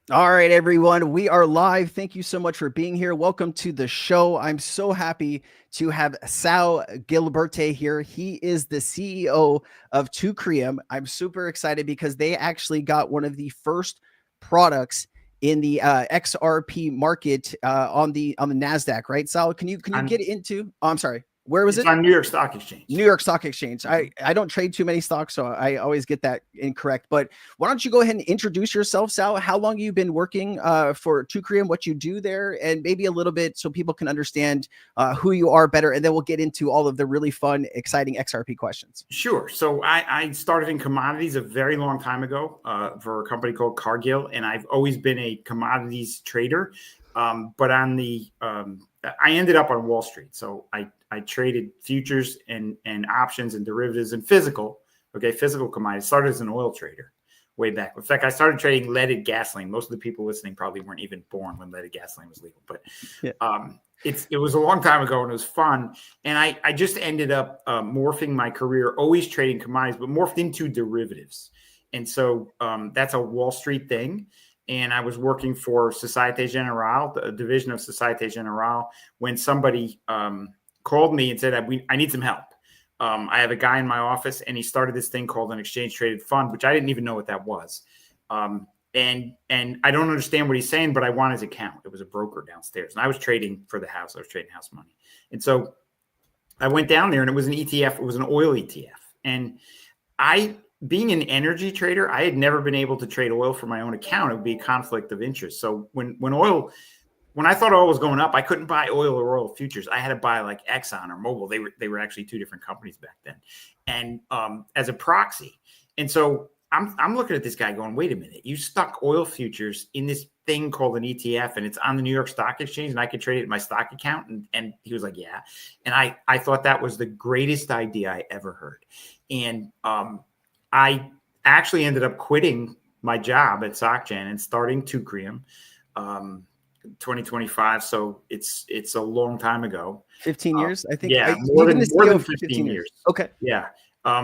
All right, everyone, we are live. Thank you so much for being here. Welcome to the show. I'm so happy to have Sal Gilbertie here. He is the CEO of Tukrium. I'm super excited because they actually got one of the first products in the XRP market on the Nasdaq, right? Sal, can you On, get into? Oh, I'm sorry. Where was it's it? on New York Stock New Exchange. York Stock Exchange. Mhm. I don't trade too many stocks, so I always get that incorrect. But why don't you go ahead and introduce yourself, Sal? How long you've been working for Tukrium, what you do there, and maybe a little bit so people can understand who you are better, and then we'll get into all of the really fun, exciting XRP questions. Sure. So I started in commodities a very long time ago for a company called Cargill, and I've always been a commodities trader. But I ended up on Wall Street. So I traded futures and options and derivatives and physical commodities. Started as an oil trader way back. In fact, I started trading leaded gasoline. Most of the people listening probably weren't even born when leaded gasoline was legal, but Yeah. it was a long time ago and it was fun. And I just ended up morphing my career, always trading commodities, but morphed into derivatives. And so that's a Wall Street thing. And I was working for Societe Generale, a division of Societe Generale, when somebody called me and said, I need some help. I have a guy in my office and he started this thing called an exchange traded fund, which I didn't even know what that was. And I don't understand what he's saying, but I want his account. It was a broker downstairs, and I was trading for the house. I was trading house money, and so I went down there, and it was an ETF. It was an oil ETF, and being an energy trader, I had never been able to trade oil for my own account. It would be a conflict of interest. So when I thought oil was going up, I couldn't buy oil or oil futures. I had to buy like Exxon or Mobil. They were actually two different companies back then, and as a proxy, and so. I'm looking at this guy going, wait a minute, you stuck oil futures in this thing called an ETF and it's on the New York Stock Exchange and I could trade it in my stock account. And he was like, yeah. And I thought that was the greatest idea I ever heard. And I actually ended up quitting my job at SocGen and starting Teucrium 2025. So it's a long time ago. 15 years, I think. Yeah, You've been the more CEO than for 15 15 years. years. Okay. Yeah.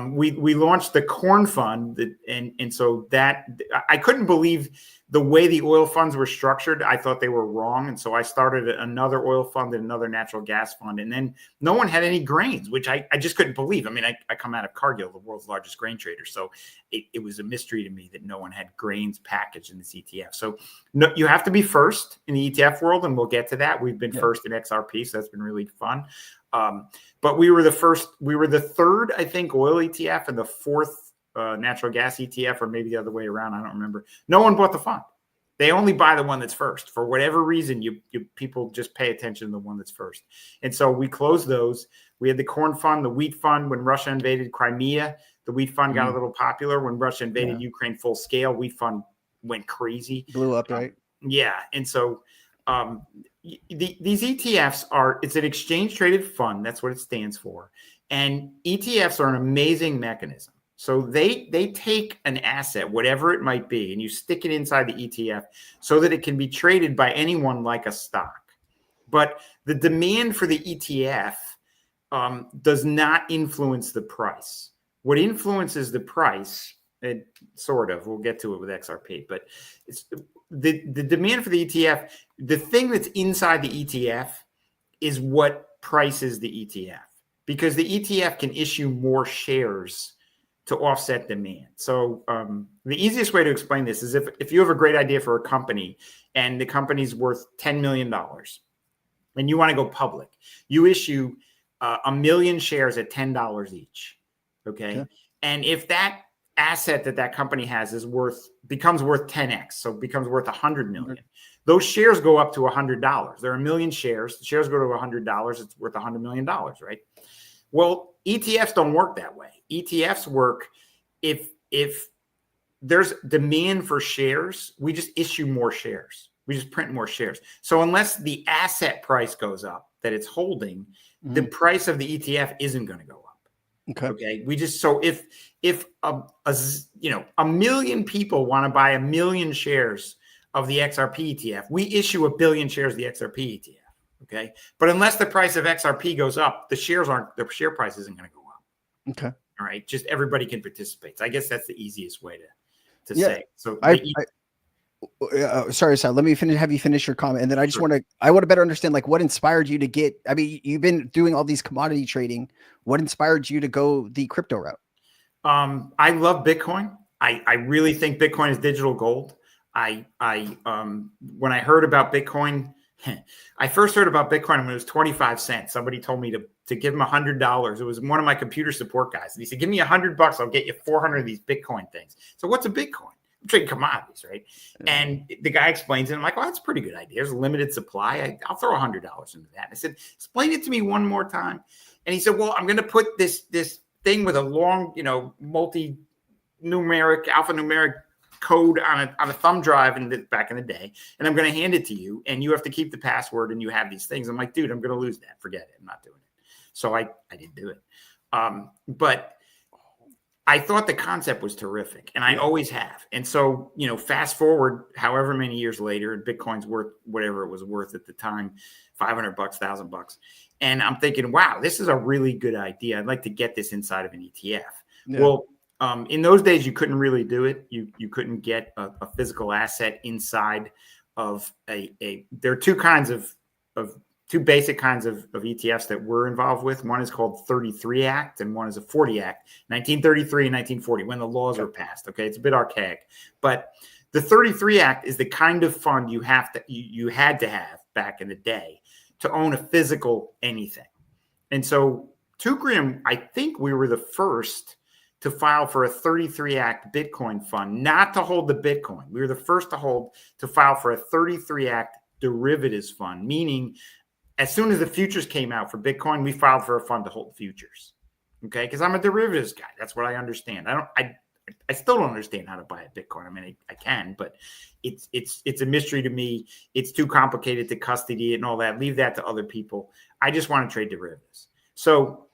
We launched the corn fund and so that I couldn't believe the way the oil funds were structured. I thought they were wrong. And so I started another oil fund and another natural gas fund. And then no one had any grains, which I just couldn't believe. I mean, I come out of Cargill, the world's largest grain trader. So it was a mystery to me that no one had grains packaged in this ETF. So no, you have to be first in the ETF world. And we'll get to that. We've been first in XRP. So that's been really fun. But we were the third, I think, oil ETF and the fourth natural gas ETF, or maybe the other way around. I don't remember. No one bought the fund. They only buy the one that's first. For whatever reason, you people just pay attention to the one that's first. And so we closed those. We had the corn fund, the wheat fund. When Russia invaded Crimea, the wheat fund got a little popular. When Russia invaded Ukraine full scale, wheat fund went crazy. Blew up, right? Yeah. And so these ETFs it's an exchange traded fund. That's what it stands for. And ETFs are an amazing mechanism. So they take an asset, whatever it might be, and you stick it inside the ETF so that it can be traded by anyone like a stock. But the demand for the ETF does not influence the price. What influences the price, we'll get to it with XRP, but it's the demand for the ETF, the thing that's inside the ETF is what prices the ETF, because the ETF can issue more shares to offset demand. So the easiest way to explain this is if you have a great idea for a company and the company's worth $10 million and you want to go public, you issue 1 million shares at $10 each. Okay. And if that asset that company has becomes worth 10x, so it becomes worth 100 million. Those shares go up to $100. There are 1 million shares. The shares go to $100. It's worth $100 million, right? Well, ETFs don't work that way. ETFs work if there's demand for shares, we just issue more shares. We just print more shares. So unless the asset price goes up that it's holding, the price of the ETF isn't going to go up. Okay. We just, so if a million people want to buy 1 million shares of the XRP ETF, we issue 1 billion shares of the XRP ETF. Okay. But unless the price of XRP goes up, the share price isn't going to go up. Okay. All right. Just everybody can participate. So I guess that's the easiest way to say. So Sorry, Sal. Let me finish. Have you finish your comment, and then I just Sure. I want to better understand like what inspired you to get. I mean, you've been doing all these commodity trading. What inspired you to go the crypto route? I love Bitcoin. I really think Bitcoin is digital gold. When I heard about Bitcoin, I first heard about Bitcoin when it was 25 cents. Somebody told me to give him $100. It was one of my computer support guys. And he said, give me $100. I'll get you 400 of these Bitcoin things. So what's a Bitcoin? I'm trading commodities, right? And the guy explains it. I'm like, well, that's a pretty good idea. There's a limited supply. I'll throw $100 into that. And I said, explain it to me one more time. And he said, well, I'm going to put this thing with a long, alphanumeric code on a thumb drive back in the day, and I'm going to hand it to you, and you have to keep the password, and you have these things. I'm like, dude, I'm going to lose that. Forget it. I'm not doing it. So I didn't do it. But I thought the concept was terrific, and I always have. And so, fast forward however many years later, and Bitcoin's worth whatever it was worth at the time, $500, $1,000. And I'm thinking, wow, this is a really good idea. I'd like to get this inside of an ETF. Yeah. Well, in those days, you couldn't really do it. You couldn't get a physical asset inside of there are two basic kinds of ETFs that we're involved with. One is called 33 Act and one is a 40 Act, 1933 and 1940, when the laws were passed. Okay, it's a bit archaic. But the 33 Act is the kind of fund you had to have back in the day to own a physical anything. And so Tukrium, I think we were the first to file for a 33 Act Bitcoin fund, not to hold the Bitcoin. We were the first to file for a 33 Act derivatives fund, meaning as soon as the futures came out for Bitcoin, we filed for a fund to hold futures. Okay, because I'm a derivatives guy. That's what I understand. I still don't understand how to buy a Bitcoin. I mean, I can, but it's a mystery to me. It's too complicated to custody it and all that. Leave that to other people. I just want to trade derivatives. So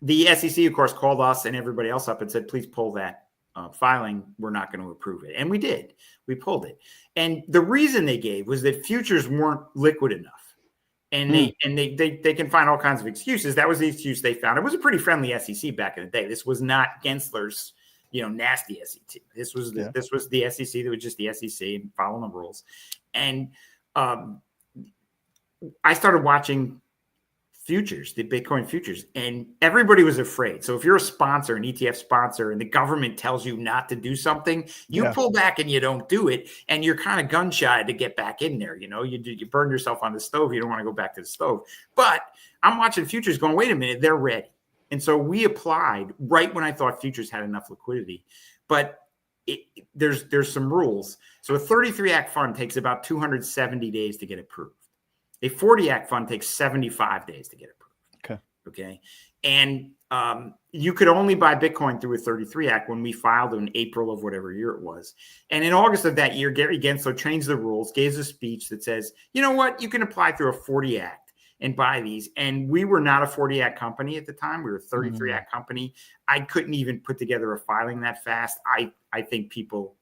the SEC, of course, called us and everybody else up and said, please pull that filing. We're not going to approve it. And we did. We pulled it. And the reason they gave was that futures weren't liquid enough. And they can find all kinds of excuses. That was the excuse they found. It was a pretty friendly SEC back in the day. This was not Gensler's, nasty SEC. This was the SEC that was just the SEC and following the rules. And I started watching futures, the Bitcoin futures, and everybody was afraid. So if you're a sponsor, an ETF sponsor, and the government tells you not to do something, you pull back and you don't do it, and you're kind of gun shy to get back in there. You burn yourself on the stove. You don't want to go back to the stove. But I'm watching futures going, wait a minute, they're ready. And so we applied right when I thought futures had enough liquidity. But there's some rules. So a 33 Act fund takes about 270 days to get approved. A 40 Act fund takes 75 days to get approved. Okay. And you could only buy Bitcoin through a 33 Act when we filed in April of whatever year it was. And in August of that year, Gary Gensler changed the rules, gave a speech that says, you know what, you can apply through a 40 Act and buy these. And we were not a 40 Act company at the time. We were a 33 Act company. I couldn't even put together a filing that fast. I think people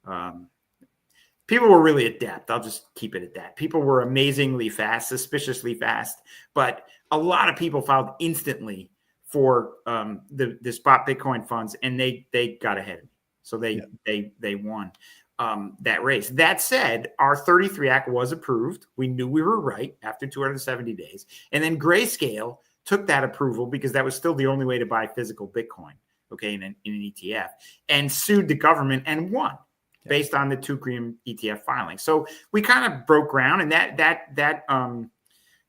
were really adept. I'll just keep it at that. People were amazingly fast, suspiciously fast, but a lot of people filed instantly for the spot Bitcoin funds, and they got ahead of me. So they won that race. That said, our 33 Act was approved. We knew we were right after 270 days. And then Grayscale took that approval because that was still the only way to buy physical Bitcoin, okay, in an ETF, and sued the government and won. Based on the Tukrium ETF filing. So we kind of broke ground, and that I'm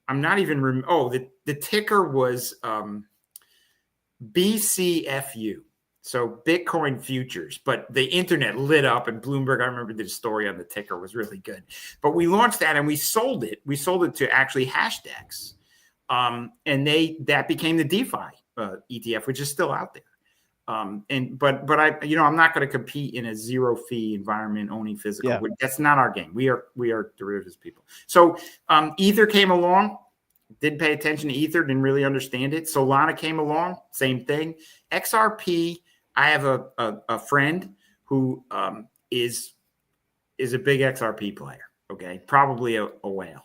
not even the ticker was BCFU. So Bitcoin futures, but the internet lit up, and Bloomberg, I remember the story on the ticker was really good. But we launched that and we sold it. We sold it to actually Hashdex. And that became the DeFi ETF, which is still out there. But I, I'm not going to compete in a zero fee environment owning physical. That's not our game. We are derivatives people. So Ether came along, didn't pay attention to Ether, didn't really understand it. Solana came along, same thing. XRP, I have a friend who is a big XRP player. Okay, probably a whale.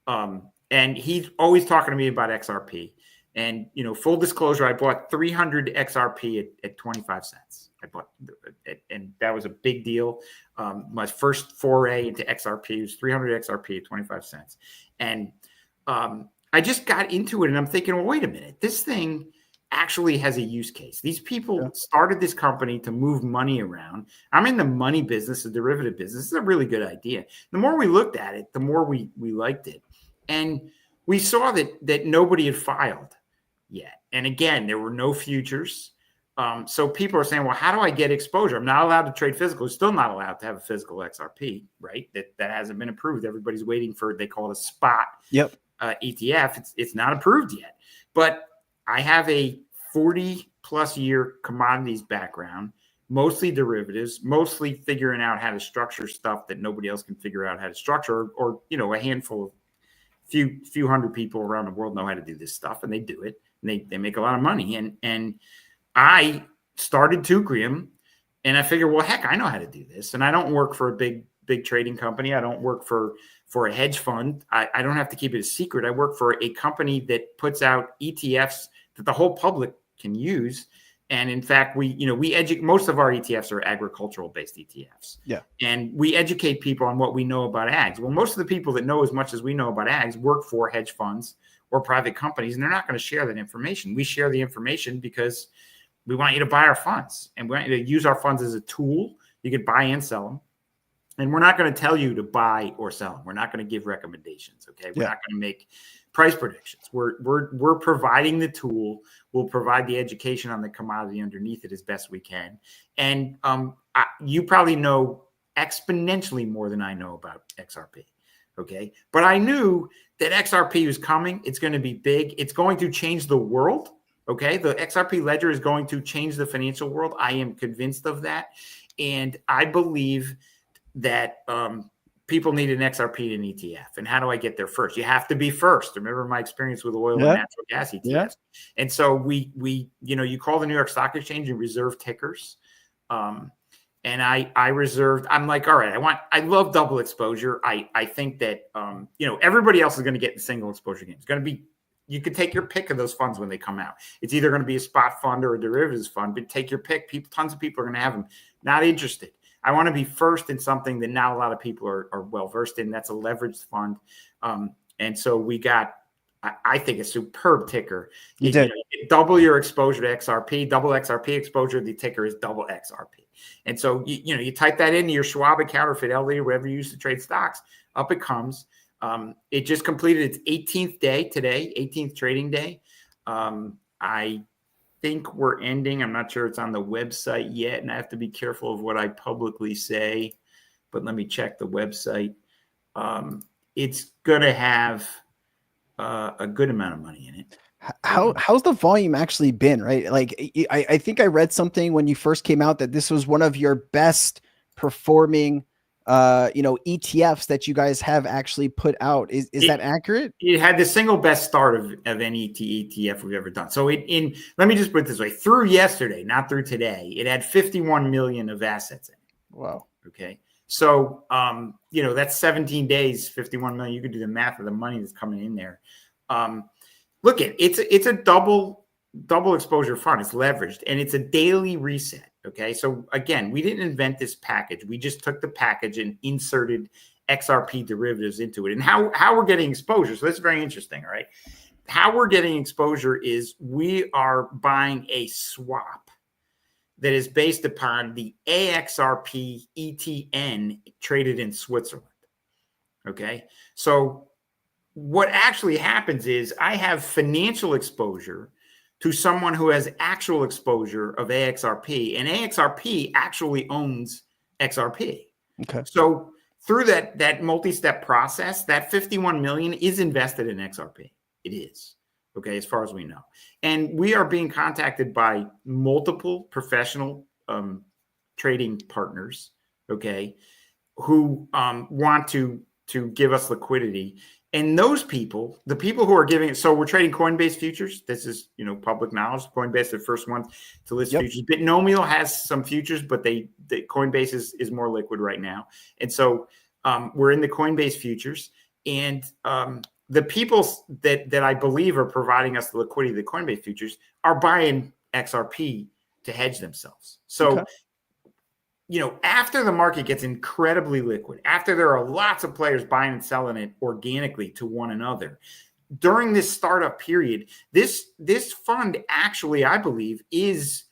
And he's always talking to me about XRP. And, full disclosure, I bought 300 XRP at 25 cents. I bought it, and that was a big deal. My first foray into XRP was 300 XRP at 25 cents. And I just got into it, and I'm thinking, well, wait a minute, this thing actually has a use case. These people started this company to move money around. I'm in the money business, the derivative business. It's a really good idea. The more we looked at it, the more we liked it. And we saw that nobody had filed yet. And again, there were no futures. So people are saying, well, how do I get exposure? I'm not allowed to trade physical. Still not allowed to have a physical XRP, right? That hasn't been approved. Everybody's waiting for, they call it a spot ETF. It's not approved yet. But I have a 40 plus year commodities background, mostly derivatives, mostly figuring out how to structure stuff that nobody else can figure out how to structure, or a handful of few hundred people around the world know how to do this stuff, and they do it, and they make a lot of money. And I started Tukrium, and I figured, well, heck, I know how to do this, and I don't work for a big trading company. I don't work for a hedge fund. I don't have to keep it a secret. I work for a company that puts out ETFs that the whole public can use. And in fact, we educate, most of our ETFs are agricultural based ETFs. Yeah. And we educate people on what we know about ags. Well, most of the people that know as much as we know about ags work for hedge funds or private companies, and they're not going to share that information. We share the information because we want you to buy our funds, and we want you to use our funds as a tool. You could buy and sell them. And we're not going to tell you to buy or sell them. We're not going to give recommendations. Okay. We're not going to make price predictions. We're providing the tool. We'll provide the education on the commodity underneath it as best we can. And you probably know exponentially more than I know about XRP. Okay. But I knew that XRP was coming. It's going to be big. It's going to change the world. Okay. The XRP ledger is going to change the financial world. I am convinced of that. And I believe that people need an XRP and an ETF. And how do I get there first? You have to be first. Remember my experience with oil and natural gas ETFs. Yeah. And so we you call the New York Stock Exchange and reserve tickers. And I reserved, I'm like, all right, I love double exposure. I think that, everybody else is going to get the single exposure game. It's going to be, you could take your pick of those funds when they come out. It's either going to be a spot fund or a derivatives fund, but take your pick. Tons of people are going to have them. Not interested. I want to be first in something that not a lot of people are well-versed in. That's a leveraged fund. And so we got, I think, a superb ticker. You double your exposure to XRP, double XRP exposure. The ticker is double XRP. And so, you type that into your Schwab account or Fidelity or wherever you use to trade stocks, up it comes. It just completed its 18th day today, 18th trading day. I think we're ending. I'm not sure it's on the website yet, and I have to be careful of what I publicly say, but let me check the website. It's going to have a good amount of money in it. How's the volume actually been, right? Like, I think I read something when you first came out that this was one of your best performing ETFs that you guys have actually put out. Is that accurate? It had the single best start of any ETF we've ever done. So let me just put it this way, through yesterday, not through today, it had 51 million of assets in it. Wow. Okay. So, that's 17 days, 51 million. You could do the math of the money that's coming in there. Look, it's a double exposure fund. It's leveraged, and it's a daily reset. Okay. So again, we didn't invent this package. We just took the package and inserted XRP derivatives into it. And how we're getting exposure. So that's very interesting. All right. How we're getting exposure is we are buying a swap that is based upon the AXRP ETN traded in Switzerland. Okay. So what actually happens is I have financial exposure to someone who has actual exposure of AXRP, and AXRP actually owns XRP. Okay. So through that multi-step process, that 51 million is invested in XRP. It is. Okay, as far as we know. And we are being contacted by multiple professional trading partners, okay, who want to give us liquidity. And those people, the people who are giving it, so we're trading Coinbase futures. This is, public knowledge. Coinbase is the first one to list futures. Bitnomial has some futures, but the Coinbase is more liquid right now. And so we're in the Coinbase futures. And the people that I believe are providing us the liquidity of the Coinbase futures are buying XRP to hedge themselves. So, after the market gets incredibly liquid, after there are lots of players buying and selling it organically to one another, during this startup period, this fund actually, I believe, is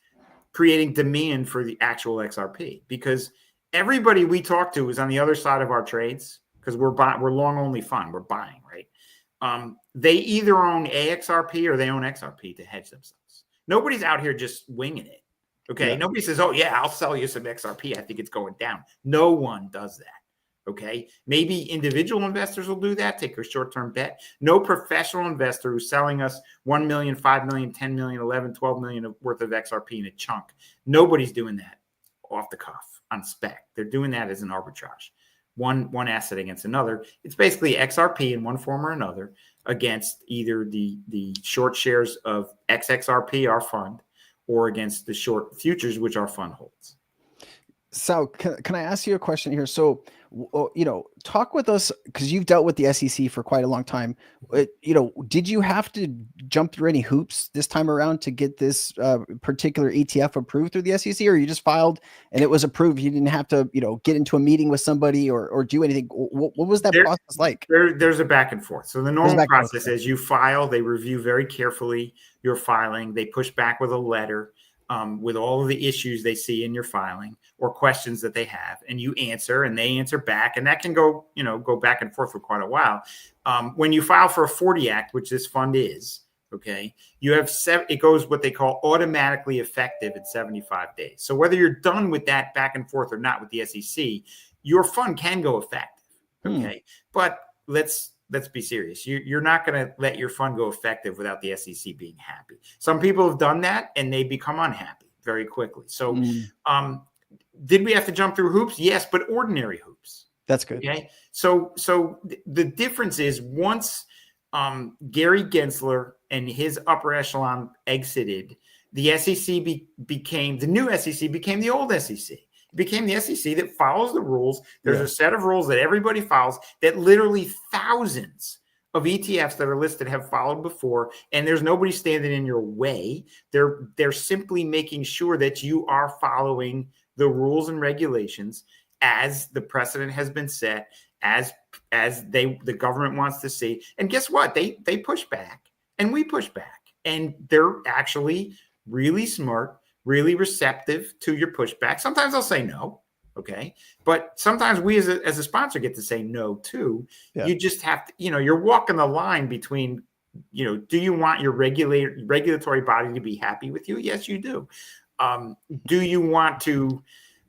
creating demand for the actual XRP, because everybody we talk to is on the other side of our trades, because we're long only fund, we're buying, right? They either own AXRP or they own XRP to hedge themselves. Nobody's out here just winging it. Okay. Yeah. Nobody says, oh yeah, I'll sell you some XRP, I think it's going down. No one does that. Okay. Maybe individual investors will do that, take a short-term bet. No professional investor who's selling us 1 million, 5 million, 10 million, 11, 12 million worth of XRP in a chunk. Nobody's doing that off the cuff on spec. They're doing that as an arbitrage. One asset against another. It's basically XRP in one form or another against either the short shares of XXRP, our fund, or against the short futures, which our fund holds. So can I ask you a question here? So, talk with us, because you've dealt with the SEC for quite a long time. Did you have to jump through any hoops this time around to get this particular ETF approved through the SEC, or you just filed and it was approved? You didn't have to, get into a meeting with somebody or do anything. What was that process like? There's a back and forth. So the normal process is you file, they review very carefully your filing, they push back with a letter with all of the issues they see in your filing or questions that they have, and you answer and they answer back, and that can go back and forth for quite a while. When you file for a 40 Act, which this fund is, okay, you have it goes what they call automatically effective at 75 days. So whether you're done with that back and forth or not with the SEC, your fund can go effective. Okay. But let's be serious. You're not going to let your fund go effective without the SEC being happy. Some people have done that and they become unhappy very quickly. So, did we have to jump through hoops? Yes, but ordinary hoops. That's good. Okay. So the difference is once Gary Gensler and his upper echelon exited, the SEC became the new SEC became the old SEC. Became the SEC that follows the rules. There's a set of rules that everybody follows that literally thousands of ETFs that are listed have followed before, and there's nobody standing in your way. They're simply making sure that you are following the rules and regulations as the precedent has been set, as the government wants to see. And guess what? They push back and we push back, and they're actually really smart, really receptive to your pushback. Sometimes they'll say no, okay? But sometimes we as a sponsor get to say no too. Yeah. You just have to, you're walking the line between, do you want your regulatory body to be happy with you? Yes, you do. Do you want to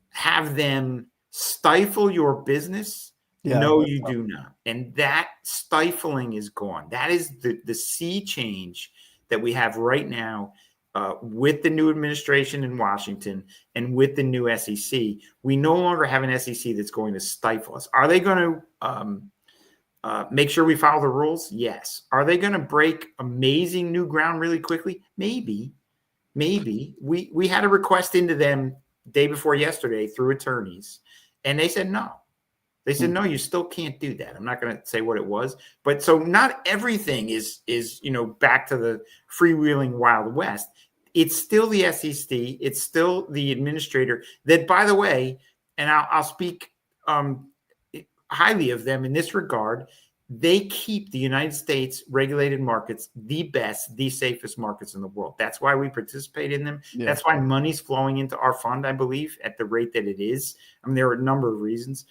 have them stifle your business? Yeah, no, you do not. And that stifling is gone. That is the sea change that we have right now. With the new administration in Washington and with the new SEC, we no longer have an SEC that's going to stifle us. Are they going to make sure we follow the rules? Yes. Are they going to break amazing new ground really quickly? Maybe. We had a request into them day before yesterday through attorneys, and they said no. They said, no, you still can't do that. I'm not going to say what it was. But so not everything is back to the freewheeling Wild West. It's still the SEC. It's still the administrator that, by the way, and I'll speak highly of them in this regard, they keep the United States regulated markets the best, the safest markets in the world. That's why we participate in them. Yeah. That's why money's flowing into our fund, I believe, at the rate that it is. I mean, there are a number of reasons.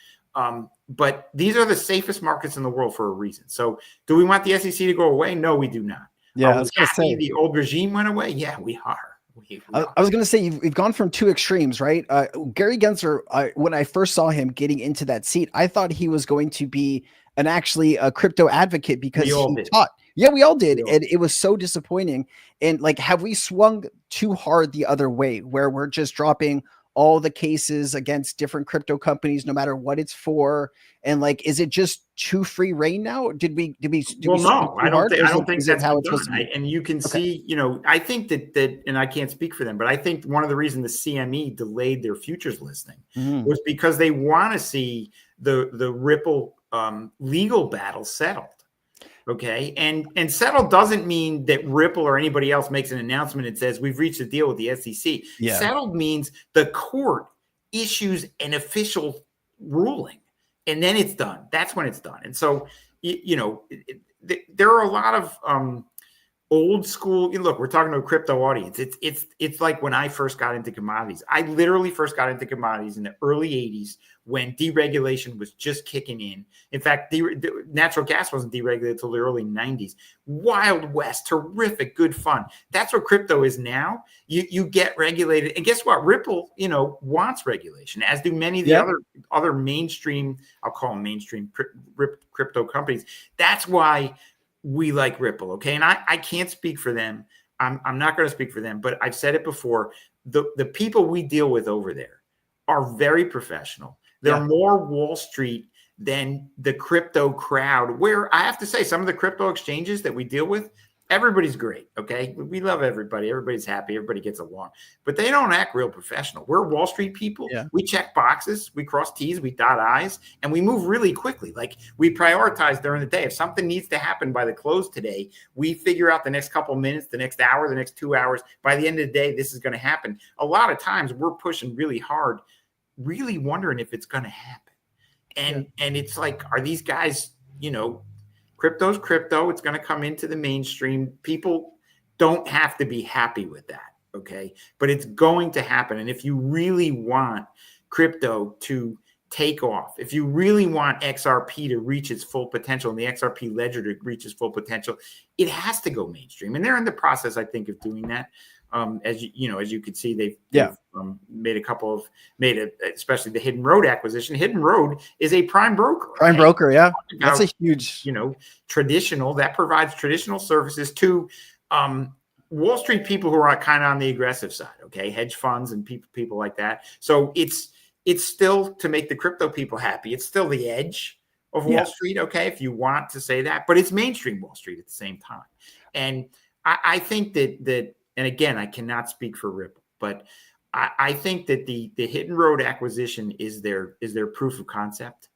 But these are the safest markets in the world for a reason. So do we want the SEC to go away? No, we do not. Yeah, I was happy the old regime went away. Yeah, we are. I was going to say, you've gone from two extremes, right? Gary Gensler, when I first saw him getting into that seat, I thought he was going to be actually a crypto advocate because he taught. Yeah, we all did. And it was so disappointing. And have we swung too hard the other way where we're just dropping all the cases against different crypto companies, no matter what it's for? And is it just too free reign now? Did we no, I don't think that's how it's supposed to be. And you can see, I think that, and I can't speak for them, but I think one of the reasons the CME delayed their futures listing was because they want to see the Ripple legal battle settled. Okay. And settled doesn't mean that Ripple or anybody else makes an announcement and says we've reached a deal with the SEC. Yeah. Settled means the court issues an official ruling and then it's done. That's when it's done. And so, there are a lot of old school. Look, we're talking to a crypto audience. It's like when I first got into commodities. I literally first got into commodities in the early 80s when deregulation was just kicking in. In fact, natural gas wasn't deregulated until the early 90s. Wild West, terrific, good fun. That's what crypto is now. You get regulated, and guess what? Ripple, wants regulation, as do many of the other mainstream. I'll call them mainstream crypto companies. That's why we like Ripple, okay? And I can't speak for them. I'm not going to speak for them, but I've said it before. The people we deal with over there are very professional. They're more Wall Street than the crypto crowd, where I have to say some of the crypto exchanges that we deal with, everybody's great, okay? We love everybody. Everybody's happy. Everybody gets along. But they don't act real professional. We're Wall Street people. Yeah. We check boxes. We cross T's. We dot I's. And we move really quickly. Like, we prioritize during the day. If something needs to happen by the close today, we figure out the next couple minutes, the next hour, the next 2 hours. By the end of the day, this is going to happen. A lot of times we're pushing really hard, really wondering if it's going to happen. And it's like, are these guys, crypto's crypto. It's going to come into the mainstream. People don't have to be happy with that, okay? But it's going to happen. And if you really want crypto to take off, if you really want XRP to reach its full potential and the XRP ledger to reach its full potential, it has to go mainstream. And they're in the process, I think, of doing that. As you can see, they've especially the Hidden Road acquisition. Hidden Road is a prime broker. Prime broker, yeah. That's a huge, traditional, that provides traditional services to Wall Street people who are kind of on the aggressive side, okay, hedge funds and people like that. So it's still to make the crypto people happy. It's still the edge of Wall Street, okay, if you want to say that, but it's mainstream Wall Street at the same time. And I think that. And again, I cannot speak for Ripple, but I think that the Hidden Road acquisition is their proof of concept.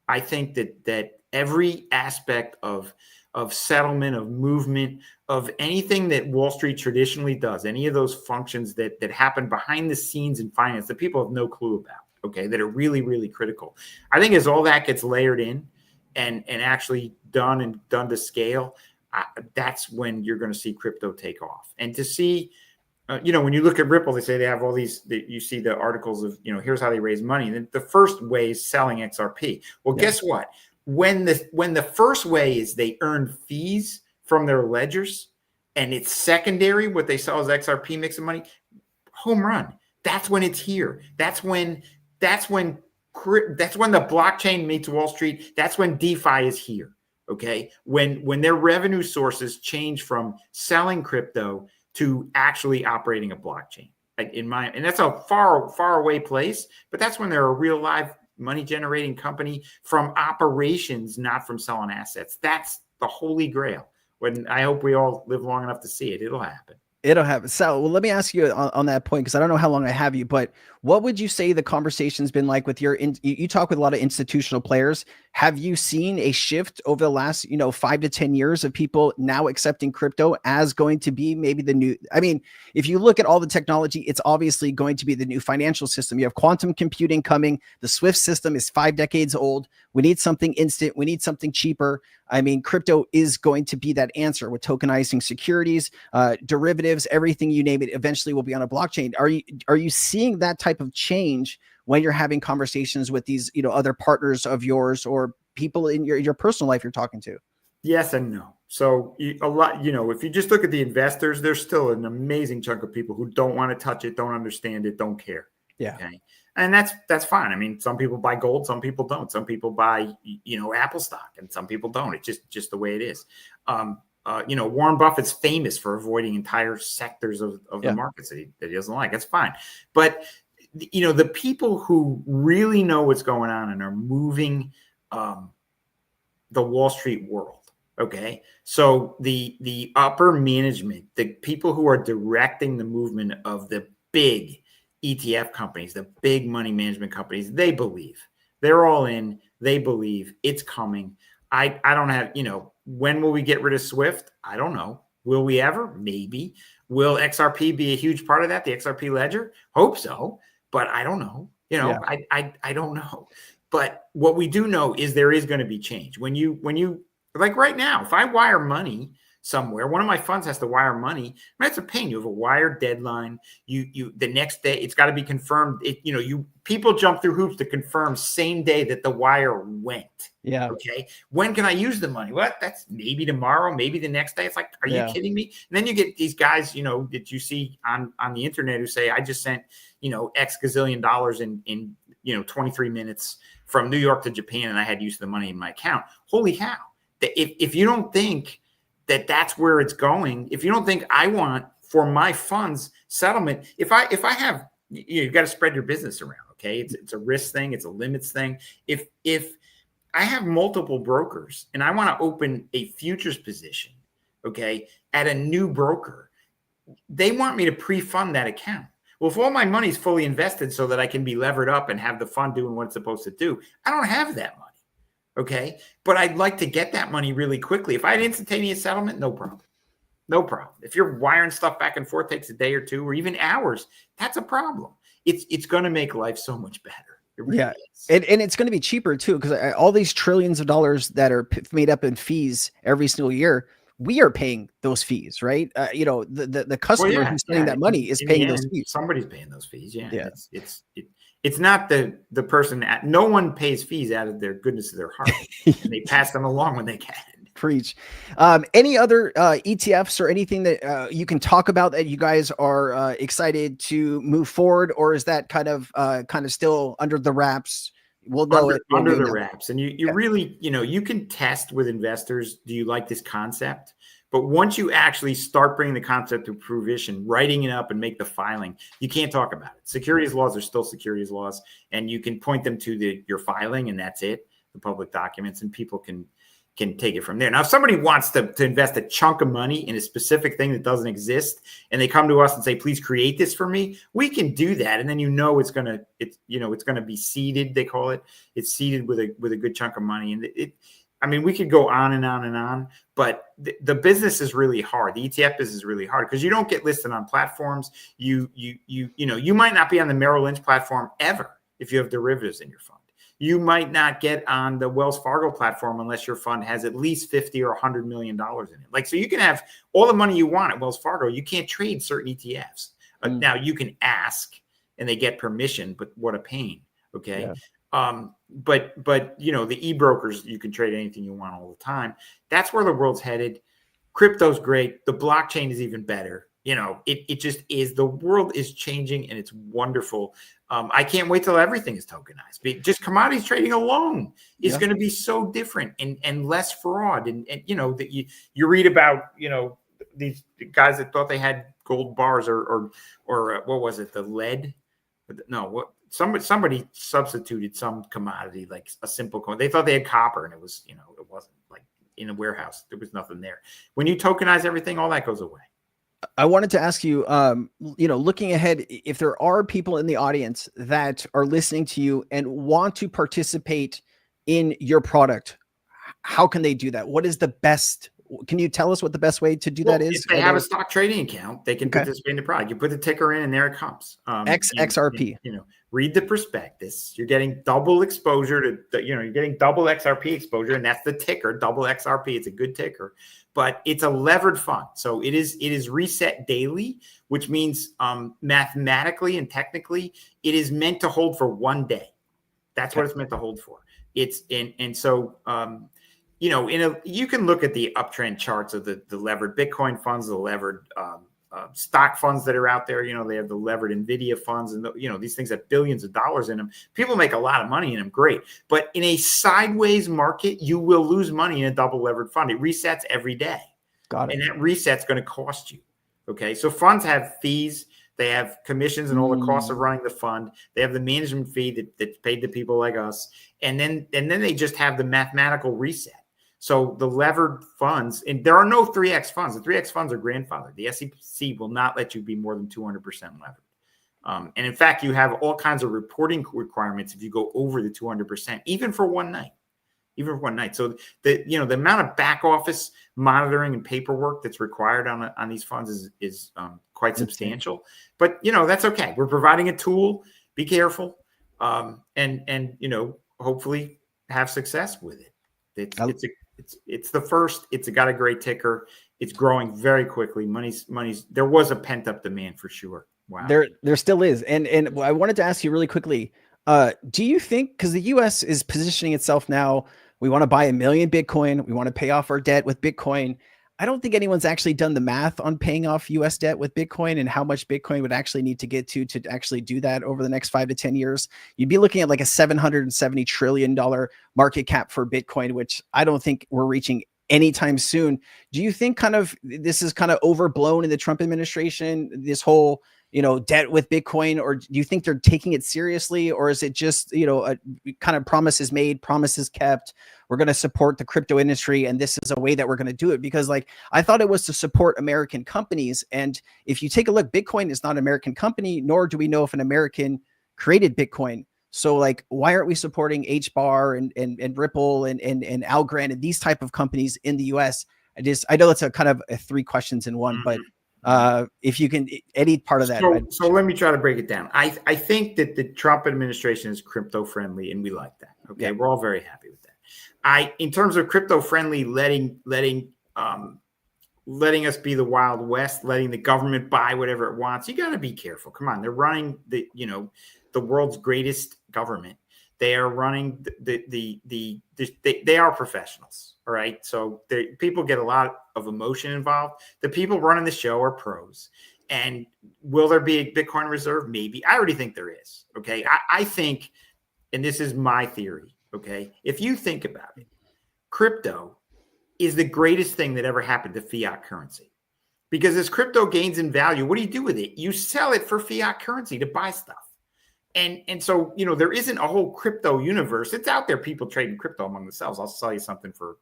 I think that every aspect of settlement, of movement, of anything that Wall Street traditionally does, any of those functions that happen behind the scenes in finance that people have no clue about, okay, that are really, really critical. I think as all that gets layered in and actually done to scale, that's when you're going to see crypto take off. And to see, when you look at Ripple, they say they have all these, you see the articles of, here's how they raise money. And the first way is selling XRP. Well, guess what? When the first way is they earn fees from their ledgers and it's secondary, what they sell is XRP makes some money, home run. That's when it's here. That's when the blockchain meets Wall Street. That's when DeFi is here. Okay, when their revenue sources change from selling crypto to actually operating a blockchain, and that's a far away place, but that's when they're a real live money generating company from operations, not from selling assets. That's the holy grail. When I hope we all live long enough to see it, it'll happen. It'll happen. So, well, let me ask you on that point, because I don't know how long I have you, but what would you say the conversation's been like with you talk with a lot of institutional players. Have you seen a shift over the last, 5 to 10 years of people now accepting crypto as going to be maybe the new, if you look at all the technology, it's obviously going to be the new financial system. You have quantum computing coming. The SWIFT system is 5 decades old. We need something instant. We need something cheaper. Crypto is going to be that answer with tokenizing securities, derivatives, everything you name it, eventually will be on a blockchain. Are you seeing that type of change when you're having conversations with these, other partners of yours or people in your personal life you're talking to? Yes and no. So a lot, if you just look at the investors, there's still an amazing chunk of people who don't want to touch it, don't understand it, don't care. Yeah. Okay. And that's fine. Some people buy gold, some people don't. Some people buy, Apple stock, and some people don't. It's just the way it is. Warren Buffett's famous for avoiding entire sectors of the markets that he doesn't like. That's fine. But, the people who really know what's going on and are moving the Wall Street world, okay? So the upper management, the people who are directing the movement of the big ETF companies, the big money management companies, they believe. They're all in. They believe it's coming. I don't have, when will we get rid of Swift? I don't know. Will we ever? Maybe. Will XRP be a huge part of that? The XRP ledger? Hope so, but I don't know. Yeah. I don't know. But what we do know is there is going to be change. When you like right now, if I wire money somewhere, one of my funds has to wire money. That's a pain. You have a wire deadline. You the next day it's got to be confirmed. People jump through hoops to confirm same day that the wire went. Yeah. Okay. When can I use the money? What? That's maybe tomorrow, maybe the next day. It's like, are you kidding me? And then you get these guys, that you see on the internet who say, I just sent, X gazillion dollars in 23 minutes from New York to Japan, and I had use of the money in my account. Holy cow. If you don't think that that's where it's going, if you don't think I want for my funds settlement, if I have, you've got to spread your business around. Okay. It's a risk thing. It's a limits thing. If I have multiple brokers and I want to open a futures position, okay, at a new broker, they want me to pre-fund that account. Well, if all my money is fully invested so that I can be levered up and have the fund doing what it's supposed to do, I don't have that money. Okay. But I'd like to get that money really quickly. If I had instantaneous settlement, no problem. No problem. If you're wiring stuff back and forth, takes a day or two or even hours, that's a problem. It's going to make life so much better. Really and it's going to be cheaper too, because all these trillions of dollars that are made up in fees every single year, we are paying those fees, right? The customer who's spending that money is paying those fees. Somebody's paying those fees. Yeah. It's not the person. No one pays fees out of their goodness of their heart, and they pass them along when they can. Preach. Any other ETFs or anything that you can talk about that you guys are excited to move forward, or is that kind of still under the wraps? We'll know under the wraps, and you really, you can test with investors. Do you like this concept? But once you actually start bringing the concept to fruition, writing it up and make the filing, you can't talk about it. Securities laws are still securities laws, and you can point them to your filing, and that's it, the public documents, and people can take it from there. Now, if somebody wants to invest a chunk of money in a specific thing that doesn't exist, and they come to us and say, please create this for me, we can do that. And then, it's going to be seeded. They call it. It's seeded with a good chunk of money. And we could go on and on and on, but the business is really hard. The ETF business is really hard because you don't get listed on platforms. You might not be on the Merrill Lynch platform ever if you have derivatives in your fund. You might not get on the Wells Fargo platform unless your fund has at least 50 or $100 million in it. So you can have all the money you want at Wells Fargo. You can't trade certain ETFs. Now you can ask and they get permission, but what a pain. Okay. Yeah. But the e-brokers, you can trade anything you want all the time. That's where the world's headed. Crypto's great. The blockchain is even better. It just is. The world is changing and it's wonderful. I can't wait till everything is tokenized. Just commodities trading alone is going to be so different and less fraud. And that you read about, these guys that thought they had gold bars or what was it? The lead? No, what? Somebody substituted some commodity, like a simple coin. They thought they had copper and it was, it wasn't, like in a warehouse. There was nothing there. When you tokenize everything, all that goes away. I wanted to ask you, looking ahead, if there are people in the audience that are listening to you and want to participate in your product, how can they do that? What is the best? Can you tell us what the best way to do that is? If they have a stock trading account, they can participate in the product. You put the ticker in and there it comes. XRP. Read the prospectus. You're getting double exposure you're getting double XRP exposure, and that's the ticker, double XRP. It's a good ticker, but it's a levered fund. So it is reset daily, which means mathematically and technically it is meant to hold for one day. That's what it's meant to hold for. You can look at the uptrend charts of the levered Bitcoin funds, the levered stock funds that are out there. They have the levered NVIDIA funds, and these things have billions of dollars in them. People make a lot of money in them, great. But in a sideways market, you will lose money in a double levered fund. It resets every day. Got it. And that reset's going to cost you. Okay, so funds have fees. They have commissions and all the costs of running the fund. They have the management fee that's paid to people like us, and then they just have the mathematical reset. So the levered funds, and there are no 3X funds. The 3X funds are grandfathered. The SEC will not let you be more than 200% levered. And in fact, you have all kinds of reporting requirements if you go over the 200%, even for one night. even for one night. So the the amount of back office monitoring and paperwork that's required on these funds is quite substantial. But that's okay. We're providing a tool. Be careful, and hopefully have success with it. It's the first. It's got a great ticker. It's growing very quickly. Money's. There was a pent up demand for sure. Wow. There still is. And I wanted to ask you really quickly, do you think, because the US is positioning itself now, we want to buy 1 million Bitcoin, we want to pay off our debt with Bitcoin. I don't think anyone's actually done the math on paying off US debt with Bitcoin and how much Bitcoin would actually need to get to actually do that over the next 5 to 10 years. You'd be looking at like a $770 trillion market cap for Bitcoin, which I don't think we're reaching anytime soon. Do you think this is kind of overblown in the Trump administration, this whole debt with Bitcoin, or do you think they're taking it seriously, or is it just, a kind of promises made, promises kept? We're going to support the crypto industry, and this is a way that we're going to do it, because I thought it was to support American companies. And if you take a look, Bitcoin is not an American company, nor do we know if an American created Bitcoin. So why aren't we supporting HBAR and Ripple and Algorand and these type of companies in the US? I know that's a kind of 3 questions in one, but if you can, any part of that. So let me try to break it down. I think that the Trump administration is crypto friendly, and we like that. Okay. Yeah. We're all very happy with that. In terms of crypto friendly, letting us be the Wild West, letting the government buy whatever it wants, you got to be careful. Come on. They're running the world's greatest government. They are running they are professionals. All right. So people get a lot of emotion involved. The people running the show are pros. And will there be a Bitcoin reserve? Maybe. I already think there is. Okay. I think, and this is my theory. Okay. If you think about it, crypto is the greatest thing that ever happened to fiat currency. Because as crypto gains in value, what do you do with it? You sell it for fiat currency to buy stuff. And so, there isn't a whole crypto universe. It's out there, people trading crypto among themselves. I'll sell you something for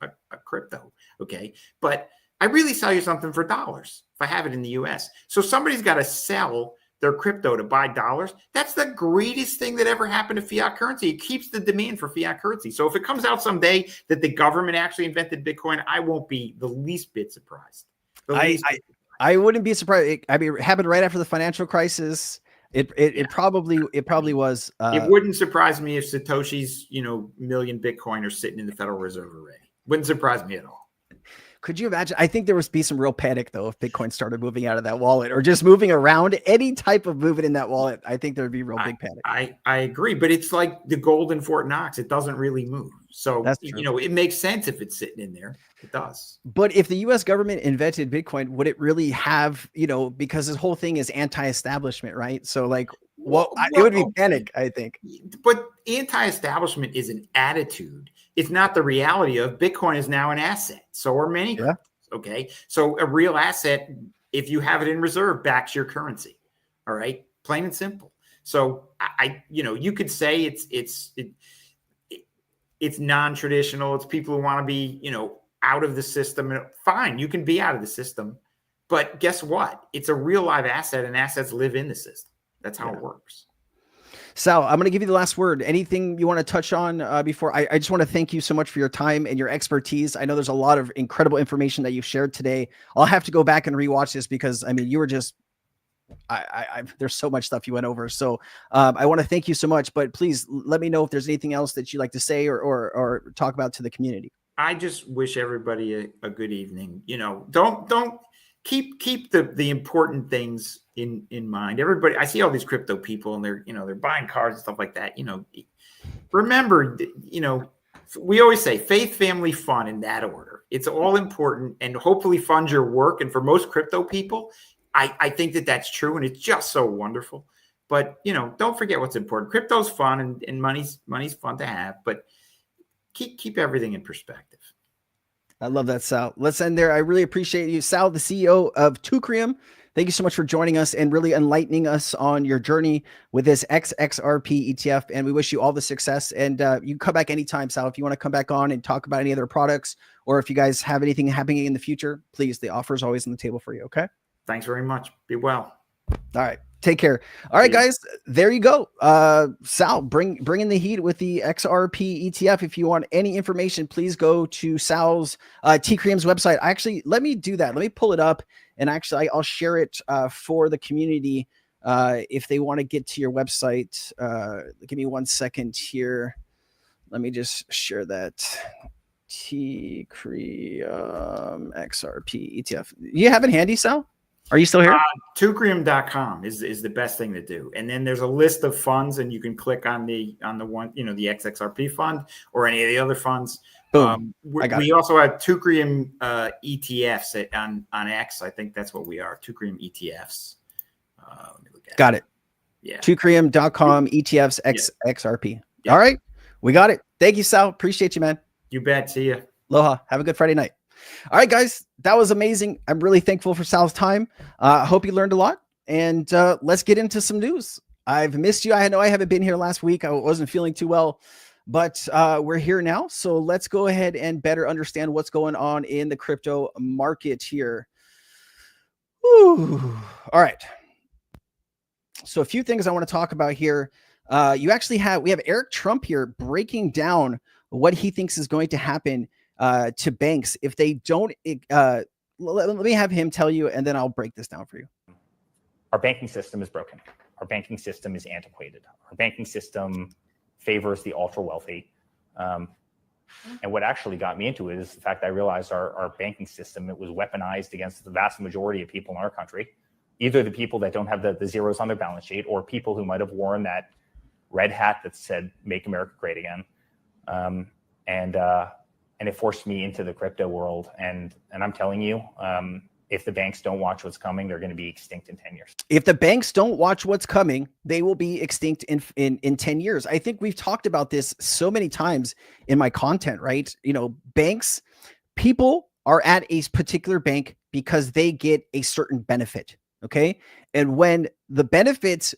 a crypto. Okay. But I really sell you something for dollars if I have it in the US. So somebody's got to sell their crypto to buy dollars. That's the greatest thing that ever happened to fiat currency. It keeps the demand for fiat currency. So if it comes out someday that the government actually invented Bitcoin, I won't be the least bit surprised. I wouldn't be surprised. It happened right after the financial crisis. It probably was. It wouldn't surprise me if Satoshi's, million Bitcoin are sitting in the Federal Reserve already. Wouldn't surprise me at all. Could you imagine? I think there would be some real panic though if Bitcoin started moving out of that wallet, or just moving around. Any type of movement in that wallet, I think there would be real big panic. I agree, but it's like the gold in Fort Knox; it doesn't really move. So it makes sense if it's sitting in there. It does. But if the U.S. government invented Bitcoin, would it really have? Because this whole thing is anti-establishment, right? So it would be panic, I think. But anti-establishment is an attitude. It's not the reality of Bitcoin is now an asset. So are many. Yeah. Okay. So a real asset, if you have it in reserve, backs your currency. All right. Plain and simple. So you could say it's non-traditional. It's people who want to be, out of the system. Fine. You can be out of the system, but guess what? It's a real live asset, and assets live in the system. That's how it works. Sal, I'm going to give you the last word. Anything you want to touch on before? I just want to thank you so much for your time and your expertise. I know there's a lot of incredible information that you've shared today. I'll have to go back and rewatch this because you were just, there's so much stuff you went over. So I want to thank you so much, but please let me know if there's anything else that you'd like to say or talk about to the community. I just wish everybody a good evening. Don't keep the important things in mind. Everybody, I see all these crypto people and they're buying cars and stuff like that. Remember, we always say faith, family, fun in that order. It's all important and hopefully fund your work. And for most crypto people, I think that's true. And it's just so wonderful. But, don't forget what's important. Crypto's fun and money's fun to have, but keep everything in perspective. I love that, Sal. Let's end there. I really appreciate you, Sal, the CEO of Tukrium. Thank you so much for joining us and really enlightening us on your journey with this XRP ETF. And we wish you all the success. And you can come back anytime, Sal, if you want to come back on and talk about any other products, or if you guys have anything happening in the future, please, the offer is always on the table for you. Okay. Thanks very much. Be well. All right. Take care. All right, guys, there you go. Sal, bring in the heat with the XRP ETF. If you want any information, please go to Sal's Teucrium's website. Let me do that. Let me pull it up, and actually I'll share it for the community if they want to get to your website. Give me 1 second here. Let me just share that. Teucrium XRP ETF. You have it handy, Sal? Are you still here? Tukrium.com is the best thing to do. And then there's a list of funds, and you can click on the one, the XXRP fund or any of the other funds. Boom. We also have Tukrium ETFs on X. I think that's what we are. Tukrium ETFs. Let me look at Got it. Yeah. Tukrium.com ETFs XRP. Yeah. All right. We got it. Thank you, Sal. Appreciate you, man. You bet. See you. Aloha. Have a good Friday night. All right, guys, that was amazing. I'm really thankful for Sal's time. Hope you learned a lot, and let's get into some news. I've missed you. I know I haven't been here last week. I wasn't feeling too well, but we're here now. So let's go ahead and better understand what's going on in the crypto market here. Whew. All right. So a few things I want to talk about here. We have Eric Trump here breaking down what he thinks is going to happen to banks if they don't. Let me have him tell you, and then I'll break this down for you. Our banking system is broken. Our banking system is antiquated. Our banking system favors the ultra wealthy. And what actually got me into it is the fact that I realized our banking system, it was weaponized against the vast majority of people in our country, either the people that don't have the zeros on their balance sheet or people who might have worn that red hat that said, "Make America Great Again." And it forced me into the crypto world. And I'm telling you, if the banks don't watch what's coming, they're going to be extinct in 10 years. If the banks don't watch what's coming, they will be extinct in 10 years. I think we've talked about this so many times in my content, right? Banks, people are at a particular bank because they get a certain benefit. Okay. And when the benefits,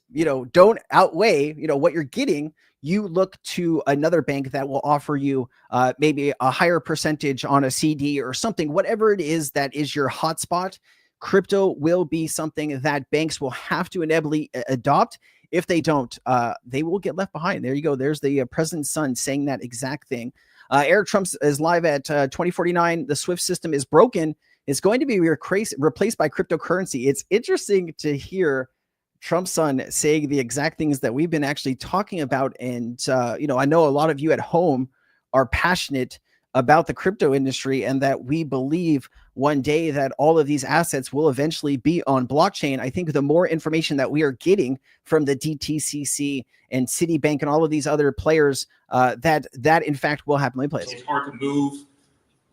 don't outweigh, what you're getting, you look to another bank that will offer you maybe a higher percentage on a CD or something, whatever it is that is your hotspot. Crypto will be something that banks will have to inevitably adopt. If they don't, they will get left behind. There you go. There's the president's son saying that exact thing. Eric Trump is live at 2049. The SWIFT system is broken. It's going to be replaced by cryptocurrency. It's interesting to hear Trump's son saying the exact things that we've been actually talking about. And, I know a lot of you at home are passionate about the crypto industry and that we believe one day that all of these assets will eventually be on blockchain. I think the more information that we are getting from the DTCC and Citibank and all of these other players, that in fact will happen. It's hard to move.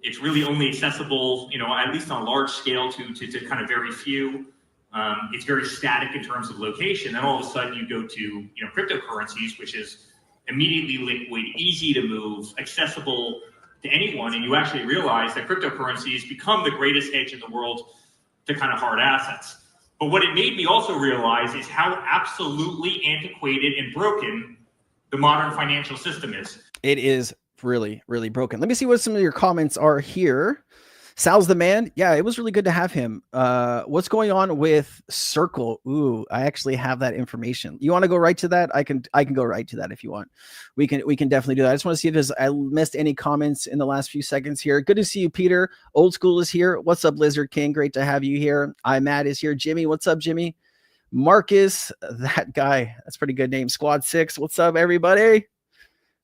It's really only accessible, at least on a large scale to kind of very few. It's very static in terms of location. Then all of a sudden you go to, cryptocurrencies, which is immediately liquid, easy to move, accessible to anyone. And you actually realize that cryptocurrencies become the greatest hedge in the world to kind of hard assets. But what it made me also realize is how absolutely antiquated and broken the modern financial system is. It is really, really broken. Let me see what some of your comments are here. Sal's the man. Yeah, it was really good to have him. What's going on with Circle? Ooh, I actually have that information. You want to go right to that? I can go right to that if you want. We can definitely do that. I just want to see if I missed any comments in the last few seconds here. Good to see you, Peter. Old School is here. What's up, Lizard King? Great to have you here. Matt is here. Jimmy, what's up, Jimmy? Marcus, that guy. That's a pretty good name. Squad 6. What's up, everybody?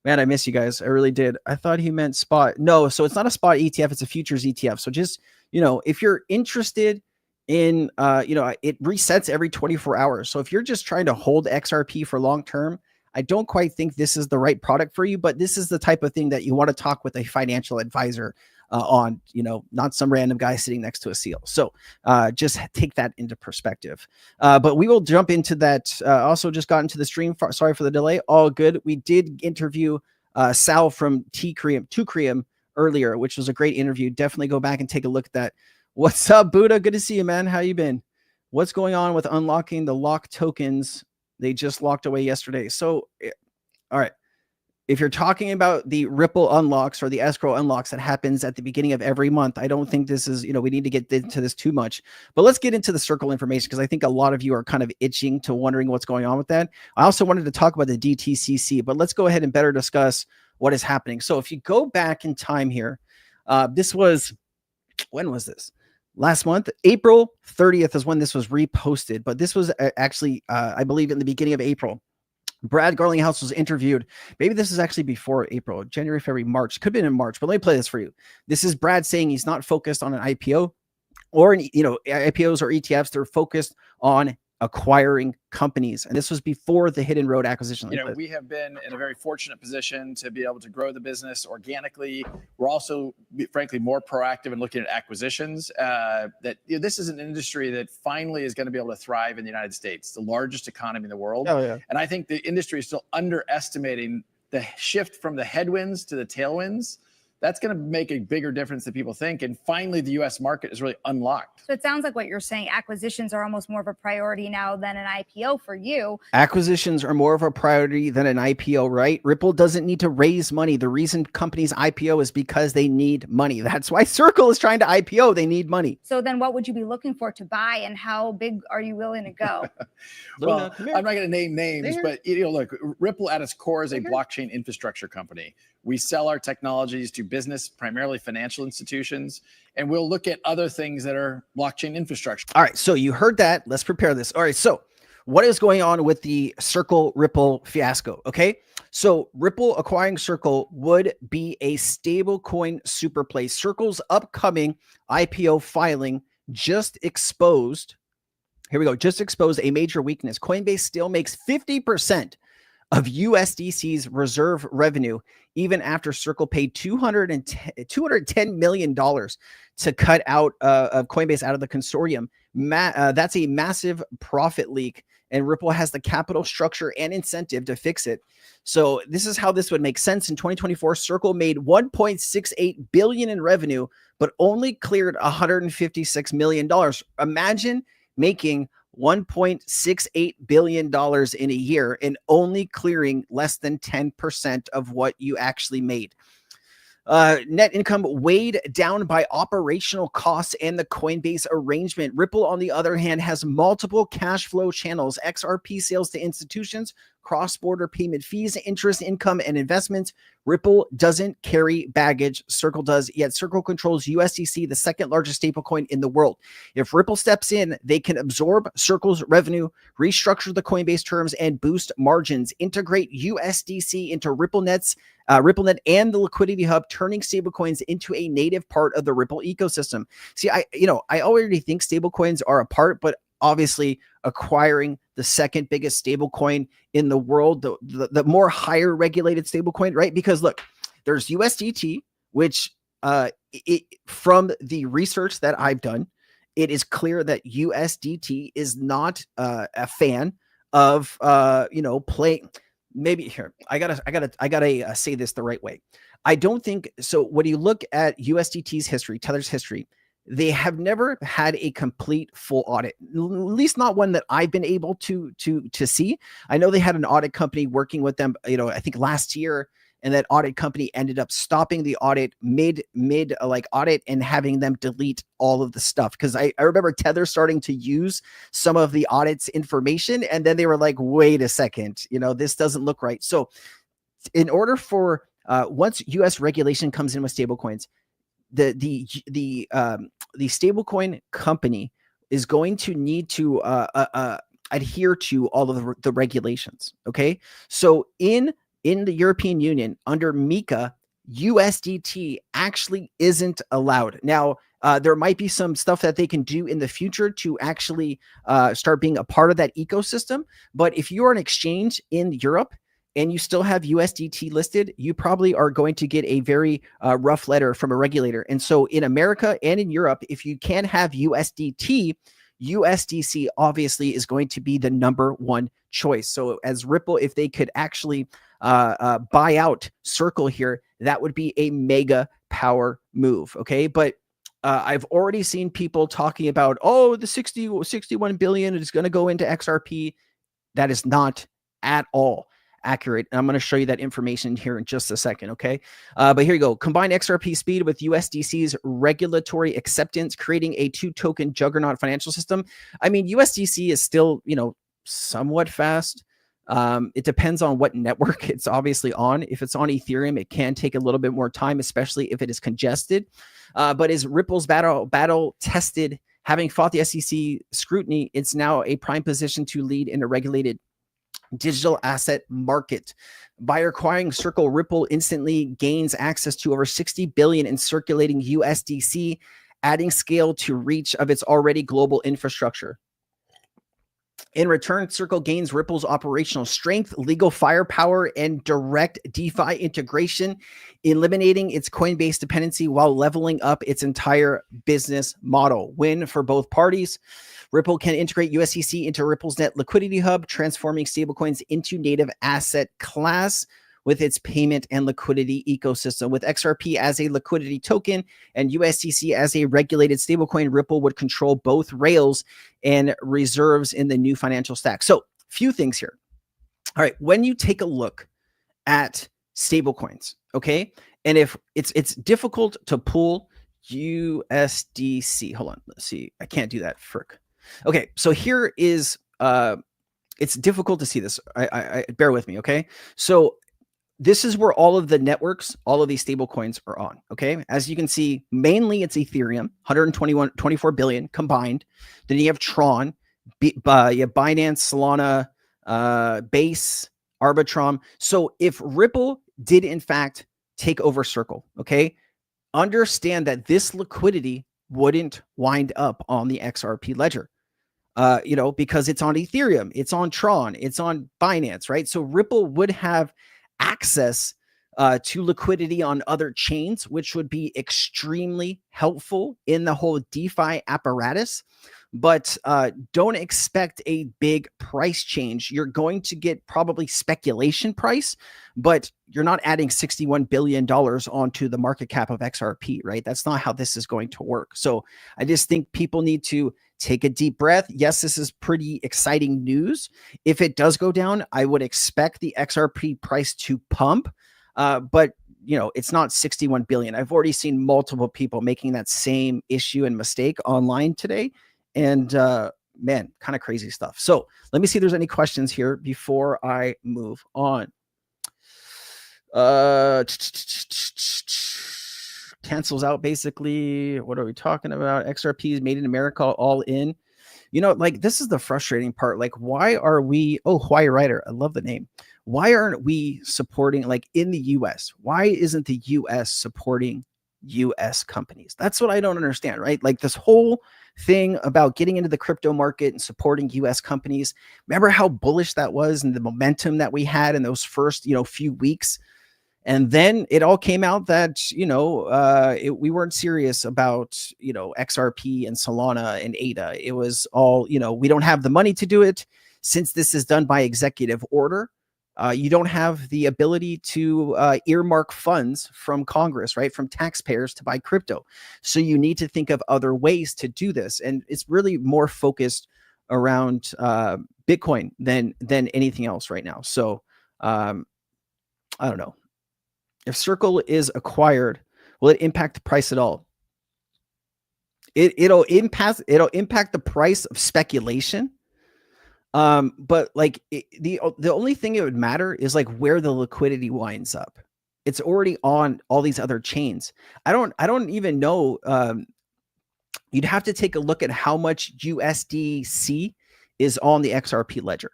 Man, I miss you guys. I really did. I thought he meant spot. No, so it's not a spot ETF. It's a futures ETF. So just, if you're interested in, it resets every 24 hours. So if you're just trying to hold XRP for long term, I don't quite think this is the right product for you, but this is the type of thing that you want to talk with a financial advisor on, not some random guy sitting next to a seal. So just take that into perspective. But we will jump into that. Also just got into the stream. Sorry for the delay. All good. We did interview Sal from Tukrium earlier, which was a great interview. Definitely go back and take a look at that. What's up, Buddha? Good to see you, man. How you been? What's going on with unlocking the lock tokens? They just locked away yesterday. So, all right. if you're talking about the Ripple unlocks or the escrow unlocks that happens at the beginning of every month, I don't think this is, we need to get into this too much, but let's get into the Circle information, because I think a lot of you are kind of itching to wondering what's going on with that. I also wanted to talk about the DTCC, but let's go ahead and better discuss what is happening. So if you go back in time here, this was, when was this? Last month, April 30th is when this was reposted, but this was actually, I believe, in the beginning of April. Brad Garlinghouse was interviewed. Maybe this is actually before April, January, February, March. Could have been in March, but let me play this for you. This is Brad saying he's not focused on an IPO or IPOs or ETFs. They're focused on acquiring companies. And this was before the Hidden Road acquisition. We have been in a very fortunate position to be able to grow the business organically. We're also, frankly, more proactive in looking at acquisitions. This is an industry that finally is going to be able to thrive in the United States, the largest economy in the world. Oh, yeah. And I think the industry is still underestimating the shift from the headwinds to the tailwinds. That's going to make a bigger difference than people think. And finally, the U.S. market is really unlocked. So it sounds like what you're saying, acquisitions are almost more of a priority now than an IPO for you. Acquisitions are more of a priority than an IPO, right? Ripple doesn't need to raise money. The reason companies IPO is because they need money. That's why Circle is trying to IPO. They need money. So then what would you be looking for to buy, and how big are you willing to go? Well, I'm not going to name names, but look, Ripple at its core is a blockchain infrastructure company. We sell our technologies to business, primarily financial institutions, and we'll look at other things that are blockchain infrastructure. All right, so you heard that. Let's prepare this. All right, so what is going on with the Circle Ripple fiasco? Okay, so Ripple acquiring Circle would be a stablecoin super play. Circle's upcoming IPO filing just exposed, here we go, just exposed a major weakness. Coinbase still makes 50% of USDC's reserve revenue, even after Circle paid $210 million to cut out of Coinbase out of the consortium. That's a massive profit leak, and Ripple has the capital structure and incentive to fix it. So this is how this would make sense. In 2024, Circle made $1.68 billion in revenue, but only cleared $156 million. Imagine making $1.68 billion in a year and only clearing less than 10% of what you actually made. Net income weighed down by operational costs and the Coinbase arrangement. Ripple, on the other hand, has multiple cash flow channels: XRP sales to institutions, cross-border payment fees, interest income, and investments. Ripple doesn't carry baggage. Circle does, yet Circle controls USDC, the second largest stablecoin in the world. If Ripple steps in, they can absorb Circle's revenue, restructure the Coinbase terms, and boost margins, integrate USDC into RippleNet and the liquidity hub, turning stablecoins into a native part of the Ripple ecosystem. See, I already think stablecoins are a part, but obviously acquiring the second biggest stablecoin in the world, the more higher regulated stablecoin, right? Because look, there's USDT, which from the research that I've done, it is clear that USDT is not a fan of playing. Maybe here, I gotta say this the right way. I don't think so. When you look at USDT's history, Tether's history, they have never had a complete full audit, at least not one that I've been able to see. I know they had an audit company working with them, I think last year, and that audit company ended up stopping the audit mid audit and having them delete all of the stuff. Because I remember Tether starting to use some of the audit's information, and then they were like, wait a second, this doesn't look right. So in order for once US regulation comes in with stablecoins, the stablecoin company is going to need to adhere to all of the regulations. Okay, so in the European Union under MiCA, USDT actually isn't allowed. Now, there might be some stuff that they can do in the future to actually start being a part of that ecosystem. But if you're an exchange in Europe and you still have USDT listed, you probably are going to get a very rough letter from a regulator. And so in America and in Europe, if you can have USDT, USDC obviously is going to be the number one choice. So as Ripple, if they could actually buy out Circle here, that would be a mega power move. Okay. But I've already seen people talking about, the 61 billion is going to go into XRP. That is not at all accurate. And I'm going to show you that information here in just a second. Okay. But here you go. Combine XRP speed with USDC's regulatory acceptance, creating a 2-token juggernaut financial system. I mean, USDC is still, somewhat fast. It depends on what network it's obviously on. If it's on Ethereum, it can take a little bit more time, especially if it is congested. But is Ripple's battle tested? Having fought the SEC scrutiny, it's now a prime position to lead in a regulated digital asset market. By acquiring Circle, Ripple instantly gains access to over 60 billion in circulating USDC, adding scale to reach of its already global infrastructure. In return, Circle gains Ripple's operational strength, legal firepower, and direct DeFi integration, eliminating its Coinbase dependency while leveling up its entire business model. Win for both parties. Ripple can integrate USDC into Ripple's net liquidity hub, transforming stablecoins into native asset class with its payment and liquidity ecosystem. With XRP as a liquidity token and USDC as a regulated stablecoin, Ripple would control both rails and reserves in the new financial stack. So, few things here. All right, when you take a look at stablecoins, okay, and if it's difficult to pull USDC. Hold on, let's see. I can't do that. Frick. Okay, so here is it's difficult to see this. I bear with me, okay? So this is where all of the networks, all of these stable coins are on, okay? As you can see, mainly it's Ethereum, 24 billion combined. Then you have Tron, you have Binance, Solana, Base, Arbitrum. So if Ripple did in fact take over Circle, okay, understand that this liquidity wouldn't wind up on the XRP ledger. Because it's on Ethereum, it's on Tron, it's on Binance, right? So Ripple would have access to liquidity on other chains, which would be extremely helpful in the whole DeFi apparatus. But don't expect a big price change. You're going to get probably speculation price, but you're not adding $61 billion onto the market cap of XRP, right? That's not how this is going to work. So I just think people need to take a deep breath. Yes, this is pretty exciting news. If it does go down, I would expect the XRP price to pump, but it's not 61 billion. I've already seen multiple people making that same issue and mistake online today. And man, kind of crazy stuff. So let me see if there's any questions here before I move on. Cancels out basically. What are we talking about? XRP is made in America, all in. This is the frustrating part. Like, why are we? Oh, Hawaii Rider, I love the name. Why aren't we supporting, like, in the U.S.? Why isn't the U.S. supporting U.S. companies? That's what I don't understand, right? Like, this whole thing about getting into the crypto market and supporting U.S. companies. Remember how bullish that was and the momentum that we had in those first, few weeks. And then it all came out that, we weren't serious about, XRP and Solana and ADA. It was all, we don't have the money to do it. Since this is done by executive order, you don't have the ability to earmark funds from Congress, right? From taxpayers to buy crypto. So you need to think of other ways to do this. And it's really more focused around Bitcoin than anything else right now. So I don't know. If Circle is acquired, will it impact the price at all? It'll impact the price of speculation. But like the only thing it would matter is like where the liquidity winds up. It's already on all these other chains. I don't even know. You'd have to take a look at how much USDC is on the XRP ledger,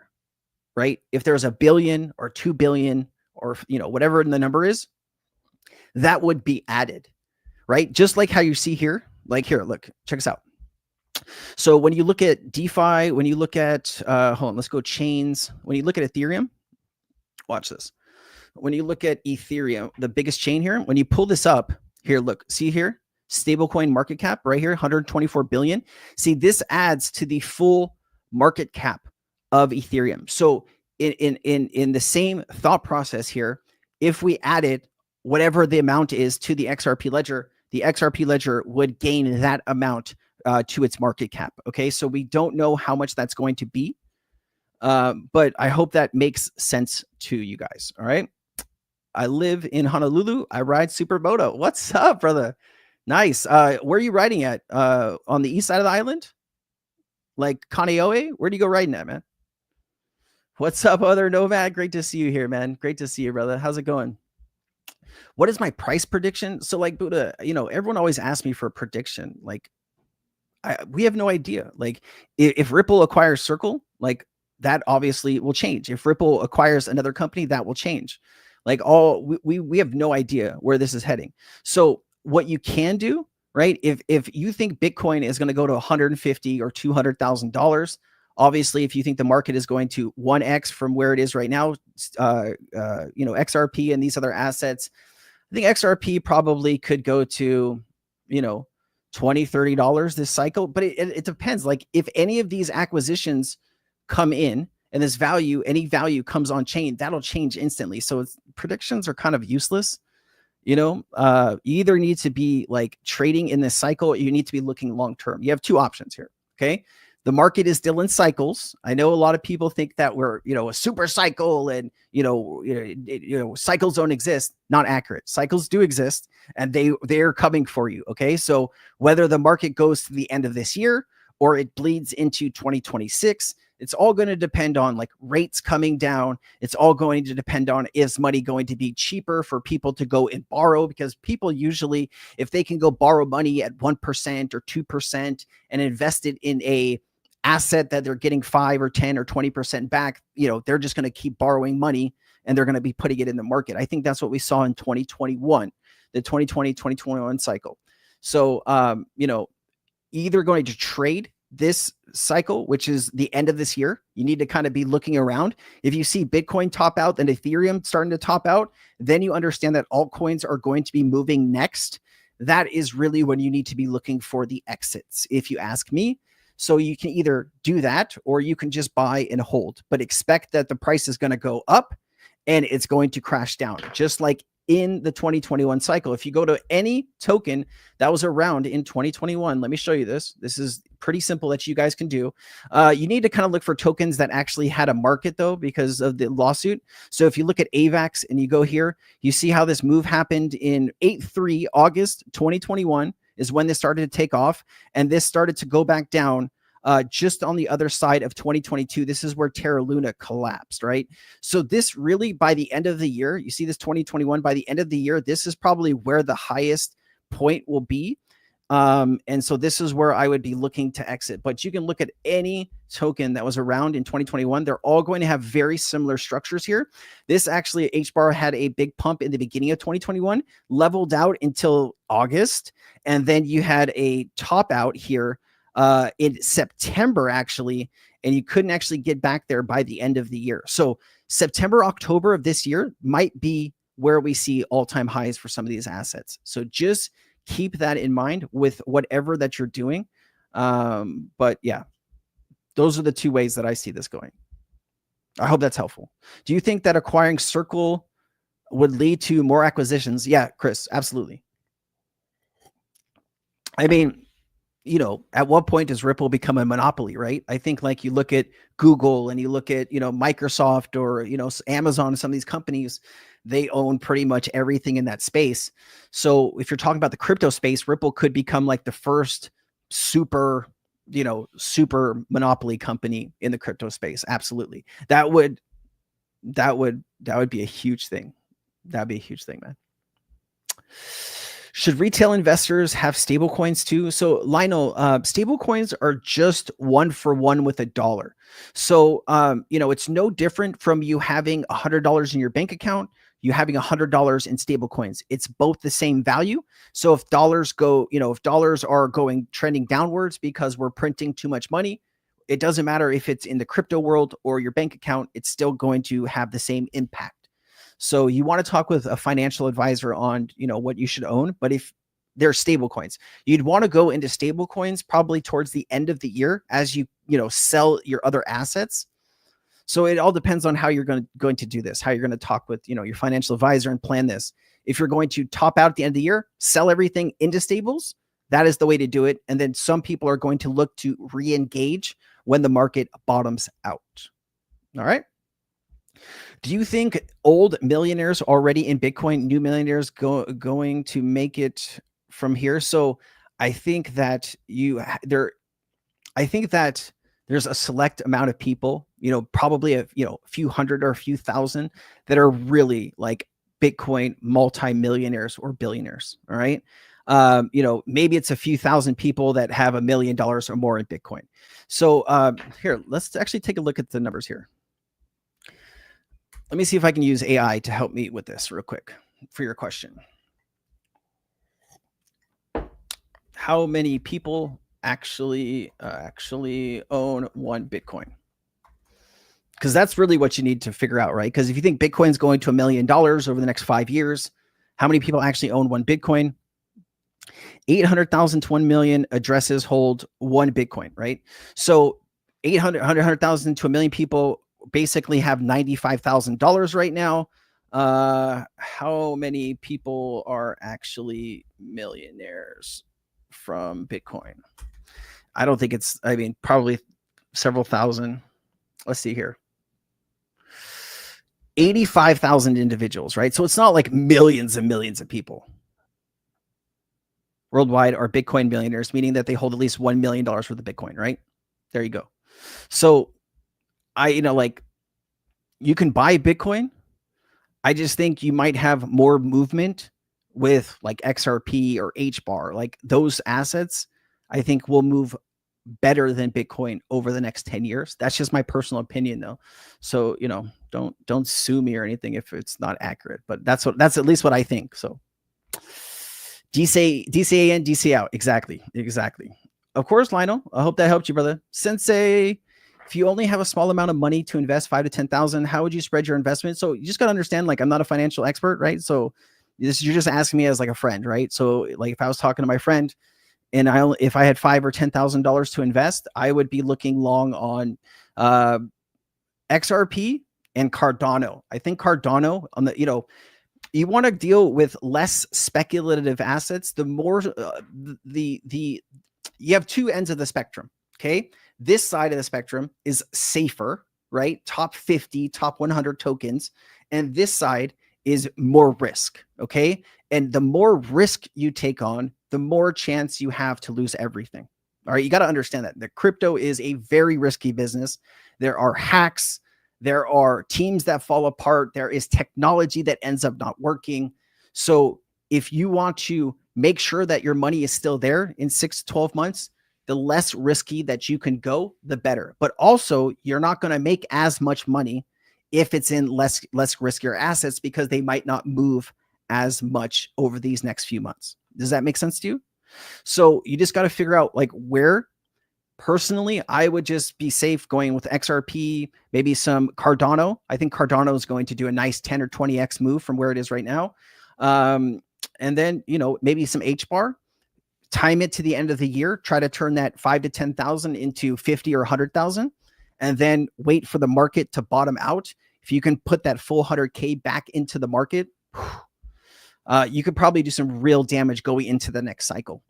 right? If there's 1 billion or 2 billion or whatever the number is, that would be added, right? Just like how you see here. Like here, look, check this out. So when you look at DeFi, when you look at, hold on, let's go chains. When you look at Ethereum, watch this. When you look at Ethereum, the biggest chain here, when you pull this up here, look, see here, stablecoin market cap right here, 124 billion. See, this adds to the full market cap of Ethereum. So in the same thought process here, if we added whatever the amount is to the XRP ledger would gain that amount to its market cap. Okay, so we don't know how much that's going to be. But I hope that makes sense to you guys. All right. I live in Honolulu. I ride Supermoto. What's up, brother? Nice. Where are you riding at? On the east side of the island? Like Kaneohe? Where do you go riding at, man? What's up, other Nomad? Great to see you here, man. Great to see you, brother. How's it going? What is my price prediction? So like Buddha, everyone always asks me for a prediction. Like we have no idea. Like if Ripple acquires Circle, like that obviously will change. If Ripple acquires another company, that will change. Like we have no idea where this is heading. So what you can do, right? If you think Bitcoin is going to go to $150,000 or $200,000, obviously, if you think the market is going to 1x from where it is right now, XRP and these other assets, I think XRP probably could go to, $20, $30 this cycle. But it depends. Like if any of these acquisitions come in and this value, any value comes on chain, that'll change instantly. So predictions are kind of useless. You either need to be like trading in this cycle, or you need to be looking long term. You have two options here. Okay. The market is still in cycles. I know a lot of people think that we're, a super cycle and, cycles don't exist. Not accurate. Cycles do exist and they're coming for you. Okay. So whether the market goes to the end of this year or it bleeds into 2026, it's all going to depend on like rates coming down. It's all going to depend on, is money going to be cheaper for people to go and borrow? Because people usually, if they can go borrow money at 1% or 2% and invest it in a asset that they're getting 5 or 10 or 20% back, they're just going to keep borrowing money and they're going to be putting it in the market. I think that's what we saw in 2021, the 2020-2021 cycle. So, either going to trade this cycle, which is the end of this year. You need to kind of be looking around. If you see Bitcoin top out and Ethereum starting to top out, then you understand that altcoins are going to be moving next. That is really when you need to be looking for the exits, if you ask me. So you can either do that or you can just buy and hold, but expect that the price is going to go up and it's going to crash down, just like in the 2021 cycle. If you go to any token that was around in 2021, let me show you this. This is pretty simple that you guys can do. You need to kind of look for tokens that actually had a market though, because of the lawsuit. So if you look at AVAX and you go here, you see how this move happened in 8/3 August 2021 is when this started to take off. And this started to go back down just on the other side of 2022. This is where Terra Luna collapsed, right? So this really, by the end of the year, you see this 2021, by the end of the year, this is probably where the highest point will be. And so this is where I would be looking to exit. But you can look at any token that was around in 2021. They're all going to have very similar structures here. This actually, HBAR had a big pump in the beginning of 2021, leveled out until August. And then you had a top out here in September, actually, and you couldn't actually get back there by the end of the year. So September, October of this year might be where we see all-time highs for some of these assets. So just keep that in mind with whatever that you're doing. But yeah, those are the two ways that I see this going. I hope that's helpful. Do you think that acquiring Circle would lead to more acquisitions? Yeah, Chris, absolutely. I mean, at what point does Ripple become a monopoly, right? I think like you look at Google and you look at, Microsoft or, Amazon and some of these companies, they own pretty much everything in that space. So if you're talking about the crypto space, Ripple could become like the first super monopoly company in the crypto space. Absolutely. That would be a huge thing. That'd be a huge thing, man. Should retail investors have stable coins too? So Lionel, stable coins are just 1-for-1 with a dollar. So, it's no different from you having $100 in your bank account, you having $100 in stable coins. It's both the same value. So if dollars are trending downwards because we're printing too much money, it doesn't matter if it's in the crypto world or your bank account, it's still going to have the same impact. So you want to talk with a financial advisor on, what you should own. But if they're stable coins, you'd want to go into stable coins probably towards the end of the year as you, sell your other assets. So it all depends on how you're going to do this, how you're going to talk with, your financial advisor and plan this. If you're going to top out at the end of the year, sell everything into stables, that is the way to do it. And then some people are going to look to re-engage when the market bottoms out. All right. Do you think old millionaires already in Bitcoin, new millionaires going to make it from here? So I think that I think that there's a select amount of people, probably a few hundred or a few thousand that are really like Bitcoin multimillionaires or billionaires. All right. Maybe it's a few thousand people that have $1 million or more in Bitcoin. So here, let's actually take a look at the numbers here. Let me see if I can use AI to help me with this real quick for your question. How many people actually own one Bitcoin? Because that's really what you need to figure out, right? Because if you think Bitcoin's going to $1 million over the next 5 years, how many people actually own one Bitcoin? 800,000 to 1 million addresses hold one Bitcoin, right? So 100,000 to 1 million people basically have $95,000 right now. How many people are actually millionaires from Bitcoin? I don't think probably several thousand. Let's see here. 85,000 individuals, right? So it's not like millions and millions of people worldwide are Bitcoin millionaires, meaning that they hold at least $1 million worth of Bitcoin, right? There you go. So you can buy Bitcoin. I just think you might have more movement with like XRP or HBAR, like those assets, I think will move better than Bitcoin over the next 10 years. That's just my personal opinion though. So, don't sue me or anything if it's not accurate, but that's at least what I think. So DC in, DC out. Exactly. Of course, Lionel. I hope that helped you, brother. Sensei, if you only have a small amount of money to invest, 5 to 10,000, how would you spread your investment? So you just got to understand, like, I'm not a financial expert, right? So you're just asking me as like a friend, right? So like if I was talking to my friend and if I had $5,000 or $10,000 to invest, I would be looking long on XRP and Cardano. I think Cardano on the, you want to deal with less speculative assets. The more you have two ends of the spectrum. Okay. This side of the spectrum is safer, right? Top 50, top 100 tokens. And this side is more risk. Okay. And the more risk you take on, the more chance you have to lose everything. All right. You got to understand that the crypto is a very risky business. There are hacks. There are teams that fall apart. There is technology that ends up not working. So if you want to make sure that your money is still there in 6 to 12 months, the less risky that you can go, the better. But also, you're not going to make as much money if it's in less riskier assets because they might not move as much over these next few months. Does that make sense to you? So you just got to figure out like where. Personally, I would just be safe going with XRP, maybe some Cardano. I think Cardano is going to do a nice 10 or 20x move from where it is right now. And then, maybe some HBAR, time it to the end of the year, try to turn that 5 to 10,000 into 50 or 100,000, and then wait for the market to bottom out. If you can put that full 100K back into the market, you could probably do some real damage going into the next cycle.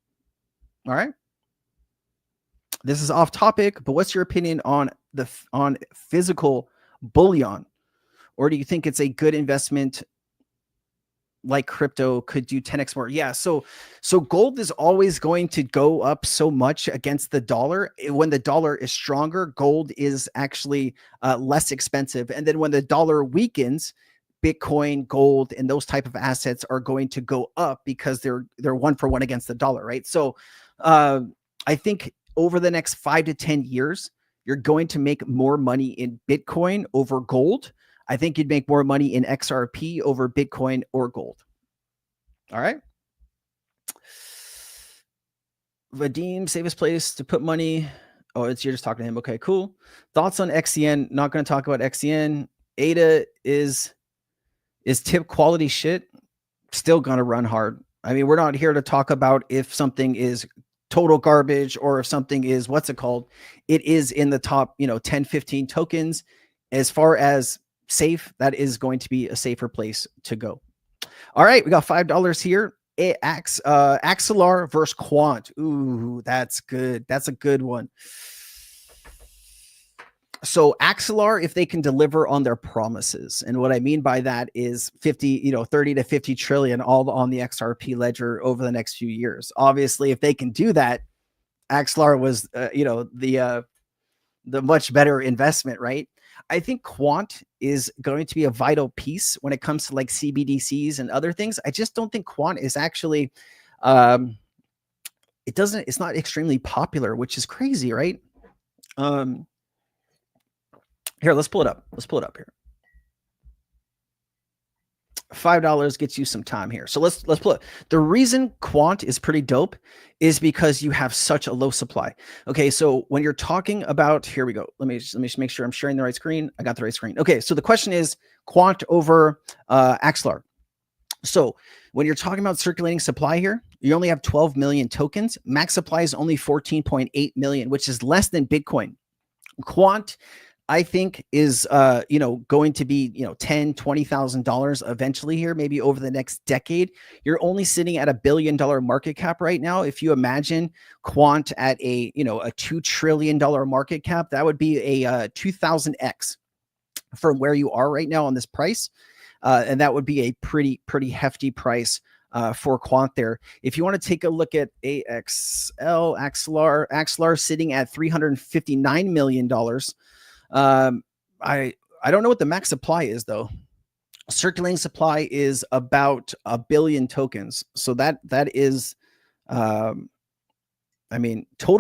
All right. This is off topic, but what's your opinion on physical bullion? Or do you think it's a good investment like crypto could do 10x more? Yeah. So gold is always going to go up so much against the dollar. When the dollar is stronger, gold is actually less expensive. And then when the dollar weakens, Bitcoin, gold, and those type of assets are going to go up because they're 1-for-1 against the dollar, right? So I think over the next 5 to 10 years, you're going to make more money in Bitcoin over gold. I think you'd make more money in XRP over Bitcoin or gold. All right. Vadim, safest place to put money. Oh, you're just talking to him. Okay, cool. Thoughts on XCN? Not going to talk about XCN. ADA is tip quality shit. Still going to run hard. I mean, we're not here to talk about if something is total garbage or if something is, what's it called? It is in the top, 10, 15 tokens. As far as safe, that is going to be a safer place to go. All right, we got $5 here. Axelar versus Quant. Ooh, that's good. That's a good one. So Axelar, if they can deliver on their promises, and what I mean by that is 50, 30 to 50 trillion all on the XRP ledger over the next few years. Obviously, if they can do that, Axelar was, the much better investment, right? I think quant is going to be a vital piece when it comes to like CBDCs and other things. I just don't think quant is actually, it's not extremely popular, which is crazy, right? Here, let's pull it up. Let's pull it up here. $5 gets you some time here. So let's pull it. The reason quant is pretty dope is because you have such a low supply. Okay, so when you're talking about, here we go. Let me just make sure I'm sharing the right screen. I got the right screen. Okay, so the question is quant over Axelar. So when you're talking about circulating supply here, you only have 12 million tokens. Max supply is only 14.8 million, which is less than Bitcoin. Quant, I think, is going to be $10,000, $20,000 eventually here, maybe over the next decade. You're only sitting at $1 billion market cap right now. If you imagine quant at a $2 trillion market cap, that would be a 2,000x from where you are right now on this price, and that would be a pretty hefty price for quant there. If you want to take a look at Axelar sitting at $359 million. I don't know what the max supply is though. Circulating supply is about 1 billion tokens. So that is, total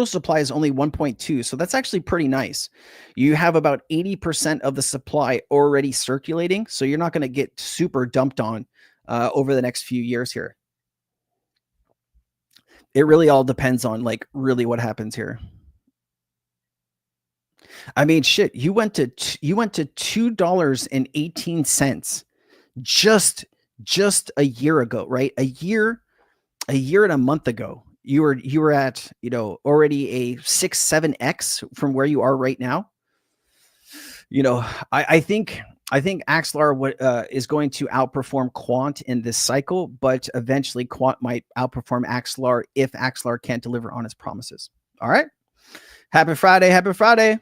supply is only 1.2. So that's actually pretty nice. You have about 80% of the supply already circulating. So you're not going to get super dumped on over the next few years here. It really all depends on like really what happens here. I mean, shit, you went to $2.18 just a year ago, right? A year and a month ago. You were at, already a 6-7x from where you are right now. I think Axelar is going to outperform quant in this cycle, but eventually quant might outperform Axelar if Axelar can't deliver on its promises. All right. Happy Friday.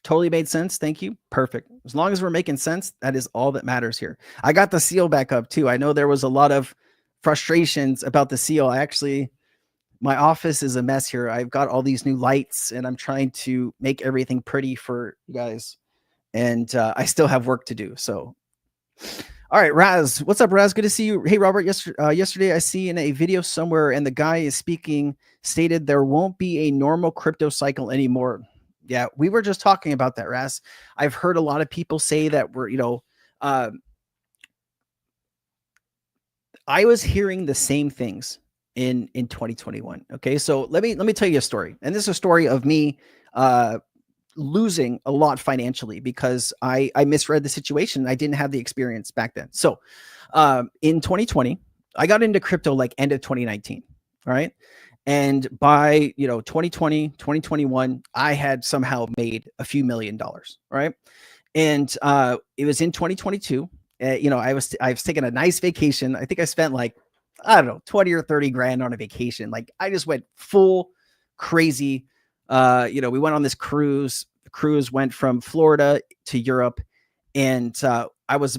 Totally made sense. Thank you. Perfect. As long as we're making sense, that is all that matters here. I got the seal back up too. I know there was a lot of frustrations about the seal. My office is a mess here. I've got all these new lights and I'm trying to make everything pretty for you guys. And I still have work to do. So, all right, Raz, what's up, Raz? Good to see you. Hey, Robert, yesterday I see in a video somewhere and the guy is speaking, stated there won't be a normal crypto cycle anymore. Yeah, we were just talking about that, Raz. I've heard a lot of people say that I was hearing the same things in 2021. Okay, so let me tell you a story, and this is a story of me losing a lot financially because I misread the situation. I didn't have the experience back then. So in 2020, I got into crypto like end of 2019. All right. And by 2020, 2021, I had somehow made a few $1 million, right? And it was in 2022. I was taking a nice vacation. I think I spent like, I don't know, 20 or 30 grand on a vacation. Like I just went full crazy. We went on this cruise. The cruise went from Florida to Europe, and I was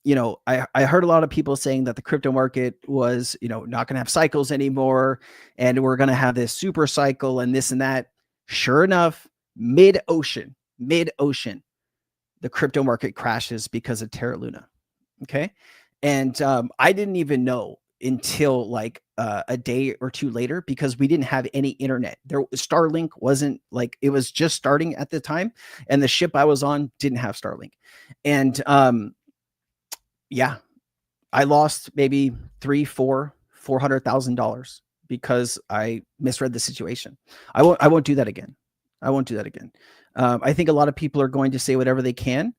I heard a lot of people saying that the crypto market was, not going to have cycles anymore. And we're going to have this super cycle and this and that. Sure enough, mid-ocean, the crypto market crashes because of Terra Luna. Okay. And I didn't even know until like a day or two later because we didn't have any internet. Starlink wasn't like, it was just starting at the time. And the ship I was on didn't have Starlink. And yeah, I lost maybe $400,000 because I misread the situation. I won't do that again. I think a lot of people are going to say whatever they can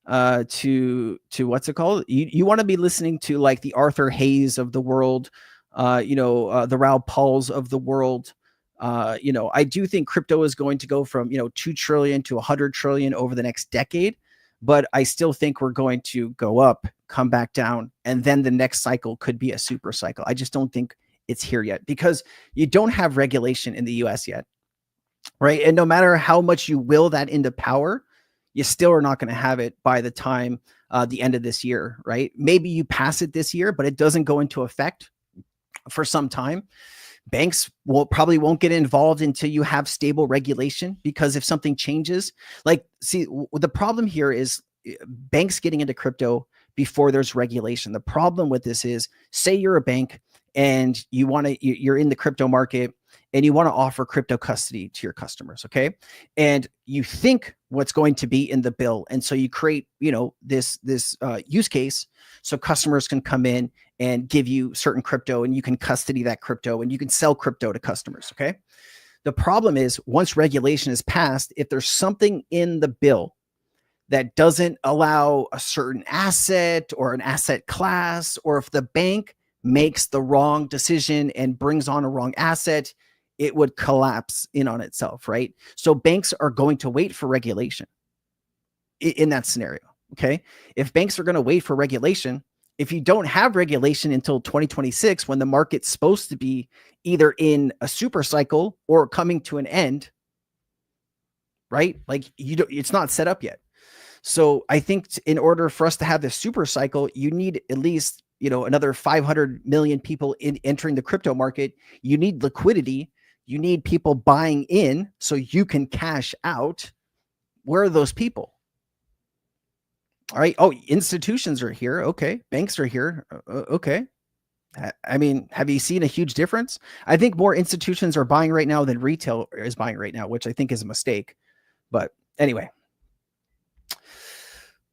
to what's it called? You want to be listening to like the Arthur Hayes of the world, the Raoul Pauls of the world. I do think crypto is going to go from 2 trillion to 100 trillion over the next decade. But I still think we're going to go up, come back down, and then the next cycle could be a super cycle. I just don't think it's here yet because you don't have regulation in the US yet. right? And no matter how much you will that into power, you still are not going to have it by the time the end of this year, right? Maybe you pass it this year, but it doesn't go into effect for some time. Banks probably won't get involved until you have stable regulation, because if something changes, like, see, the problem here is banks getting into crypto before there's regulation. The problem with this is, say you're a bank and you're in the crypto market and you want to offer crypto custody to your customers, okay? And you think what's going to be in the bill, and so you create, this use case so customers can come in and give you certain crypto, and you can custody that crypto, and you can sell crypto to customers, okay? The problem is, once regulation is passed, if there's something in the bill that doesn't allow a certain asset or an asset class, or if the bank makes the wrong decision and brings on a wrong asset, it would collapse in on itself, right? So banks are going to wait for regulation in that scenario, okay? If banks are going to wait for regulation, if you don't have regulation until 2026, when the market's supposed to be either in a super cycle or coming to an end, right? Like, it's not set up yet. So I think in order for us to have this super cycle, you need at least, another 500 million people entering the crypto market. You need liquidity. You need people buying in so you can cash out. Where are those people? All right. Oh, institutions are here. Okay. Banks are here. Okay. I mean, have you seen a huge difference? I think more institutions are buying right now than retail is buying right now, which I think is a mistake. But anyway.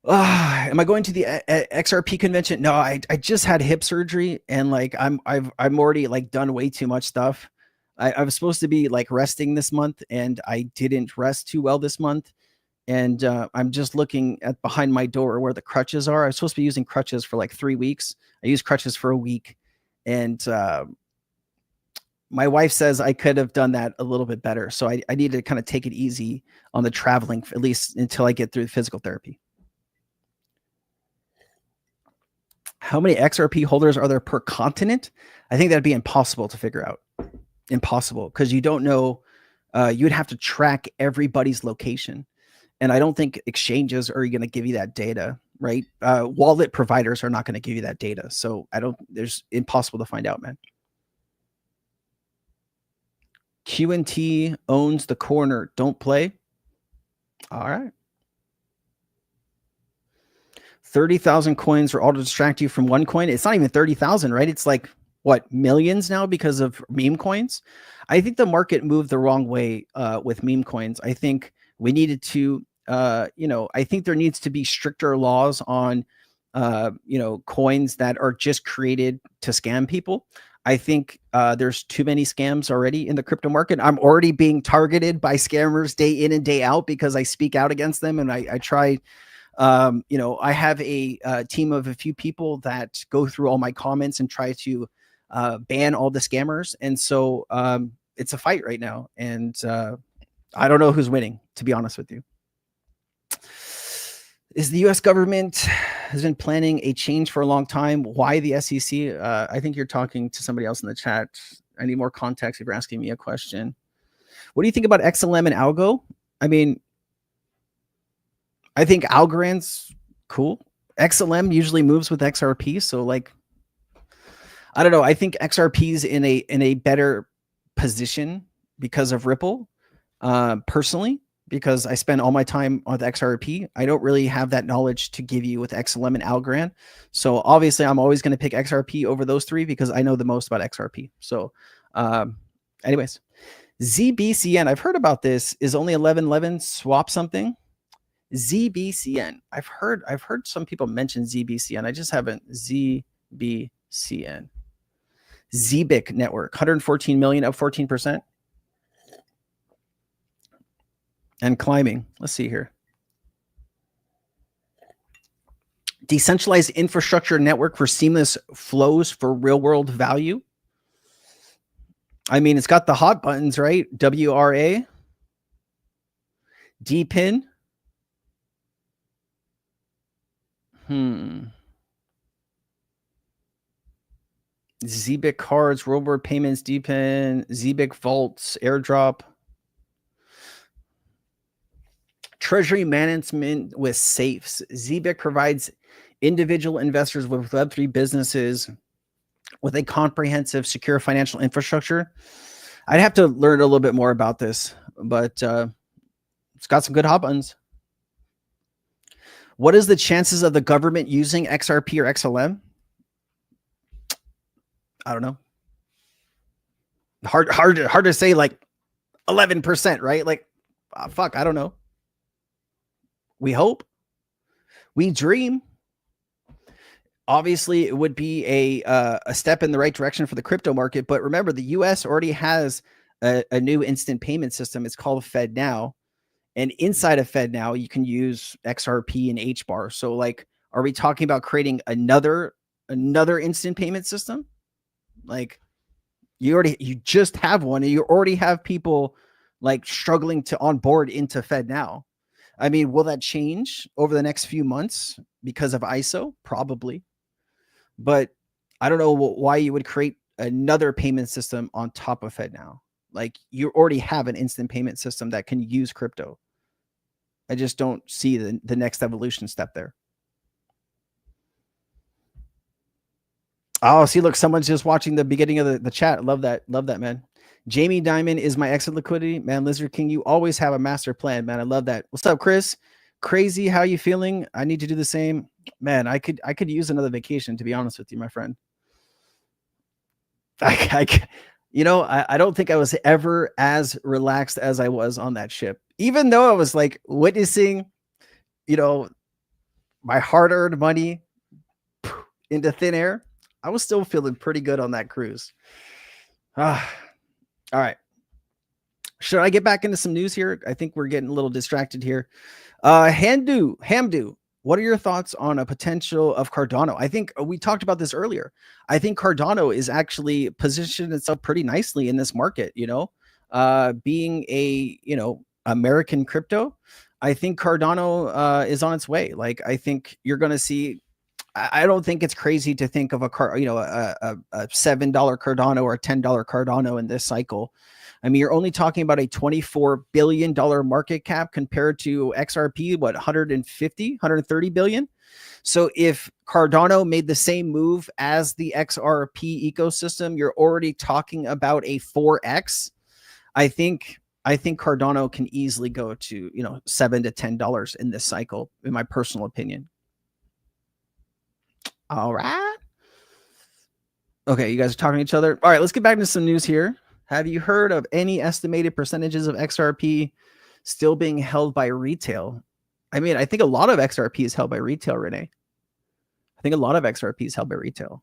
Am I going to the XRP convention? No, I just had hip surgery, and like I'm already like done way too much stuff. I was supposed to be like resting this month, and I didn't rest too well this month. And I'm just looking at behind my door where the crutches are. I was supposed to be using crutches for like 3 weeks. I used crutches for a week, and my wife says I could have done that a little bit better. So I need to kind of take it easy on the traveling, at least until I get through the physical therapy. How many XRP holders are there per continent? I think that'd be impossible to figure out. Impossible, because you don't know. You'd have to track everybody's location. And I don't think exchanges are going to give you that data, right? Wallet providers are not going to give you that data. So there's impossible to find out, man. Q&T owns the corner. Don't play. All right. 30,000 coins are all to distract you from one coin. It's not even 30,000, right? It's like, what, millions now because of meme coins? I think the market moved the wrong way with meme coins. I think we needed to, I think there needs to be stricter laws on, coins that are just created to scam people. I think there's too many scams already in the crypto market. I'm already being targeted by scammers day in and day out because I speak out against them, and I try. I have a team of a few people that go through all my comments and try to ban all the scammers. And so it's a fight right now. And I don't know who's winning, to be honest with you. Is the US government has been planning a change for a long time? Why the SEC? I think you're talking to somebody else in the chat. I need more context if you're asking me a question. What do you think about XLM and Algo? I mean, I think Algorand's cool. XLM usually moves with XRP. So like, I don't know. I think XRP's in a better position because of Ripple, personally, because I spend all my time with XRP. I don't really have that knowledge to give you with XLM and Algorand. So obviously I'm always going to pick XRP over those three because I know the most about XRP. So anyways, ZBCN, I've heard about this. Is only 1111 swap something? ZBCN. I've heard some people mention ZBCN. I just haven't. ZBCN. ZBIC network, 114 million, up 14%. And climbing. Let's see here. Decentralized infrastructure network for seamless flows for real world value. I mean, it's got the hot buttons, right? WRA, DPIN. ZBIC cards, World War payments, DPIN, ZBIC vaults, airdrop. Treasury management with safes. ZBIC provides individual investors with Web3 businesses with a comprehensive, secure financial infrastructure. I'd have to learn a little bit more about this, but it's got some good hot buttons. What is the chances of the government using XRP or XLM? I don't know. Hard to say, like 11%, right? Like, fuck, I don't know. We hope. We dream. Obviously, it would be a step in the right direction for the crypto market. But remember, the U.S. already has a new instant payment system. It's called FedNow. And inside of FedNow, you can use XRP and HBAR. So, like, are we talking about creating another instant payment system? Like, you just have one, and you already have people like struggling to onboard into FedNow. I mean, will that change over the next few months because of ISO? Probably. But I don't know why you would create another payment system on top of FedNow. Like, you already have an instant payment system that can use crypto. I just don't see the next evolution step there. Oh, see, look, someone's just watching the beginning of the chat. Love that, man. Jamie Dimon is my exit liquidity. Man, Lizard King, you always have a master plan, man. I love that. What's up, Chris? Crazy, how you feeling? I need to do the same. Man, I could use another vacation, to be honest with you, my friend. I don't think I was ever as relaxed as I was on that ship. Even though I was like witnessing, my hard-earned money into thin air, I was still feeling pretty good on that cruise. All right. Should I get back into some news here? I think we're getting a little distracted here. Hamdu, what are your thoughts on a potential of Cardano? I think we talked about this earlier. I think Cardano is actually positioned itself pretty nicely in this market, being a, American crypto. I think Cardano is on its way. Like, I think you're going to see, I don't think it's crazy to think of a $7 Cardano or a $10 Cardano in this cycle. I mean, you're only talking about a $24 billion market cap compared to XRP, 130 billion. So if Cardano made the same move as the XRP ecosystem, you're already talking about a 4x. I think Cardano can easily go to, $7 to $10 in this cycle, in my personal opinion. All right. Okay, you guys are talking to each other. All right, let's get back into some news here. Have you heard of any estimated percentages of XRP still being held by retail? I mean, I think a lot of XRP is held by retail, Renee. I think a lot of XRP is held by retail.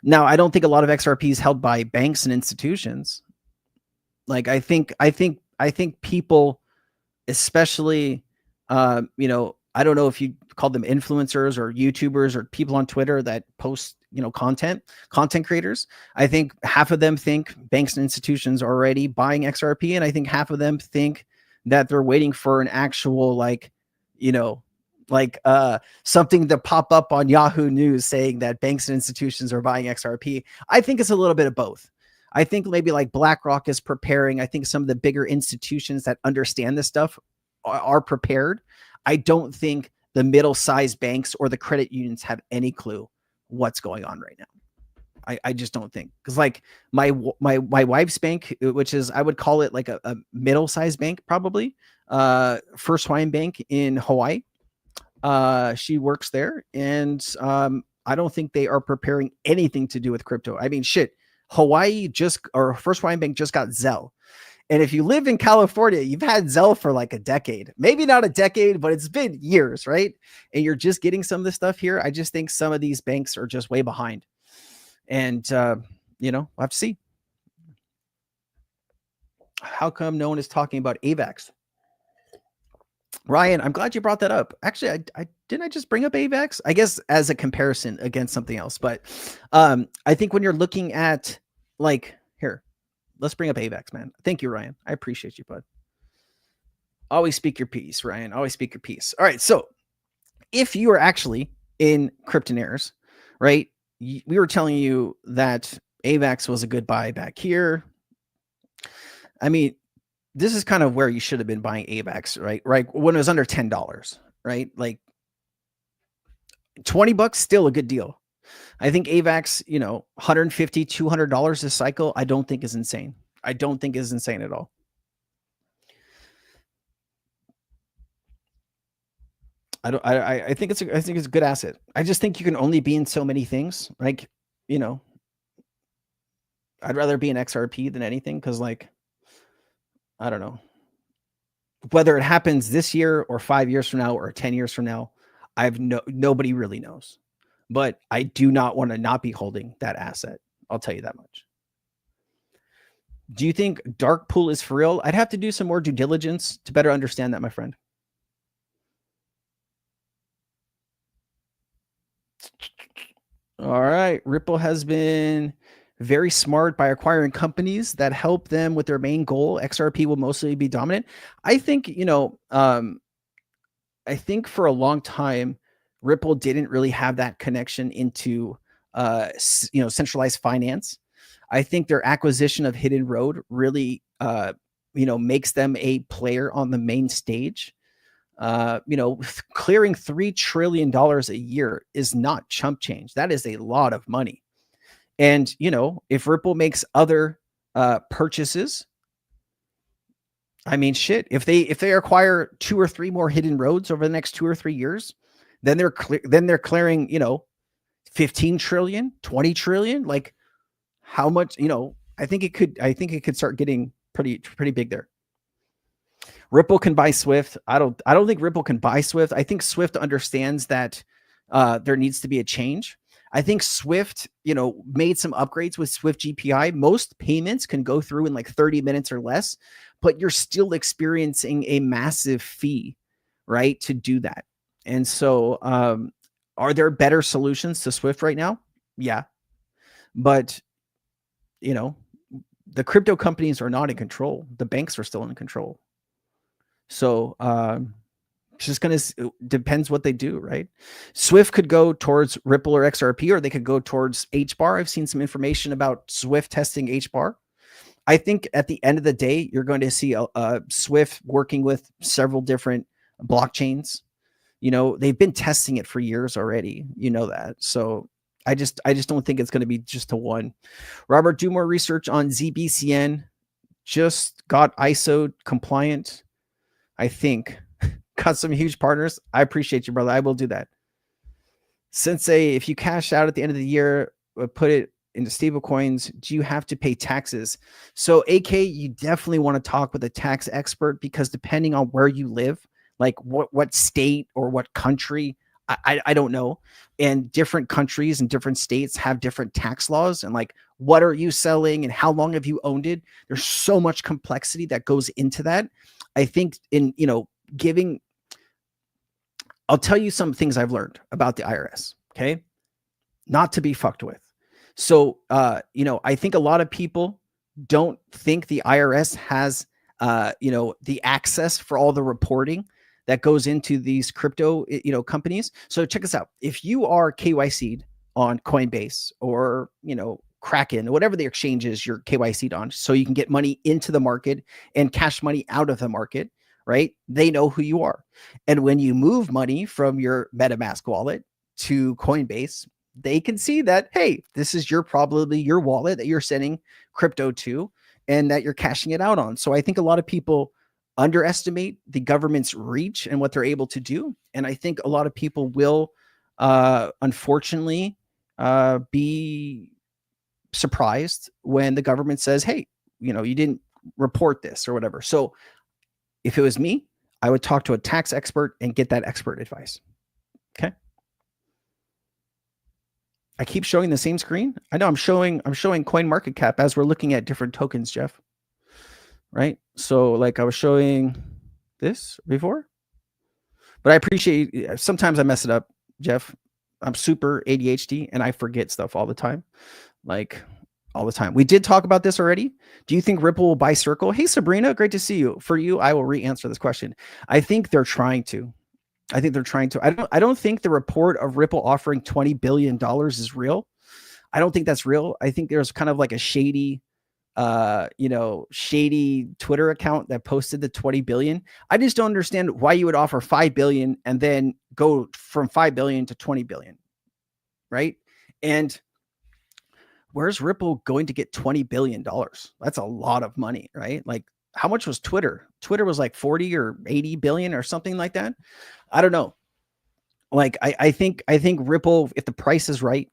Now, I don't think a lot of XRP is held by banks and institutions. Like, I think people, especially, I don't know if you call them influencers or YouTubers or people on Twitter that post, content creators. I think half of them think banks and institutions are already buying XRP. And I think half of them think that they're waiting for an actual, something to pop up on Yahoo News saying that banks and institutions are buying XRP. I think it's a little bit of both. I think maybe like BlackRock is preparing. I think some of the bigger institutions that understand this stuff are prepared. I don't think the middle-sized banks or the credit unions have any clue what's going on right now. I just don't think, because like my wife's bank, which is, I would call it like a middle-sized bank, probably First Hawaiian Bank in Hawaii. She works there, and I don't think they are preparing anything to do with crypto. I mean, shit, First Hawaiian Bank just got Zelle. And if you live in California, you've had Zelle for like a decade, maybe not a decade, but it's been years, right? And you're just getting some of this stuff here. I just think some of these banks are just way behind. And, we'll have to see. How come no one is talking about AVAX? Ryan, I'm glad you brought that up. Actually, I didn't I just bring up AVAX? I guess as a comparison against something else. But I think when you're looking at, like, here, let's bring up AVAX, man. Thank you, Ryan. I appreciate you, bud. Always speak your piece, Ryan. Always speak your piece. All right. So if you are actually in Kryptonaires, right, we were telling you that AVAX was a good buy back here. I mean, this is kind of where you should have been buying AVAX, right? Right. When it was under $10, right? Like $20, still a good deal. I think AVAX, you know, $150, $200 this cycle, I don't think is insane. I don't think is insane at all. I think it's a good asset. I just think you can only be in so many things. Like, you know, I'd rather be an XRP than anything because, like, I don't know. Whether it happens this year or 5 years from now or 10 years from now, nobody really knows. But I do not want to not be holding that asset. I'll tell you that much. Do you think dark pool is for real? I'd have to do some more due diligence to better understand that, my friend. All right. Ripple has been very smart by acquiring companies that help them with their main goal. XRP will mostly be dominant. I think, you know, I think for a long time, Ripple didn't really have that connection into, you know, centralized finance. I think their acquisition of Hidden Road really, you know, makes them a player on the main stage. You know, clearing $3 trillion a year is not chump change. That is a lot of money. And, you know, if Ripple makes other purchases, I mean, shit, if they acquire 2 or 3 more Hidden Roads over the next 2 or 3 years, then they're clearing, you know, 15 trillion, 20 trillion. Like, how much, you know, I think it could start getting pretty big there. Ripple can buy Swift. I don't think Ripple can buy Swift. I think Swift understands that there needs to be a change. I think Swift, you know, made some upgrades with Swift GPI. Most payments can go through in like 30 minutes or less, but you're still experiencing a massive fee, right, to do that. And so are there better solutions to Swift right now? Yeah. But, you know, the crypto companies are not in control. The banks are still in control. So it's just going to depends what they do, right? Swift could go towards Ripple or XRP, or they could go towards HBAR. I've seen some information about Swift testing HBAR. I think at the end of the day, you're going to see Swift working with several different blockchains. You know, they've been testing it for years already. You know that. So I just don't think it's going to be just a one. Robert, do more research on ZBCN. Just got ISO compliant, I think. Got some huge partners. I appreciate you, brother. I will do that. Sensei, if you cash out at the end of the year, put it into stable coins, do you have to pay taxes? So AK, you definitely want to talk with a tax expert, because depending on where you live, like what state or what country, I don't know. And different countries and different states have different tax laws, and like, what are you selling and how long have you owned it? There's so much complexity that goes into that. I think in, you know, I'll tell you some things I've learned about the IRS. Okay. Not to be fucked with. So, you know, I think a lot of people don't think the IRS has, you know, the access for all the reporting that goes into these crypto, you know, companies. So check us out. If you are KYC'd on Coinbase or, you know, Kraken, whatever the exchange is you're KYC'd on, so you can get money into the market and cash money out of the market, right? They know who you are. And when you move money from your MetaMask wallet to Coinbase, they can see that, hey, this is probably your wallet that you're sending crypto to and that you're cashing it out on. So I think a lot of people underestimate the government's reach and what they're able to do. And I think a lot of people will, unfortunately, be surprised when the government says, hey, you know, you didn't report this or whatever. So if it was me, I would talk to a tax expert and get that expert advice. Okay. I keep showing the same screen. I know I'm showing CoinMarketCap as we're looking at different tokens, Jeff. Right? So like I was showing this before, but I appreciate, sometimes I mess it up, Jeff. I'm super ADHD and I forget stuff all the time. Like all the time. We did talk about this already. Do you think Ripple will buy Circle? Hey, Sabrina, great to see you. For you, I will re-answer this question. I think they're trying to. I don't think the report of Ripple offering $20 billion is real. I don't think that's real. I think there's kind of like a shady shady Twitter account that posted the 20 billion. I just don't understand why you would offer 5 billion and then go from 5 billion to 20 billion, right? And where's Ripple going to get $20 billion? That's a lot of money, right? Like, how much was Twitter? Twitter was like 40 or 80 billion or something like that. I don't know. Like, I think Ripple, if the price is right,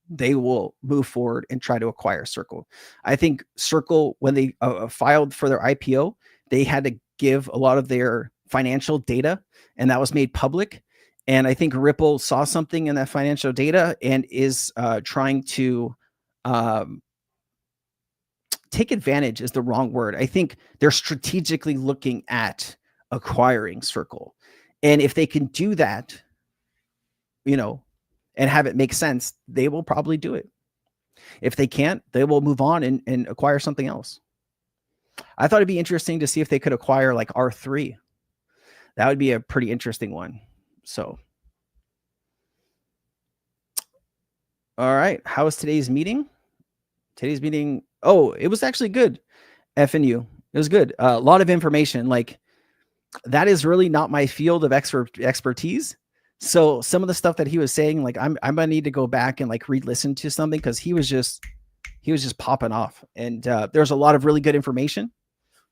they will move forward and try to acquire Circle. I think Circle, when they filed for their IPO, they had to give a lot of their financial data, and that was made public. And I think Ripple saw something in that financial data and is trying to take advantage is the wrong word. I think they're strategically looking at acquiring Circle. And if they can do that, and have it make sense, they will probably do it. If they can't, they will move on and acquire something else. I thought it'd be interesting to see if they could acquire like R3. That would be a pretty interesting one. So, all right. How was today's meeting? Today's meeting, it was actually good. FNU. It was good. A lot of information. Like, that is really not my field of expertise. So some of the stuff that he was saying, like, I'm gonna need to go back and like re-listen to something, because he was just popping off. And there's a lot of really good information,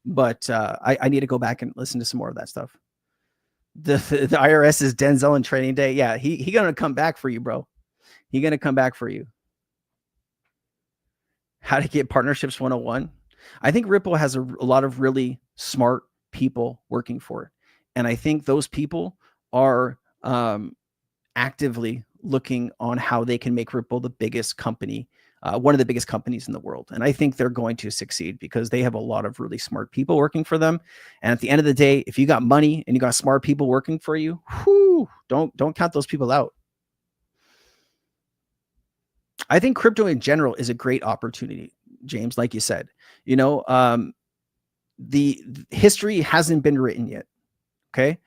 but I need to go back and listen to some more of that stuff. The IRS is Denzel in Training Day. Yeah, he gonna come back for you, bro. He gonna come back for you. How to get partnerships 101. I think Ripple has a lot of really smart people working for it. And I think those people are actively looking on how they can make Ripple the biggest company, one of the biggest companies in the world. And I think they're going to succeed because they have a lot of really smart people working for them. And at the end of the day, if you got money and you got smart people working for you, don't count those people out. I think crypto in general is a great opportunity, James, like you said. The history hasn't been written yet. Okay.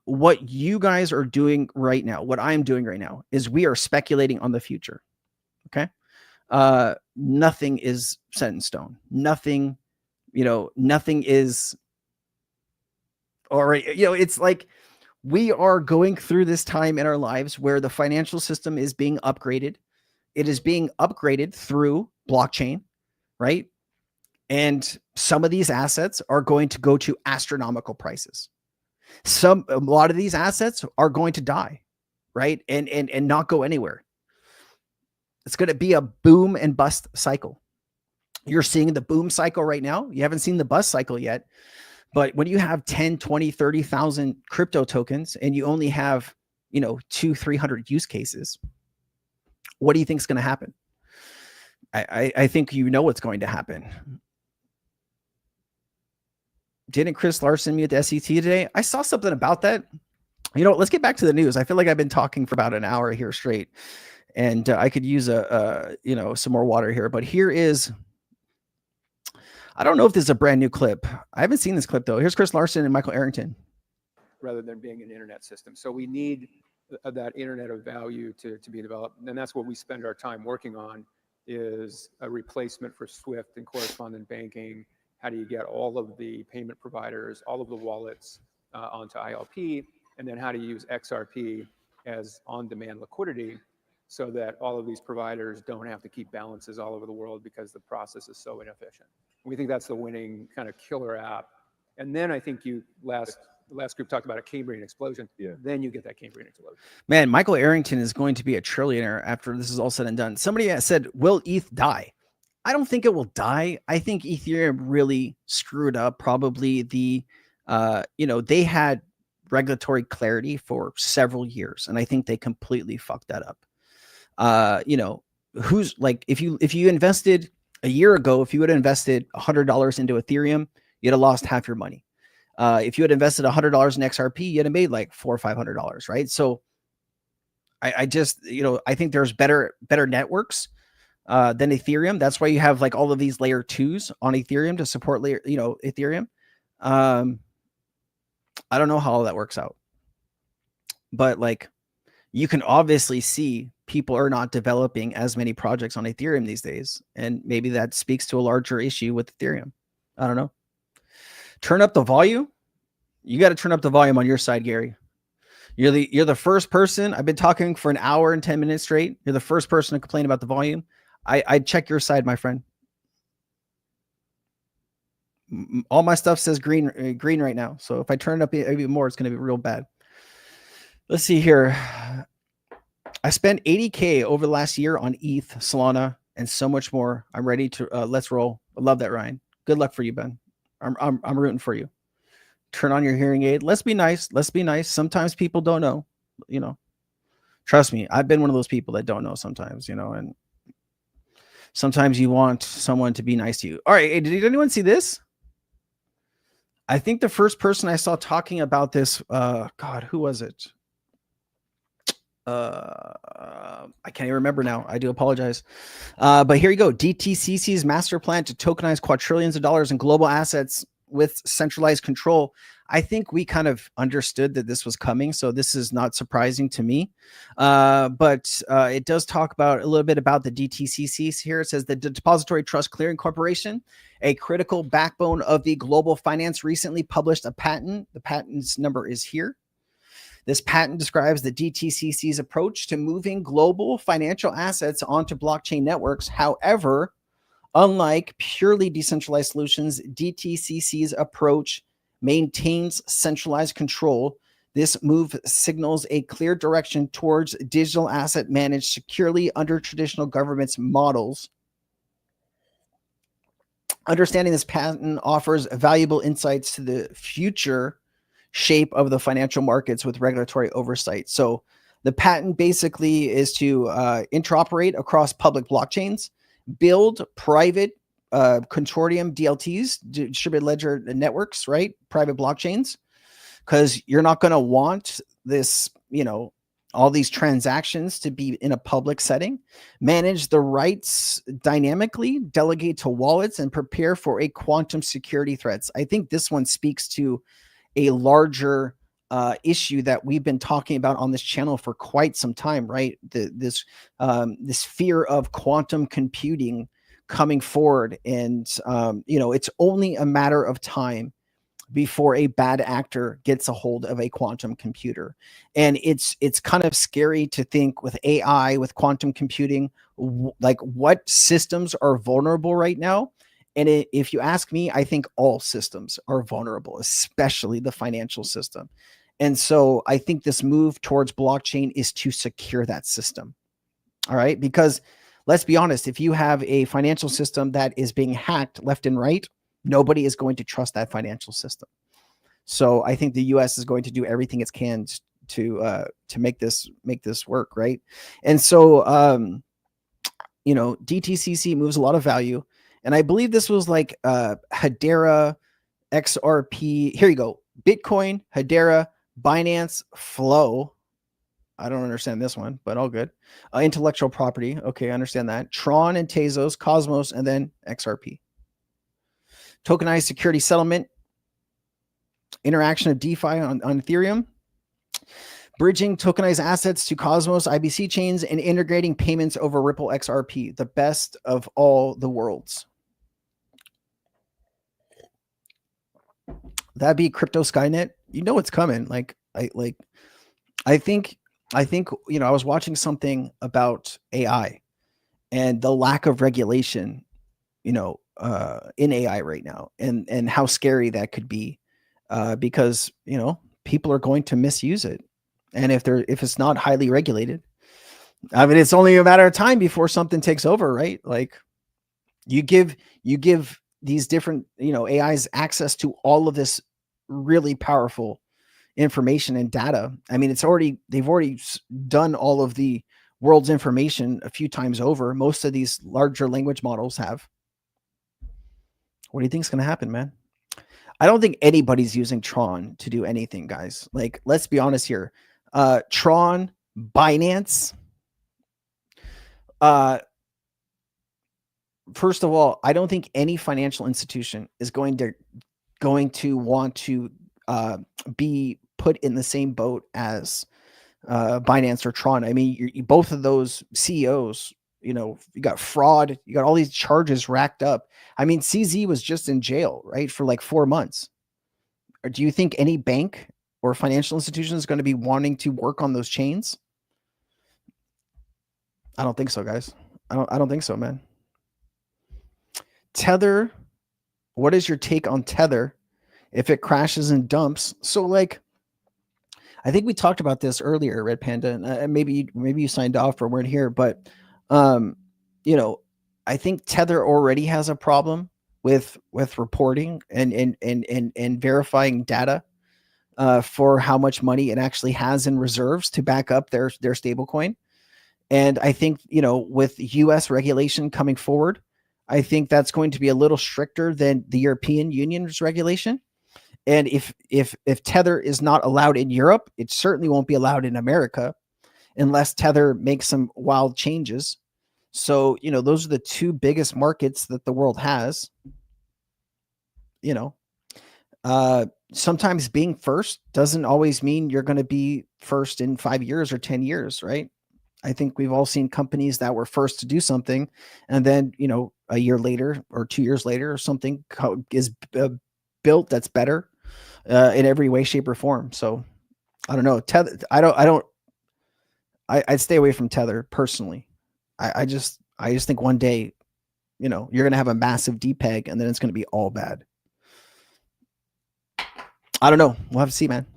What you guys are doing right now, what I'm doing right now, is we are speculating on the future. Okay. Nothing is set in stone. Nothing is all right. It's like we are going through this time in our lives where the financial system is being upgraded. It is being upgraded through blockchain, right? And some of these assets are going to go to astronomical prices. A lot of these assets are going to die, right? And not go anywhere. It's going to be a boom and bust cycle. You're seeing the boom cycle right now. You haven't seen the bust cycle yet. But when you have 10, 20, 30,000 crypto tokens and you only have, 200-300 use cases, what do you think is going to happen? I think what's going to happen. Didn't Chris Larson meet at the SEC today? I saw something about that. Let's get back to the news. I feel like I've been talking for about an hour here straight, and I could use some more water here. But here is, I don't know if this is a brand new clip. I haven't seen this clip though. Here's Chris Larson and Michael Arrington. Rather than being an internet system. So we need that internet of value to be developed. And that's what we spend our time working on, is a replacement for SWIFT and correspondent banking. How do you get all of the payment providers, all of the wallets onto ILP? And then how do you use XRP as on-demand liquidity so that all of these providers don't have to keep balances all over the world because the process is so inefficient. We think that's the winning kind of killer app. And then I think the last group talked about a Cambrian explosion. Yeah. Then you get that Cambrian explosion. Man, Michael Arrington is going to be a trillionaire after this is all said and done. Somebody said, will ETH die? I don't think it will die. I think Ethereum really screwed up. Probably they had regulatory clarity for several years, and I think they completely fucked that up. Who's like, if you invested a year ago, if you would have invested $100 into Ethereum, you'd have lost half your money. If you had invested $100 in XRP, you'd have made like $400 or $500, right? So I just, I think there's better networks than Ethereum. That's why you have like all of these layer 2s on Ethereum to support Ethereum. I don't know how all that works out, but like, you can obviously see people are not developing as many projects on Ethereum these days. And maybe that speaks to a larger issue with Ethereum. I don't know. Turn up the volume. You got to turn up the volume on your side, Gary. You're the first person. I've been talking for an hour and 10 minutes straight. You're the first person to complain about the volume. I'd check your side, my friend. All my stuff says green right now. So if I turn it up even more, it's going to be real bad. Let's see here. I spent 80K over the last year on ETH, Solana, and so much more. I'm ready to let's roll. I love that, Ryan. Good luck for you, Ben. I'm rooting for you. Turn on your hearing aid. Let's be nice. Let's be nice. Sometimes people don't know, you know. Trust me, I've been one of those people that don't know sometimes, you know, and sometimes you want someone to be nice to you. All right, hey, did anyone see this? I think the first person I saw talking about this, God, who was it? I can't even remember now. I do apologize. But here you go. DTCC's master plan to tokenize quadrillions of dollars in global assets with centralized control. I think we kind of understood that this was coming, so this is not surprising to me. But it does talk about a little bit about the DTCCs here. It says the Depository Trust Clearing Corporation, a critical backbone of the global finance, recently published a patent. The patent's number is here. This patent describes the DTCC's approach to moving global financial assets onto blockchain networks. However, unlike purely decentralized solutions, DTCC's approach maintains centralized control. This move signals a clear direction towards digital asset managed securely under traditional governance models. Understanding this patent offers valuable insights to the future shape of the financial markets with regulatory oversight. So the patent basically is to interoperate across public blockchains, build private consortium DLTs, distributed ledger networks, right? Private blockchains, because you're not going to want this, you know, all these transactions to be in a public setting. Manage the rights dynamically, delegate to wallets, and prepare for a quantum security threats. I think this one speaks to a larger issue that we've been talking about on this channel for quite some time, right? This fear of quantum computing coming forward, and you know, it's only a matter of time before a bad actor gets a hold of a quantum computer. And it's kind of scary to think with AI, with quantum computing, like what systems are vulnerable right now. And if you ask me, I think all systems are vulnerable, especially the financial system. And so I think this move towards blockchain is to secure that system. All right. Because let's be honest, if you have a financial system that is being hacked left and right, nobody is going to trust that financial system. So I think the US is going to do everything it can to make this work. Right. And so, you know, DTCC moves a lot of value. And I believe this was like Hedera, XRP. Here you go. Bitcoin, Hedera, Binance, Flow. I don't understand this one, but all good. Intellectual property. Okay, I understand that. Tron and Tezos, Cosmos, and then XRP. Tokenized security settlement. Interaction of DeFi on Ethereum. Bridging tokenized assets to Cosmos, IBC chains, and integrating payments over Ripple XRP. The best of all the worlds. That'd be crypto Skynet. You know what's coming. I think, you know, I was watching something about AI and the lack of regulation, you know, in AI right now, and how scary that could be, because, you know, people are going to misuse it. And if it's not highly regulated, I mean, it's only a matter of time before something takes over, right? Like you give these different, you know, AIs access to all of this really powerful information and data. I mean, they've already done all of the world's information a few times over. Most of these larger language models have. What do you think is going to happen, man? I don't think anybody's using Tron to do anything, guys. Like, let's be honest here. Tron, Binance. First of all, I don't think any financial institution is going to want to be put in the same boat as Binance or Tron. I mean, both of those CEOs, you got fraud, you got all these charges racked up. I mean, CZ was just in jail, right, for like 4 months. Or do you think any bank or financial institution is going to be wanting to work on those chains? I don't think so, guys. I don't think so, man. Tether, what is your take on Tether if it crashes and dumps? So like, I think we talked about this earlier, Red Panda, and maybe you signed off or weren't here, but I think Tether already has a problem with reporting and verifying data for how much money it actually has in reserves to back up their stablecoin. And I think, with US regulation coming forward, I think that's going to be a little stricter than the European Union's regulation. And if Tether is not allowed in Europe, it certainly won't be allowed in America unless Tether makes some wild changes. So, those are the two biggest markets that the world has. Sometimes being first doesn't always mean you're going to be first in 5 years or 10 years, right? I think we've all seen companies that were first to do something, and then, a year later or 2 years later or something is built that's better in every way, shape, or form. So I don't know. Tether, I'd stay away from Tether personally. I just think one day, you're going to have a massive depeg and then it's going to be all bad. I don't know. We'll have to see, man.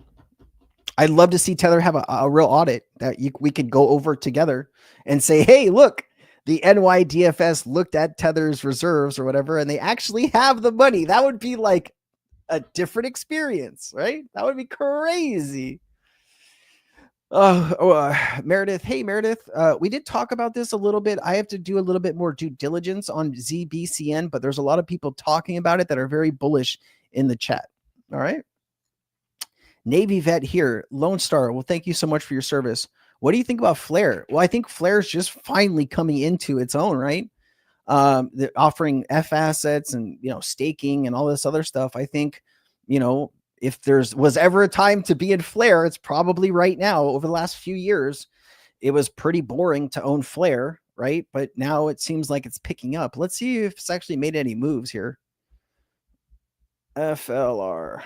I'd love to see Tether have a real audit that we could go over together and say, hey, look, the NYDFS looked at Tether's reserves or whatever, and they actually have the money. That would be like a different experience, right? That would be crazy. Meredith. Hey, Meredith. We did talk about this a little bit. I have to do a little bit more due diligence on ZBCN, but there's a lot of people talking about it that are very bullish in the chat. All right. Navy vet here. Lone Star. Well, thank you so much for your service. What do you think about Flare? Well, I think Flare is just finally coming into its own, right? They're offering F assets and, staking and all this other stuff. I think, if was ever a time to be in Flare, it's probably right now. Over the last few years, it was pretty boring to own Flare, right? But now it seems like it's picking up. Let's see if it's actually made any moves here. FLR.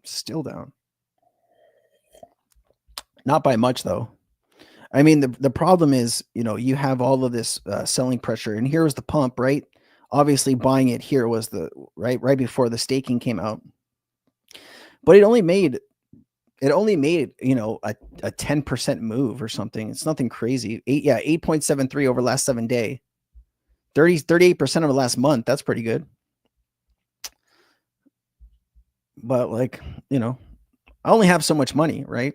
Still down. Not by much, though. I mean, the problem is, you have all of this selling pressure, and here was the pump, right? Obviously, buying it here was the right before the staking came out, but it only made a 10% move or something. It's nothing crazy. 8.73 over the last 7 day, 38% over the last month. That's pretty good. But I only have so much money, right?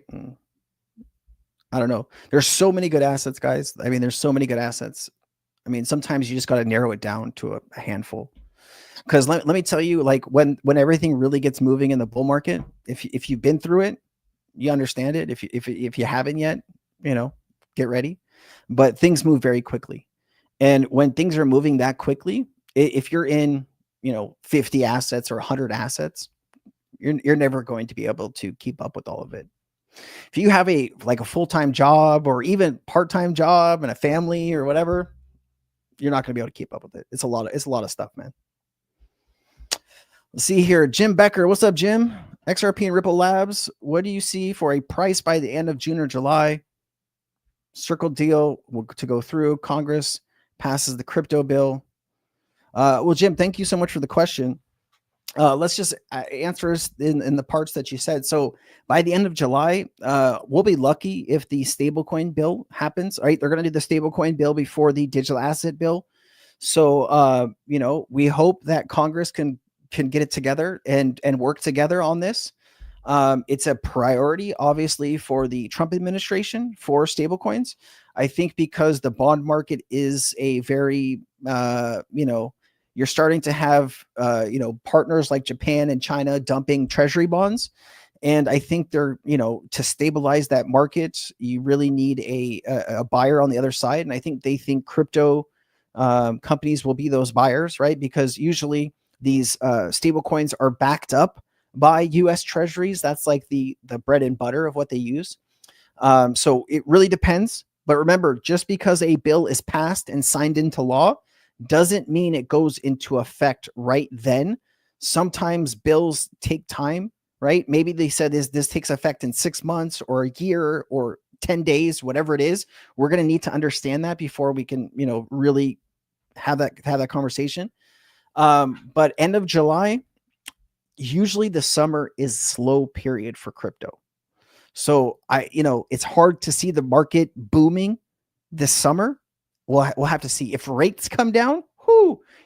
I don't know. There's so many good assets, guys. I mean, there's so many good assets. I mean, sometimes you just got to narrow it down to a handful. Because let me tell you, when everything really gets moving in the bull market, if you've been through it, you understand it. If you haven't yet, get ready. But things move very quickly, and when things are moving that quickly, if you're in 50 assets or 100 assets, you're never going to be able to keep up with all of it. If you have a full-time job or even part-time job and a family or whatever, you're not going to be able to keep up with it. It's a lot of stuff, man. Let's see here. Jim Becker. What's up, Jim? XRP and Ripple Labs. What do you see for a price by the end of June or July? Circle deal to go through. Congress passes the crypto bill. Well, Jim, thank you so much for the question. Let's just answer in the parts that you said. So by the end of July, we'll be lucky if the stablecoin bill happens, right? They're going to do the stablecoin bill before the digital asset bill. So, we hope that Congress can get it together and work together on this. It's a priority, obviously, for the Trump administration for stablecoins. I think because the bond market is a very, you're starting to have, partners like Japan and China dumping treasury bonds. And I think they're, to stabilize that market, you really need a buyer on the other side. And I think they think crypto companies will be those buyers, right? Because usually these stable coins are backed up by US treasuries. That's like the bread and butter of what they use. So it really depends. But remember, just because a bill is passed and signed into law doesn't mean it goes into effect right then. Sometimes bills take time, right? Maybe they said this takes effect in 6 months or a year or 10 days, whatever it is. We're going to need to understand that before we can, really have that conversation. But end of July, usually the summer is slow period for crypto. So it's hard to see the market booming this summer. We'll have to see if rates come down.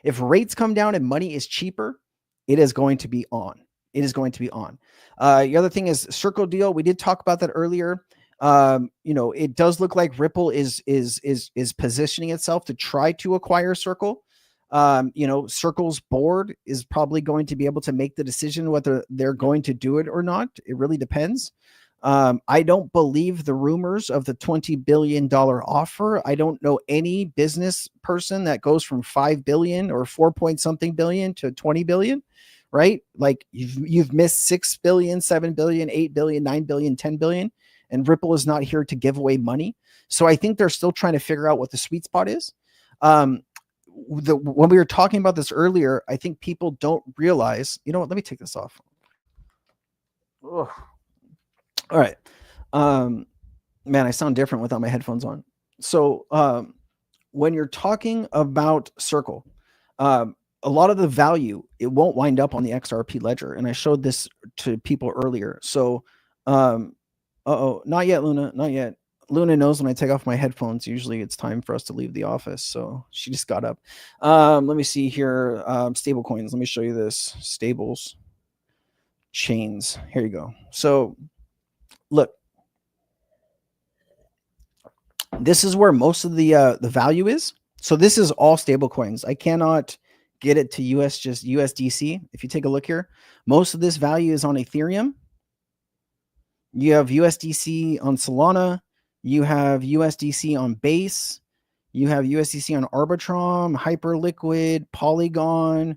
If rates come down and money is cheaper, it is going to be on. It is going to be on. The other thing is Circle deal. We did talk about that earlier. It does look like Ripple is positioning itself to try to acquire Circle. Circle's board is probably going to be able to make the decision whether they're going to do it or not. It really depends. I don't believe the rumors of the $20 billion offer. I don't know any business person that goes from 5 billion or 4 point something billion to 20 billion, right? Like you've missed 6 billion, 7 billion, 8 billion, 9 billion, 10 billion, and Ripple is not here to give away money. So I think they're still trying to figure out what the sweet spot is. When we were talking about this earlier, I think people don't realize, let me take this off. Ugh. All right. Man, I sound different without my headphones on. So when you're talking about Circle, a lot of the value, it won't wind up on the XRP ledger. And I showed this to people earlier. So, not yet, Luna, not yet. Luna knows when I take off my headphones, usually it's time for us to leave the office. So she just got up. Let me see here. Stable coins. Let me show you this. Stables. Chains. Here you go. So look, this is where most of the value is. So this is all stable coins. I cannot get it to just USDC. If you take a look here, most of this value is on Ethereum. You have USDC on Solana. You have USDC on Base. You have USDC on Arbitrum, Hyperliquid, Polygon.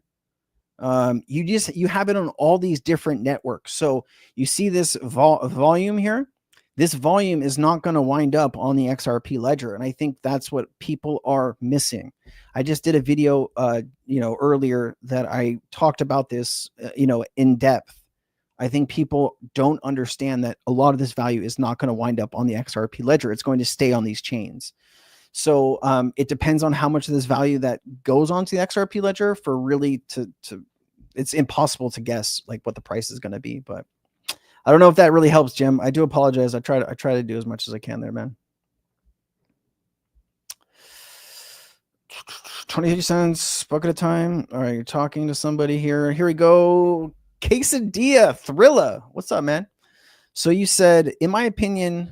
You have it on all these different networks. So you see this volume here. This volume is not going to wind up on the XRP ledger, and I think that's what people are missing. I just did a video, earlier that I talked about this, in depth. I think people don't understand that a lot of this value is not going to wind up on the XRP ledger. It's going to stay on these chains. So it depends on how much of this value that goes onto the XRP ledger for really to it's impossible to guess like what the price is going to be, but I don't know if that really helps, Jim. I do apologize. I try to do as much as I can there, man. 20 cents, bucket of time. All right, you're talking to somebody here. Here we go. Quesadilla Thrilla. What's up, man? So you said, in my opinion,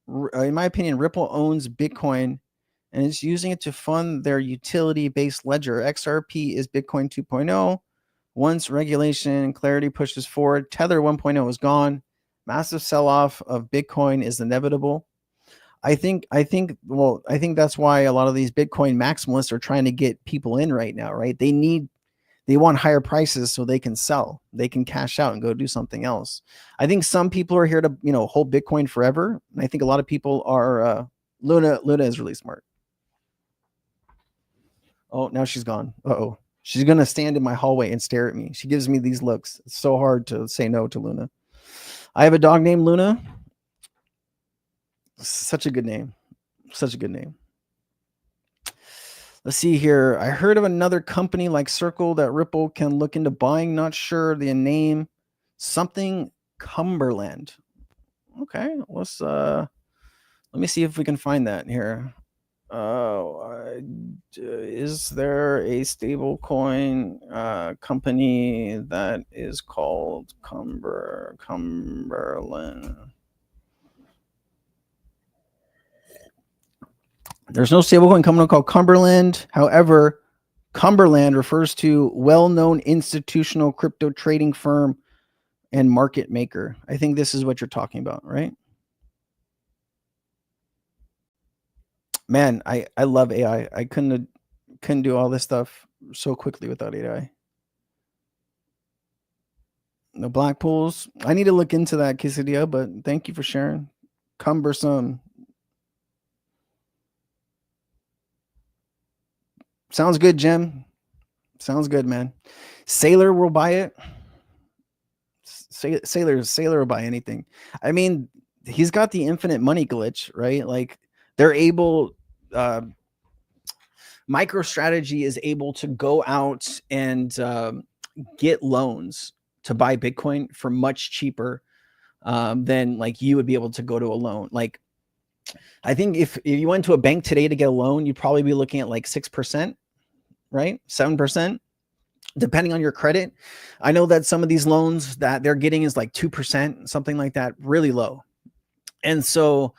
Ripple owns Bitcoin and is using it to fund their utility-based ledger. XRP is Bitcoin 2.0. Once regulation clarity pushes forward, Tether 1.0 is gone. Massive sell-off of Bitcoin is inevitable. I think that's why a lot of these Bitcoin maximalists are trying to get people in right now, right? They want higher prices so they can sell. They can cash out and go do something else. I think some people are here to, hold Bitcoin forever. And I think a lot of people are, Luna is really smart. Oh, now she's gone. Uh-oh. She's going to stand in my hallway and stare at me. She gives me these looks. It's so hard to say no to Luna. I have a dog named Luna. Such a good name. Such a good name. Let's see here. I heard of another company like Circle that Ripple can look into buying. Not sure the name. Something Cumberland. Okay. Let me see if we can find that here. Is there a stable coin company that is called Cumberland? There's no stablecoin company called Cumberland. However, Cumberland refers to well-known institutional crypto trading firm and market maker. I think this is what you're talking about, right? Man, I love AI. I couldn't do all this stuff so quickly without AI. No black pools. I need to look into that, Quesadilla, but thank you for sharing. Cumbersome. Sounds good, Jim. Sounds good, man. Sailor will buy it. Sailor will buy anything. I mean, he's got the infinite money glitch, right? Like they're able, MicroStrategy is able to go out and get loans to buy Bitcoin for much cheaper than like you would be able to go to a loan. Like I think if you went to a bank today to get a loan, you'd probably be looking at like 6%, right? 7%, depending on your credit. I know that some of these loans that they're getting is like 2%, something like that, really low. And so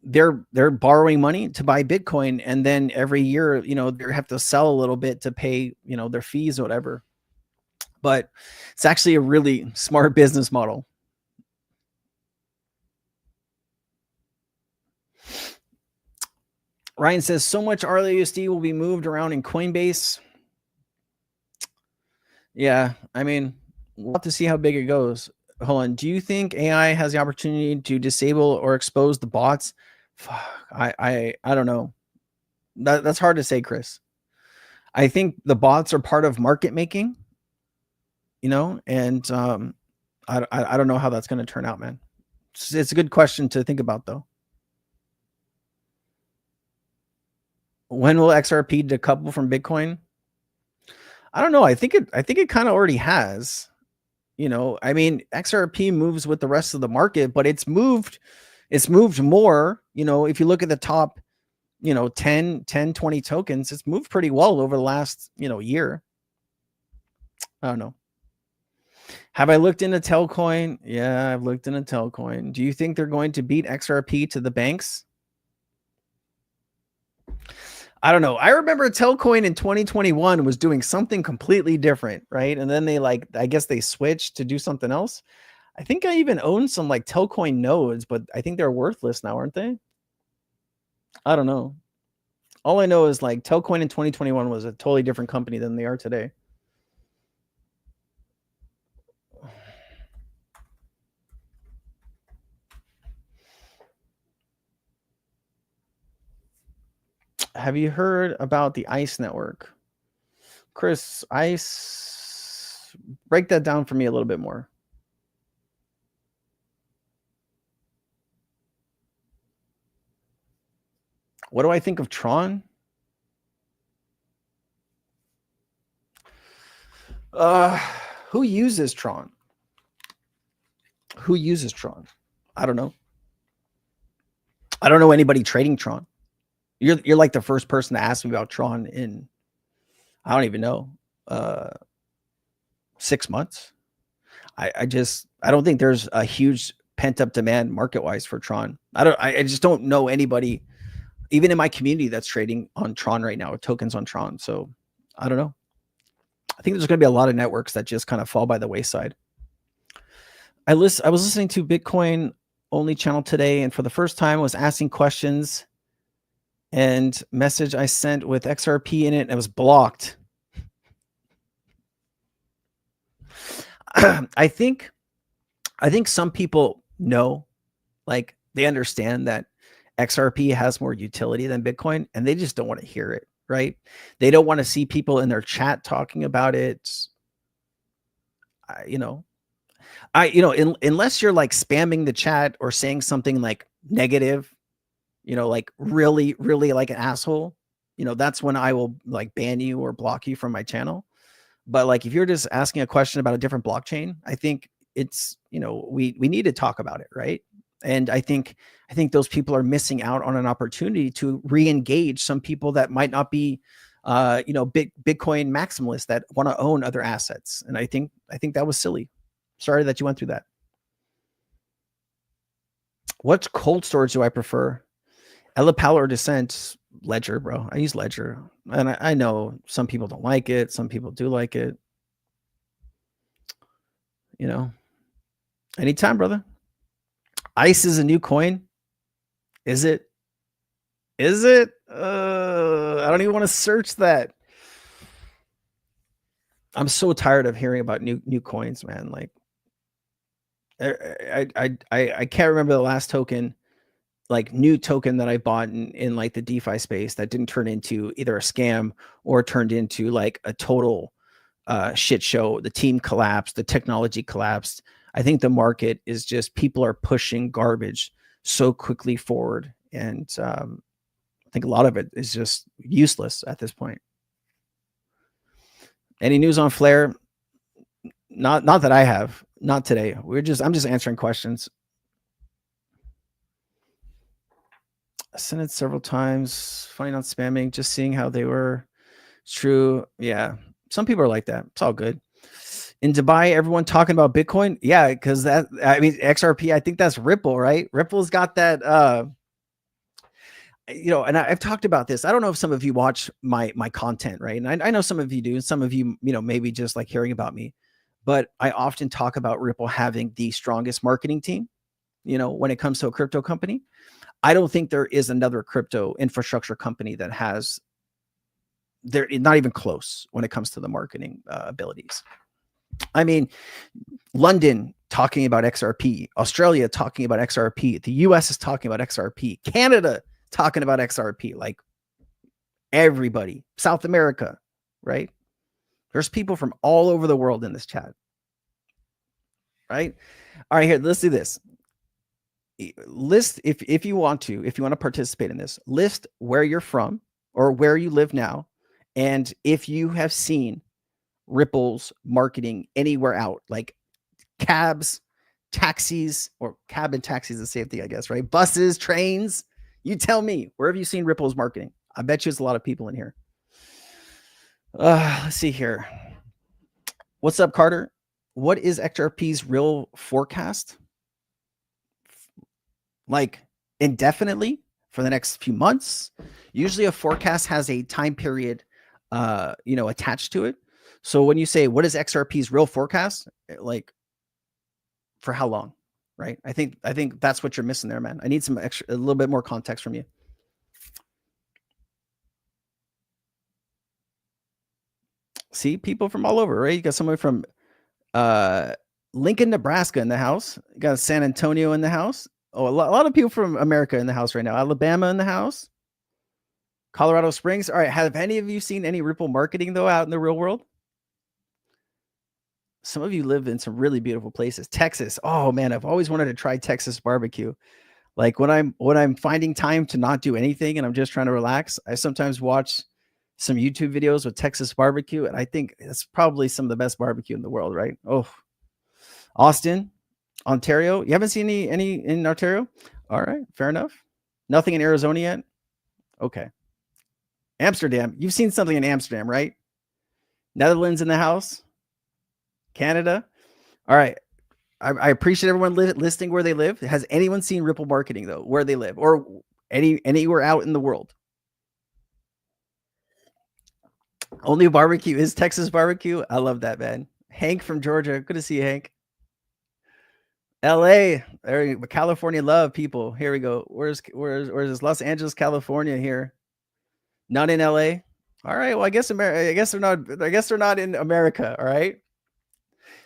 they're borrowing money to buy Bitcoin, and then every year, you know, they have to sell a little bit to pay, you know, their fees or whatever. But it's actually a really smart business model. Ryan says so much RLUSD will be moved around in Coinbase. Yeah, I mean, we'll have to see how big it goes. Hold on. Do you think AI has the opportunity to disable or expose the bots? Fuck, I don't know. That's hard to say, Chris. I think the bots are part of market making, you know, and I don't know how that's going to turn out, man. It's a good question to think about, though. When will XRP decouple from Bitcoin? I don't know. I think it kind of already has. You know, I mean, XRP moves with the rest of the market, but it's moved more. You know, if you look at the top, you know, 10, 20 tokens, it's moved pretty well over the last, you know, year. I don't know. Have I looked into Telcoin? Yeah, I've looked into Telcoin. Do you think they're going to beat XRP to the banks? I don't know. I remember Telcoin in 2021 was doing something completely different, right? And then they I guess they switched to do something else. I think I even own some like Telcoin nodes, but I think they're worthless now, aren't they? I don't know. All I know is like Telcoin in 2021 was a totally different company than they are today. Have you heard about the ICE network? Chris, ICE, break that down for me a little bit more. What do I think of Tron? Who uses Tron? Who uses Tron? I don't know. I don't know anybody trading Tron. You're like the first person to ask me about Tron in, I don't even know, 6 months. I don't think there's a huge pent up demand market wise for Tron. I just don't know anybody, even in my community, that's trading on Tron right now, or tokens on Tron. So I don't know. I think there's going to be a lot of networks that just kind of fall by the wayside. I was listening to Bitcoin only channel today, and for the first time I was asking questions, and message I sent with XRP in it, and it was blocked. I think some people know, like they understand that XRP has more utility than Bitcoin, and they just don't want to hear it, right? They don't want to see people in their chat talking about it. Unless you're like spamming the chat or saying something like negative, you know, like really, really like an asshole, you know, that's when I will like ban you or block you from my channel. But like, if you're just asking a question about a different blockchain, I think it's, you know, we need to talk about it. Right. And I think those people are missing out on an opportunity to re-engage some people that might not be, Bitcoin maximalists that want to own other assets. And I think that was silly. Sorry that you went through that. What cold storage do I prefer? Elipal or Descent? Ledger, bro. I use Ledger. And I know some people don't like it. Some people do like it. You know, anytime, brother. ICE is a new coin. Is it? Is it? I don't even want to search that. I'm so tired of hearing about new coins, man. Like, I can't remember the last token, like new token that I bought in like the DeFi space that didn't turn into either a scam or turned into like a total shit show. The team collapsed, the technology collapsed. I think the market is just, people are pushing garbage so quickly forward. And I think a lot of it is just useless at this point. Any news on Flare? Not that I have, not today. I'm just answering questions. I sent it several times, funny not spamming, just seeing how they were. It's true. Yeah. Some people are like that. It's all good. In Dubai, everyone talking about Bitcoin. Yeah. Cause XRP, I think that's Ripple, right? Ripple's got that, and I've talked about this. I don't know if some of you watch my content, right? And I know some of you do. Some of you, maybe just like hearing about me, but I often talk about Ripple having the strongest marketing team, when it comes to a crypto company. I don't think there is another crypto infrastructure company that has, they're not even close when it comes to the marketing abilities. I mean, London talking about XRP, Australia talking about XRP, the US is talking about XRP, Canada talking about XRP, like everybody, South America, right? There's people from all over the world in this chat, right? All right, here, let's do this. List, if you want to participate in this, list where you're from or where you live now, and if you have seen Ripple's marketing anywhere out, like cabs, taxis, or cab and taxis, the same thing, I guess, right? Buses, trains. You tell me, where have you seen Ripple's marketing? I bet you there's a lot of people in here. Let's see here. What's up, Carter? What is XRP's real forecast? Like indefinitely for the next few months? Usually a forecast has a time period, attached to it. So when you say, what is XRP's real forecast? Like for how long? Right. I think that's what you're missing there, man. I need a little bit more context from you. See, people from all over, right? You got someone from Lincoln, Nebraska in the house. You got San Antonio in the house. Oh, a lot of people from America in the house right now. Alabama in the house. Colorado Springs. All right. Have any of you seen any Ripple marketing though out in the real world? Some of you live in some really beautiful places. Texas. Oh man, I've always wanted to try Texas barbecue. Like when I'm finding time to not do anything and I'm just trying to relax, I sometimes watch some YouTube videos with Texas barbecue, and I think it's probably some of the best barbecue in the world, right? Oh, Austin, Ontario. You haven't seen any in Ontario? All right, fair enough. Nothing in Arizona yet? Okay. Amsterdam. You've seen something in Amsterdam, right? Netherlands in the house? Canada? All right. I appreciate everyone listing where they live. Has anyone seen Ripple marketing though, where they live, or anywhere out in the world? Only barbecue is Texas barbecue. I love that, man. Hank from Georgia. Good to see you, Hank. LA, California love people. Here we go. Where's this? Los Angeles, California here. Not in LA. All right. Well, I guess they're not in America. All right.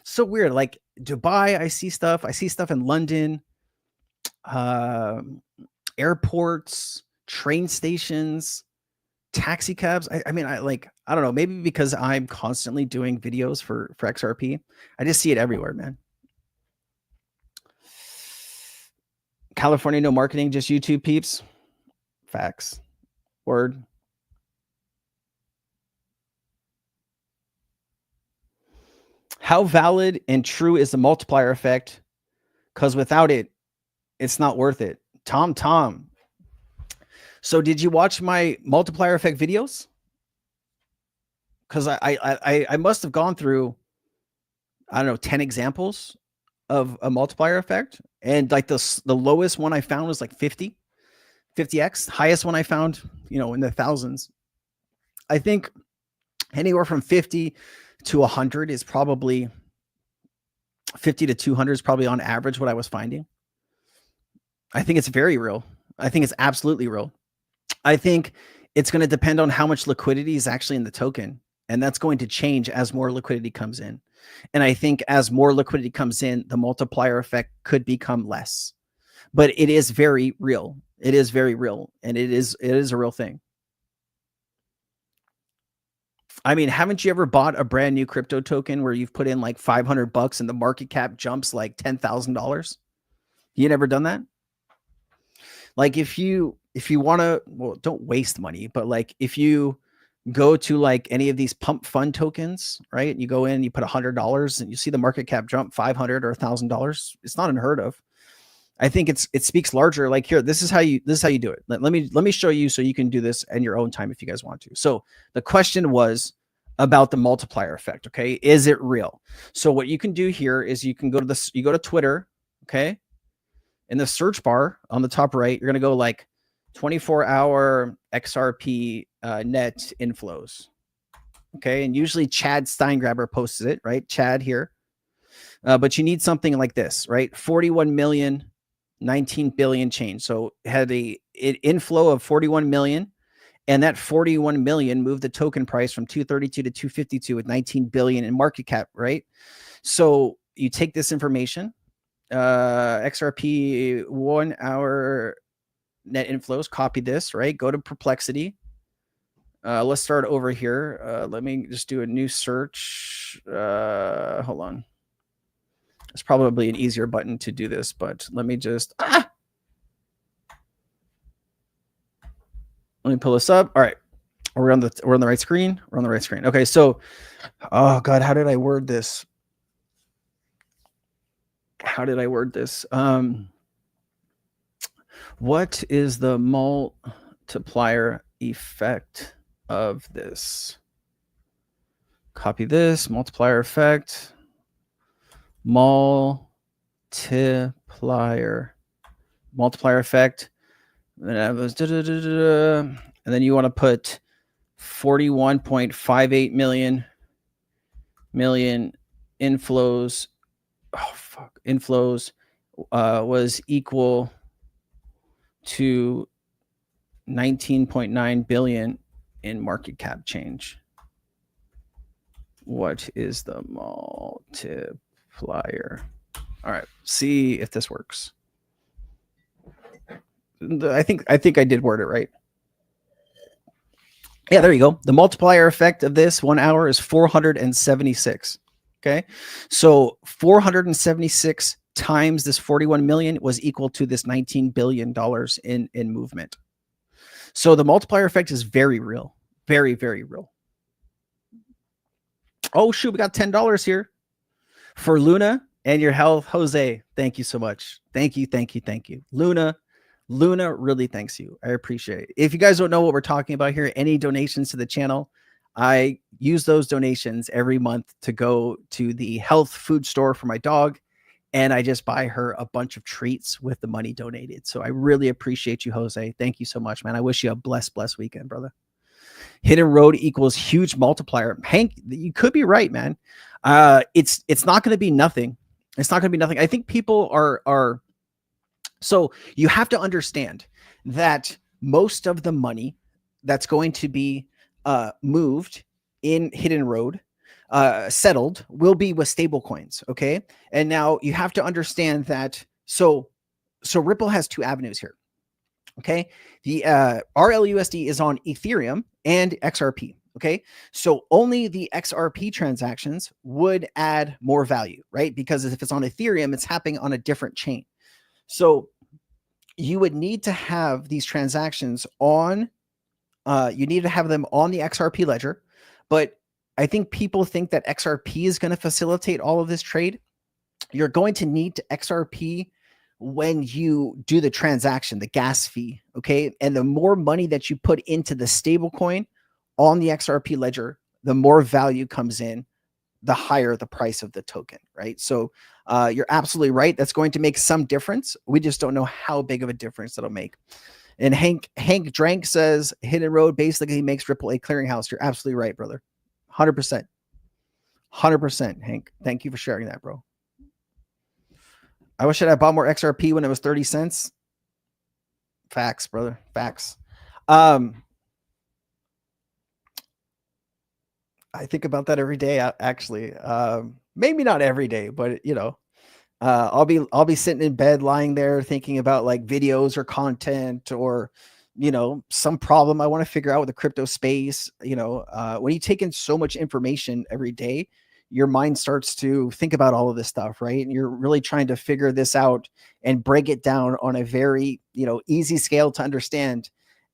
So weird. Like Dubai, I see stuff in London, airports, train stations, taxi cabs. I don't know, maybe because I'm constantly doing videos for XRP. I just see it everywhere, man. California, no marketing, just YouTube peeps. Facts. Word. How valid and true is the multiplier effect? Because without it, it's not worth it. Tom. So did you watch my multiplier effect videos? Because I must have gone through, I don't know, 10 examples of a multiplier effect. And like the lowest one I found was like 50x. Highest one I found, in the thousands. I think anywhere from 50 to 100 is probably 50 to 200 is probably on average what I was finding. I think it's very real. I think it's absolutely real. I think it's going to depend on how much liquidity is actually in the token. And that's going to change as more liquidity comes in. And I think as more liquidity comes in, the multiplier effect could become less. But it is very real. It is very real. And it is a real thing. I mean, haven't you ever bought a brand new crypto token where you've put in like $500 and the market cap jumps like $10,000? You never done that? Like if you want to, well, don't waste money, but like if you go to like any of these pump fund tokens, right? You go in, you put $100 and you see the market cap jump $500 or $1,000. It's not unheard of. I think it speaks larger. Like here, this is how you do it. Let me show you so you can do this in your own time if you guys want to. So the question was about the multiplier effect. Okay, is it real? So what you can do here is you can go to this. You go to Twitter. Okay, in the search bar on the top right, you're gonna go like 24-hour XRP net inflows. Okay, and usually Chad Steingraber posts it, right? Chad here, but you need something like this, right? 41 million. 19 billion change. So it had an inflow of 41 million, and that 41 million moved the token price from 232 to 252 with 19 billion in market cap, right? So you take this information, XRP 1 hour net inflows, copy this, right? Go to Perplexity. Let's start over here. Let me just do a new search. Hold on. It's probably an easier button to do this, but let me just let me pull this up. All right, we're on the right screen. We're on the right screen. Okay, so oh god, how did I word this? What is the multiplier effect of this? Copy this multiplier effect. Multiplier effect, and that was and then you want to put 41.58 million inflows. Oh fuck, inflows was equal to 19.9 billion in market cap change. What is the multiplier? All right, see if this works. I think I did word it right. Yeah, there you go. The multiplier effect of this 1 hour is 476. Okay, so 476 times this 41 million was equal to this $19 billion in movement. So the multiplier effect is very real, very, very real. Oh shoot, we got $10 here for Luna and your health. Jose, thank you so much. Thank you. Luna really thanks you. I appreciate it. If you guys don't know what we're talking about here, any donations to the channel, I use those donations every month to go to the health food store for my dog, and I just buy her a bunch of treats with the money donated. So I really appreciate you, Jose. Thank you so much, man. I wish you a blessed weekend, brother. Hidden road equals huge multiplier. Hank, you could be right, man. It's not going to be nothing. It's not going to be nothing. I think people are so you have to understand that most of the money that's going to be moved in Hidden Road, settled, will be with stable coins. Okay. And now you have to understand that. So Ripple has two avenues here. Okay. The RLUSD is on Ethereum and XRP. Okay. So only the XRP transactions would add more value, right? Because if it's on Ethereum, it's happening on a different chain. So you would need to have these transactions on, you need to have them on the XRP ledger. But I think people think that XRP is going to facilitate all of this trade. You're going to need to XRP when you do the transaction, the gas fee. Okay. And the more money that you put into the stable coin on the XRP ledger, the more value comes in, the higher the price of the token, right? So you're absolutely right. That's going to make some difference. We just don't know how big of a difference it'll make. And Hank Drank says Hidden Road basically makes Ripple a clearinghouse. You're absolutely right, brother. 100%. 100%, Hank. Thank you for sharing that, bro. I wish I bought more XRP when it was 30 cents. Facts, brother. Facts. I think about that every day, actually. maybe not every day, but you know, I'll be sitting in bed, lying there thinking about like videos or content or, you know, some problem I want to figure out with the crypto space. You know, when you take in so much information every day, your mind starts to think about all of this stuff, right? And you're really trying to figure this out and break it down on a very, you know, easy scale to understand.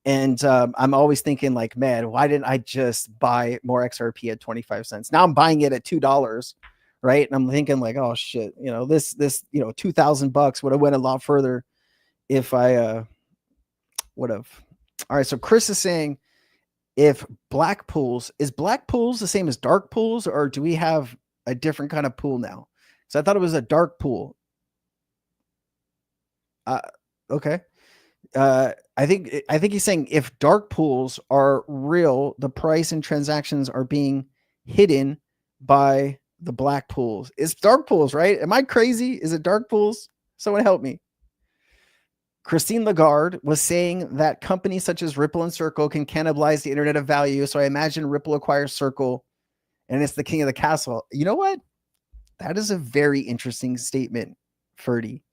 And I'm always thinking like, man, why didn't I just buy more XRP at 25 cents? Now I'm buying it at $2, right? And I'm thinking like, oh shit, you know, this, you know, $2,000 would have went a lot further if I would have. All right, so Chris is saying, if black pools, is black pools the same as dark pools, or do we have a different kind of pool now? So I thought it was a dark pool. Okay. I think he's saying if dark pools are real, the price and transactions are being hidden by the black pools. It's dark pools, right? Am I crazy? Is it dark pools? Someone help me. Christine Lagarde was saying that companies such as Ripple and Circle can cannibalize the internet of value. So I imagine Ripple acquires Circle and it's the king of the castle. You know what? That is a very interesting statement, Ferdy.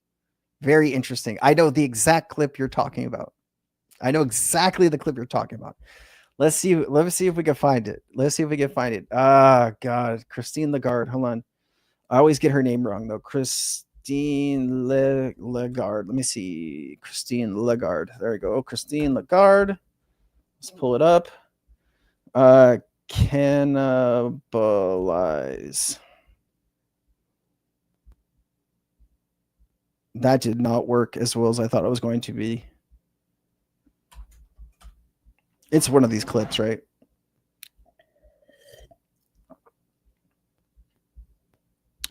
Very interesting. I know the exact clip you're talking about. I know exactly the clip you're talking about. Let's see if we can find it. Let's see if we can find it. Ah, God. Christine Lagarde. Hold on. I always get her name wrong, though. Christine Lagarde. Let me see. Christine Lagarde. There we go. Christine Lagarde. Let's pull it up. Cannibalize. That did not work as well as I thought it was going to be. It's one of these clips, right?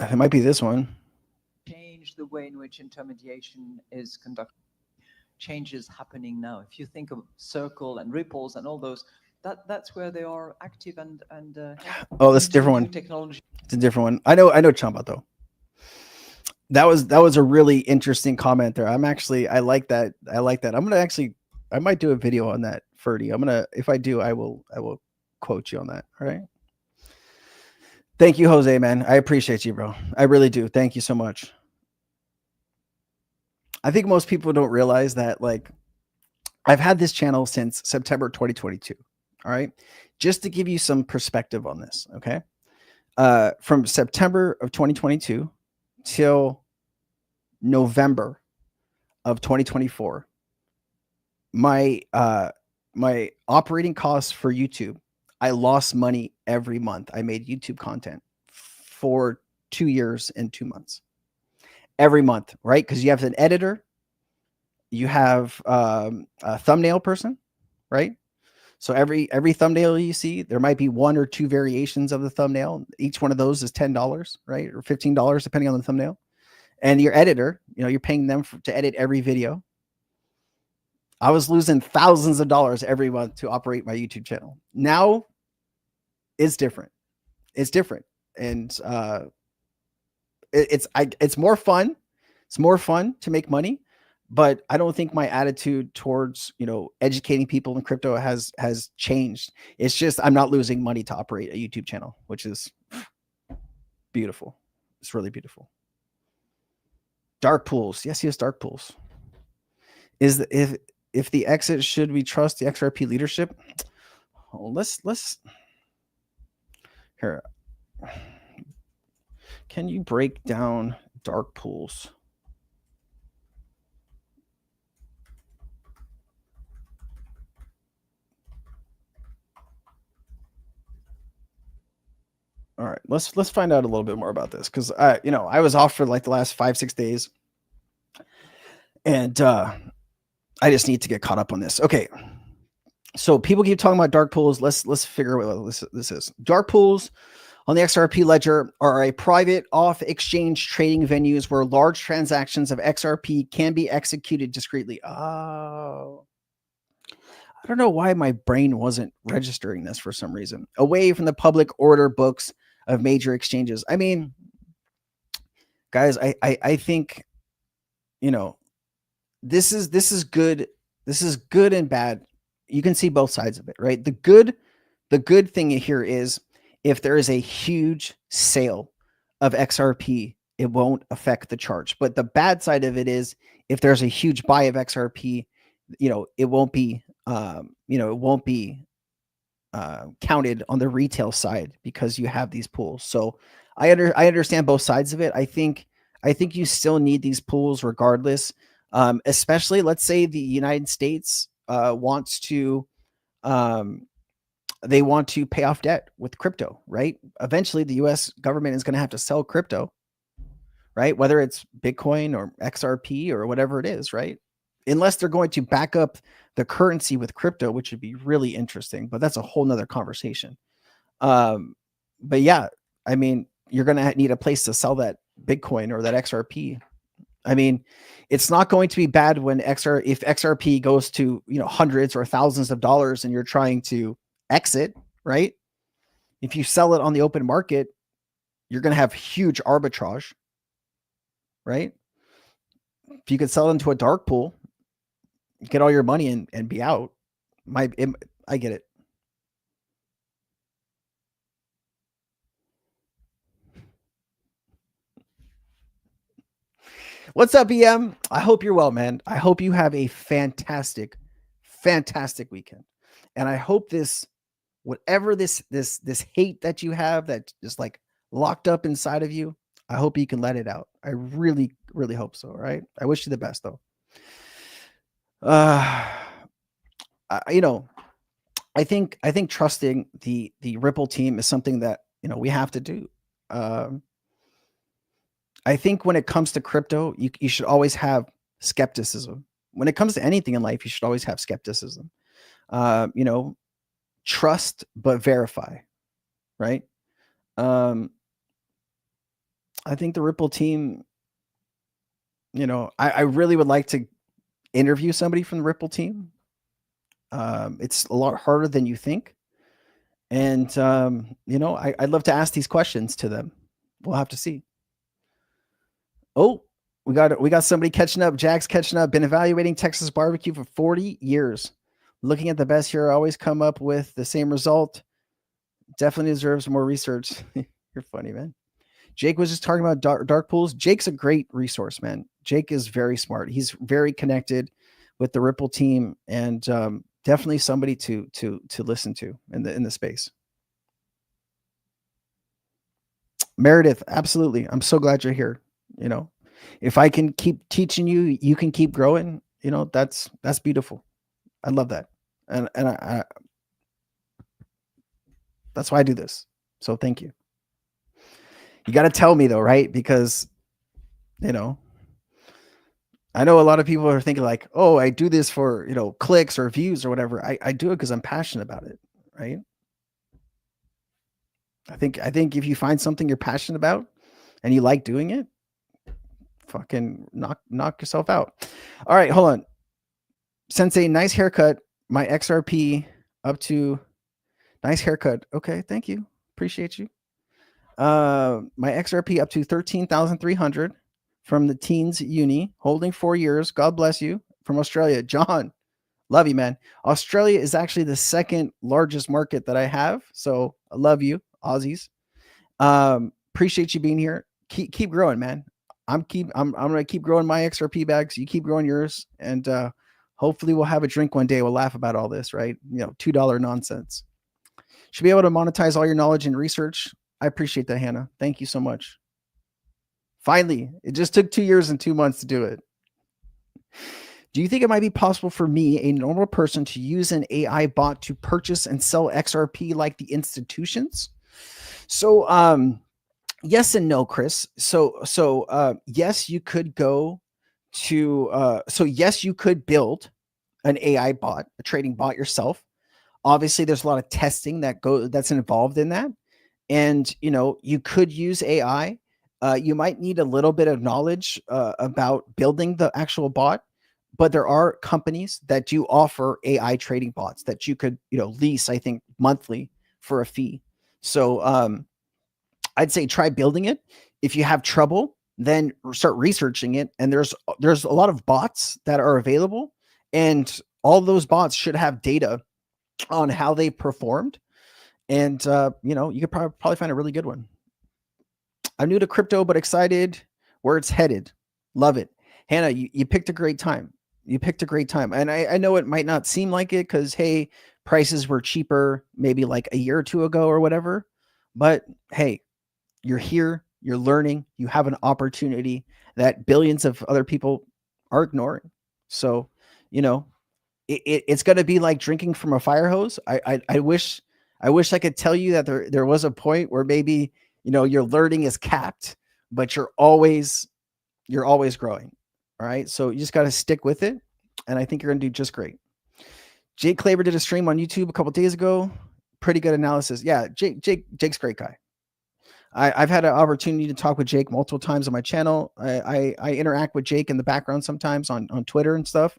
It might be this one. Change the way in which intermediation is conducted. Changes happening now. If you think of Circle and Ripples and all those, that's where they are active and oh, that's a different one. Technology. It's a different one. I know Chamba though. That was a really interesting comment there. I like that. I might do a video on that, Ferdy. If I do, I will quote you on that. All right. Thank you, Jose, man. I appreciate you, bro. I really do. Thank you so much. I think most people don't realize that, like, I've had this channel since September 2022. All right. Just to give you some perspective on this. Okay. From September of 2022 till November of 2024, my operating costs for YouTube, I lost money every month. I made YouTube content for 2 years and 2 months. Every month, right? Because you have an editor, you have a thumbnail person, right? So every thumbnail you see, there might be 1 or 2 variations of the thumbnail. Each one of those is $10, right? Or $15, depending on the thumbnail. And your editor, you know, you're paying them to edit every video. I was losing thousands of dollars every month to operate my YouTube channel. Now it's different. It's different. And it's more fun. It's more fun to make money, but I don't think my attitude towards, you know, educating people in crypto has changed. It's just I'm not losing money to operate a YouTube channel, which is beautiful. It's really beautiful. Dark pools. Yes, dark pools. If the exit, should we trust the XRP leadership? Oh, let's here. Can you break down dark pools? All right, let's find out a little bit more about this, because I was off for like the last 5-6 days, and I just need to get caught up on this. Okay, so people keep talking about dark pools. Let's figure out what this is. Dark pools on the XRP ledger are a private off-exchange trading venues where large transactions of XRP can be executed discreetly. Oh, I don't know why my brain wasn't registering this for some reason. Away from the public order books of major exchanges. I mean, guys, I think, you know, this is good. This is good and bad. You can see both sides of it, right? The good thing here is if there is a huge sale of XRP, it won't affect the charge. But the bad side of it is if there's a huge buy of XRP, it won't be, counted on the retail side because you have these pools. So I understand both sides of it. I think you still need these pools regardless. Especially, let's say the United States wants to, they want to pay off debt with crypto, right? Eventually, the U.S. government is going to have to sell crypto, right? Whether it's Bitcoin or XRP or whatever it is, right? Unless they're going to back up the currency with crypto, which would be really interesting, but that's a whole nother conversation. But yeah, I mean, you're going to need a place to sell that Bitcoin or that XRP. I mean, it's not going to be bad when if XRP goes to, hundreds or thousands of dollars and you're trying to exit, right? If you sell it on the open market, you're going to have huge arbitrage, right? If you could sell into a dark pool, get all your money and be out. I get it. What's up, EM? I hope you're well, man. I hope you have a fantastic, fantastic weekend. And I hope whatever this hate that you have that just like locked up inside of you, I hope you can let it out. I really, really hope so. All right. I wish you the best though. I think trusting the Ripple team is something that, we have to do. I think when it comes to crypto, you should always have skepticism. When it comes to anything in life, you should always have skepticism. Trust, but verify, right? I think the Ripple team, I really would like to interview somebody from the Ripple team. It's a lot harder than you think. And, I'd love to ask these questions to them. We'll have to see. Oh, we got somebody catching up. Jack's catching up. Been evaluating Texas barbecue for 40 years. Looking at the best here, always come up with the same result. Definitely deserves more research. You're funny, man. Jake was just talking about dark pools. Jake's a great resource, man. Jake is very smart. He's very connected with the Ripple team, and definitely somebody to listen to in the space. Meredith, absolutely. I'm so glad you're here. If I can keep teaching you, you can keep growing. That's beautiful. I love that. And I that's why I do this. So thank you. You got to tell me though, right? Because, I know a lot of people are thinking like, oh, I do this for, clicks or views or whatever. I do it because I'm passionate about it. Right. I think if you find something you're passionate about and you like doing it, fucking knock yourself out. All right, hold on. Sensei, nice haircut. My XRP up to nice haircut. Okay, thank you. Appreciate you. My XRP up to 13,300 from the Teens Uni, holding 4 years. God bless you. From Australia. John, love you, man. Australia is actually the second largest market that I have. So I love you, Aussies. Appreciate you being here. Keep growing, man. I'm gonna keep growing my XRP bags. You keep growing yours, and hopefully we'll have a drink one day. We'll laugh about all this, right? $2 nonsense. Should be able to monetize all your knowledge and research. I appreciate that, Hannah. Thank you so much. Finally, it just took 2 years and 2 months to do it. Do you think it might be possible for me, a normal person, to use an AI bot to purchase and sell XRP like the institutions? So, yes and no, Chris. So yes, you could go to, yes, you could build an AI bot, a trading bot yourself. Obviously there's a lot of testing that's involved in that. And, you could use AI. You might need a little bit of knowledge about building the actual bot, but there are companies that do offer AI trading bots that you could, lease, I think, monthly for a fee. So, I'd say try building it. If you have trouble, then start researching it. And there's a lot of bots that are available, and all those bots should have data on how they performed. And you could probably find a really good one. I'm new to crypto, but excited where it's headed. Love it. Hannah, you picked a great time. You picked a great time. And I know it might not seem like it because, hey, prices were cheaper maybe like a year or two ago or whatever. But hey, you're here, you're learning, you have an opportunity that billions of other people are ignoring. So, you know, it's going to be like drinking from a fire hose. I wish I could tell you that there was a point where maybe, you know, your learning is capped, but you're always growing. All right. So you just got to stick with it. And I think you're going to do just great. Jake Klaver did a stream on YouTube a couple of days ago. Pretty good analysis. Yeah. Jake's a great guy. I've had an opportunity to talk with Jake multiple times on my channel. I interact with Jake in the background sometimes on Twitter and stuff.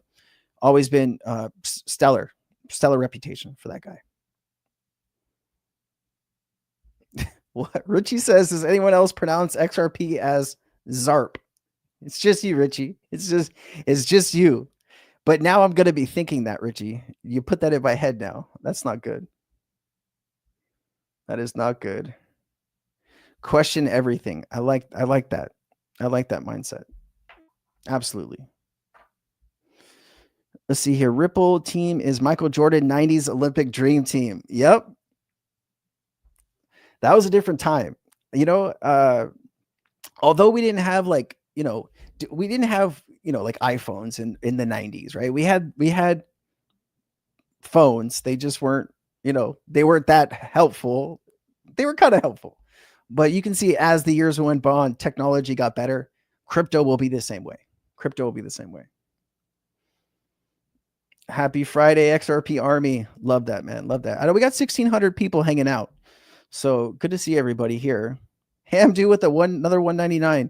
Always been stellar reputation for that guy. What Richie says, does anyone else pronounce XRP as ZARP? It's just you, Richie. It's just you. But now I'm going to be thinking that, Richie. You put that in my head now. That's not good. That is not good. Question everything. I like that. I like that mindset. Absolutely. Let's see here. Ripple team is Michael Jordan 90s Olympic Dream Team. Yep. That was a different time. You know, although we didn't have like, you know, we didn't have, you know, like iPhones in the 90s, right? We had phones. They just weren't, you know, they weren't that helpful. They were kind of helpful. But you can see as the years went on, technology got better. Crypto will be the same way. Crypto will be the same way. Happy Friday, XRP Army. Love that, man. Love that. I know we got 1,600 people hanging out. So good to see everybody here. Hamdu with another 199.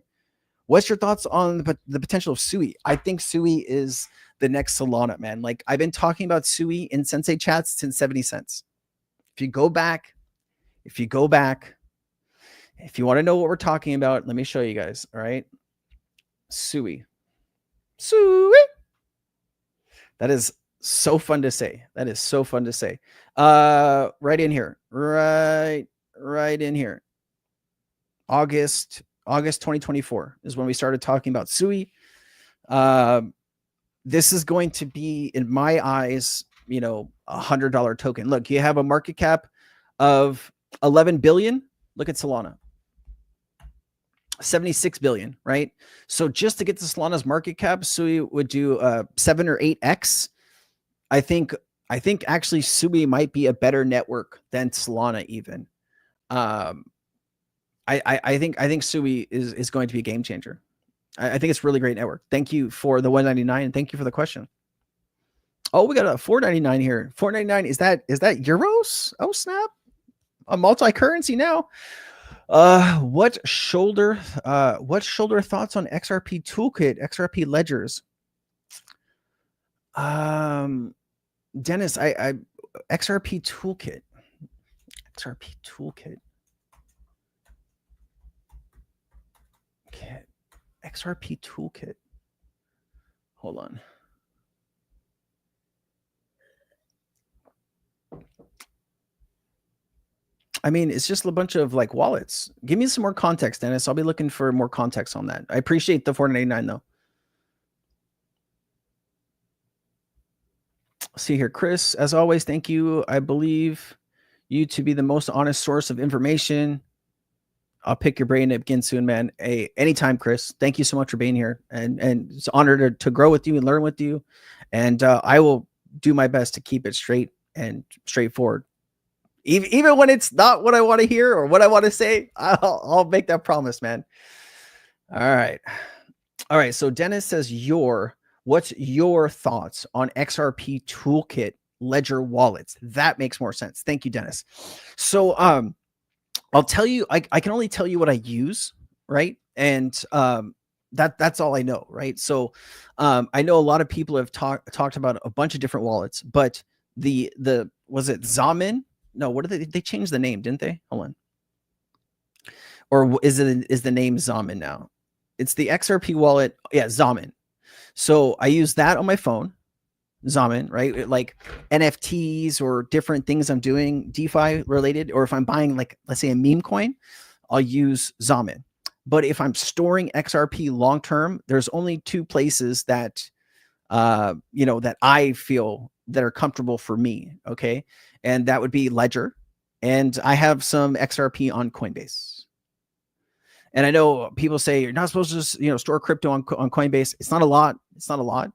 What's your thoughts on the potential of Sui? I think Sui is the next Solana, man. Like I've been talking about Sui in Sensei chats since 70 cents. If you go back, if you want to know what we're talking about, let me show you guys. All right. Sui. That is so fun to say. That is so fun to say. Right in here. Right in here. August 2024 is when we started talking about Sui. This is going to be, in my eyes, you know, $100 token. Look, you have a market cap of 11 billion. Look at Solana. 76 billion, right? So just to get to Solana's market cap, Sui would do 7 or 8x. I think actually Sui might be a better network than Solana even. I think Sui is going to be a game changer. I think it's a really great network. Thank you for the 199 and thank you for the question. Oh, we got a 499 here. 499, is that euros? Oh snap. A multi-currency now. What shoulder thoughts on XRP toolkit, XRP ledgers? Dennis, I XRP toolkit. Okay. XRP toolkit. Hold on. I mean, it's just a bunch of like wallets. Give me some more context, Dennis. I'll be looking for more context on that. I appreciate the 499 though. See here, Chris, as always, thank you. I believe you to be the most honest source of information. I'll pick your brain again soon, man. Hey, anytime, Chris. Thank you so much for being here. And it's an honor to grow with you and learn with you. And I will do my best to keep it straight and straightforward. Even when it's not what I want to hear or what I want to say, I'll make that promise, man. All right. So Dennis says, what's your thoughts on XRP toolkit ledger wallets? That makes more sense. Thank you, Dennis. So I'll tell you, I can only tell you what I use, right? And that's all I know, right? So I know a lot of people have talked about a bunch of different wallets, but the was it Zamin? No, what did they changed the name, didn't they? Hold on. Or is the name Zamin now? It's the XRP wallet. Yeah, Zamin. So I use that on my phone, Zamin, right? Like NFTs or different things I'm doing DeFi related, or if I'm buying like, let's say a meme coin, I'll use Zamin. But if I'm storing XRP long term, there's only two places that that I feel that are comfortable for me. Okay. And that would be Ledger. And I have some XRP on Coinbase. And I know people say you're not supposed to just, store crypto on Coinbase. It's not a lot. It's not a lot.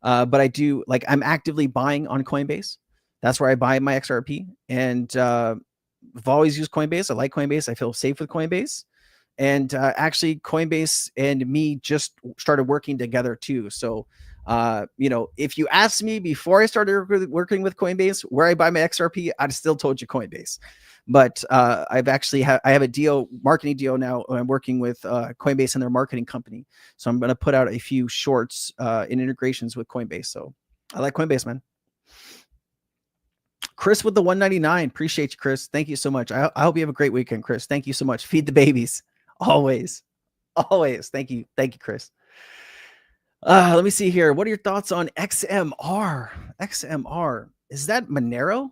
But I do, like, I'm actively buying on Coinbase. That's where I buy my XRP. And I've always used Coinbase. I like Coinbase. I feel safe with Coinbase. And actually, Coinbase and me just started working together too. So, if you asked me before I started working with Coinbase where I buy my XRP, I'd still told you Coinbase. But I have a marketing deal now. I'm working with Coinbase and their marketing company. So I'm going to put out a few shorts in integrations with Coinbase. So I like Coinbase, man. Chris with the 199. Appreciate you, Chris. Thank you so much. I hope you have a great weekend, Chris. Thank you so much. Feed the babies. Always. Thank you. Thank you, Chris. Let me see here. What are your thoughts on XMR? XMR. Is that Monero?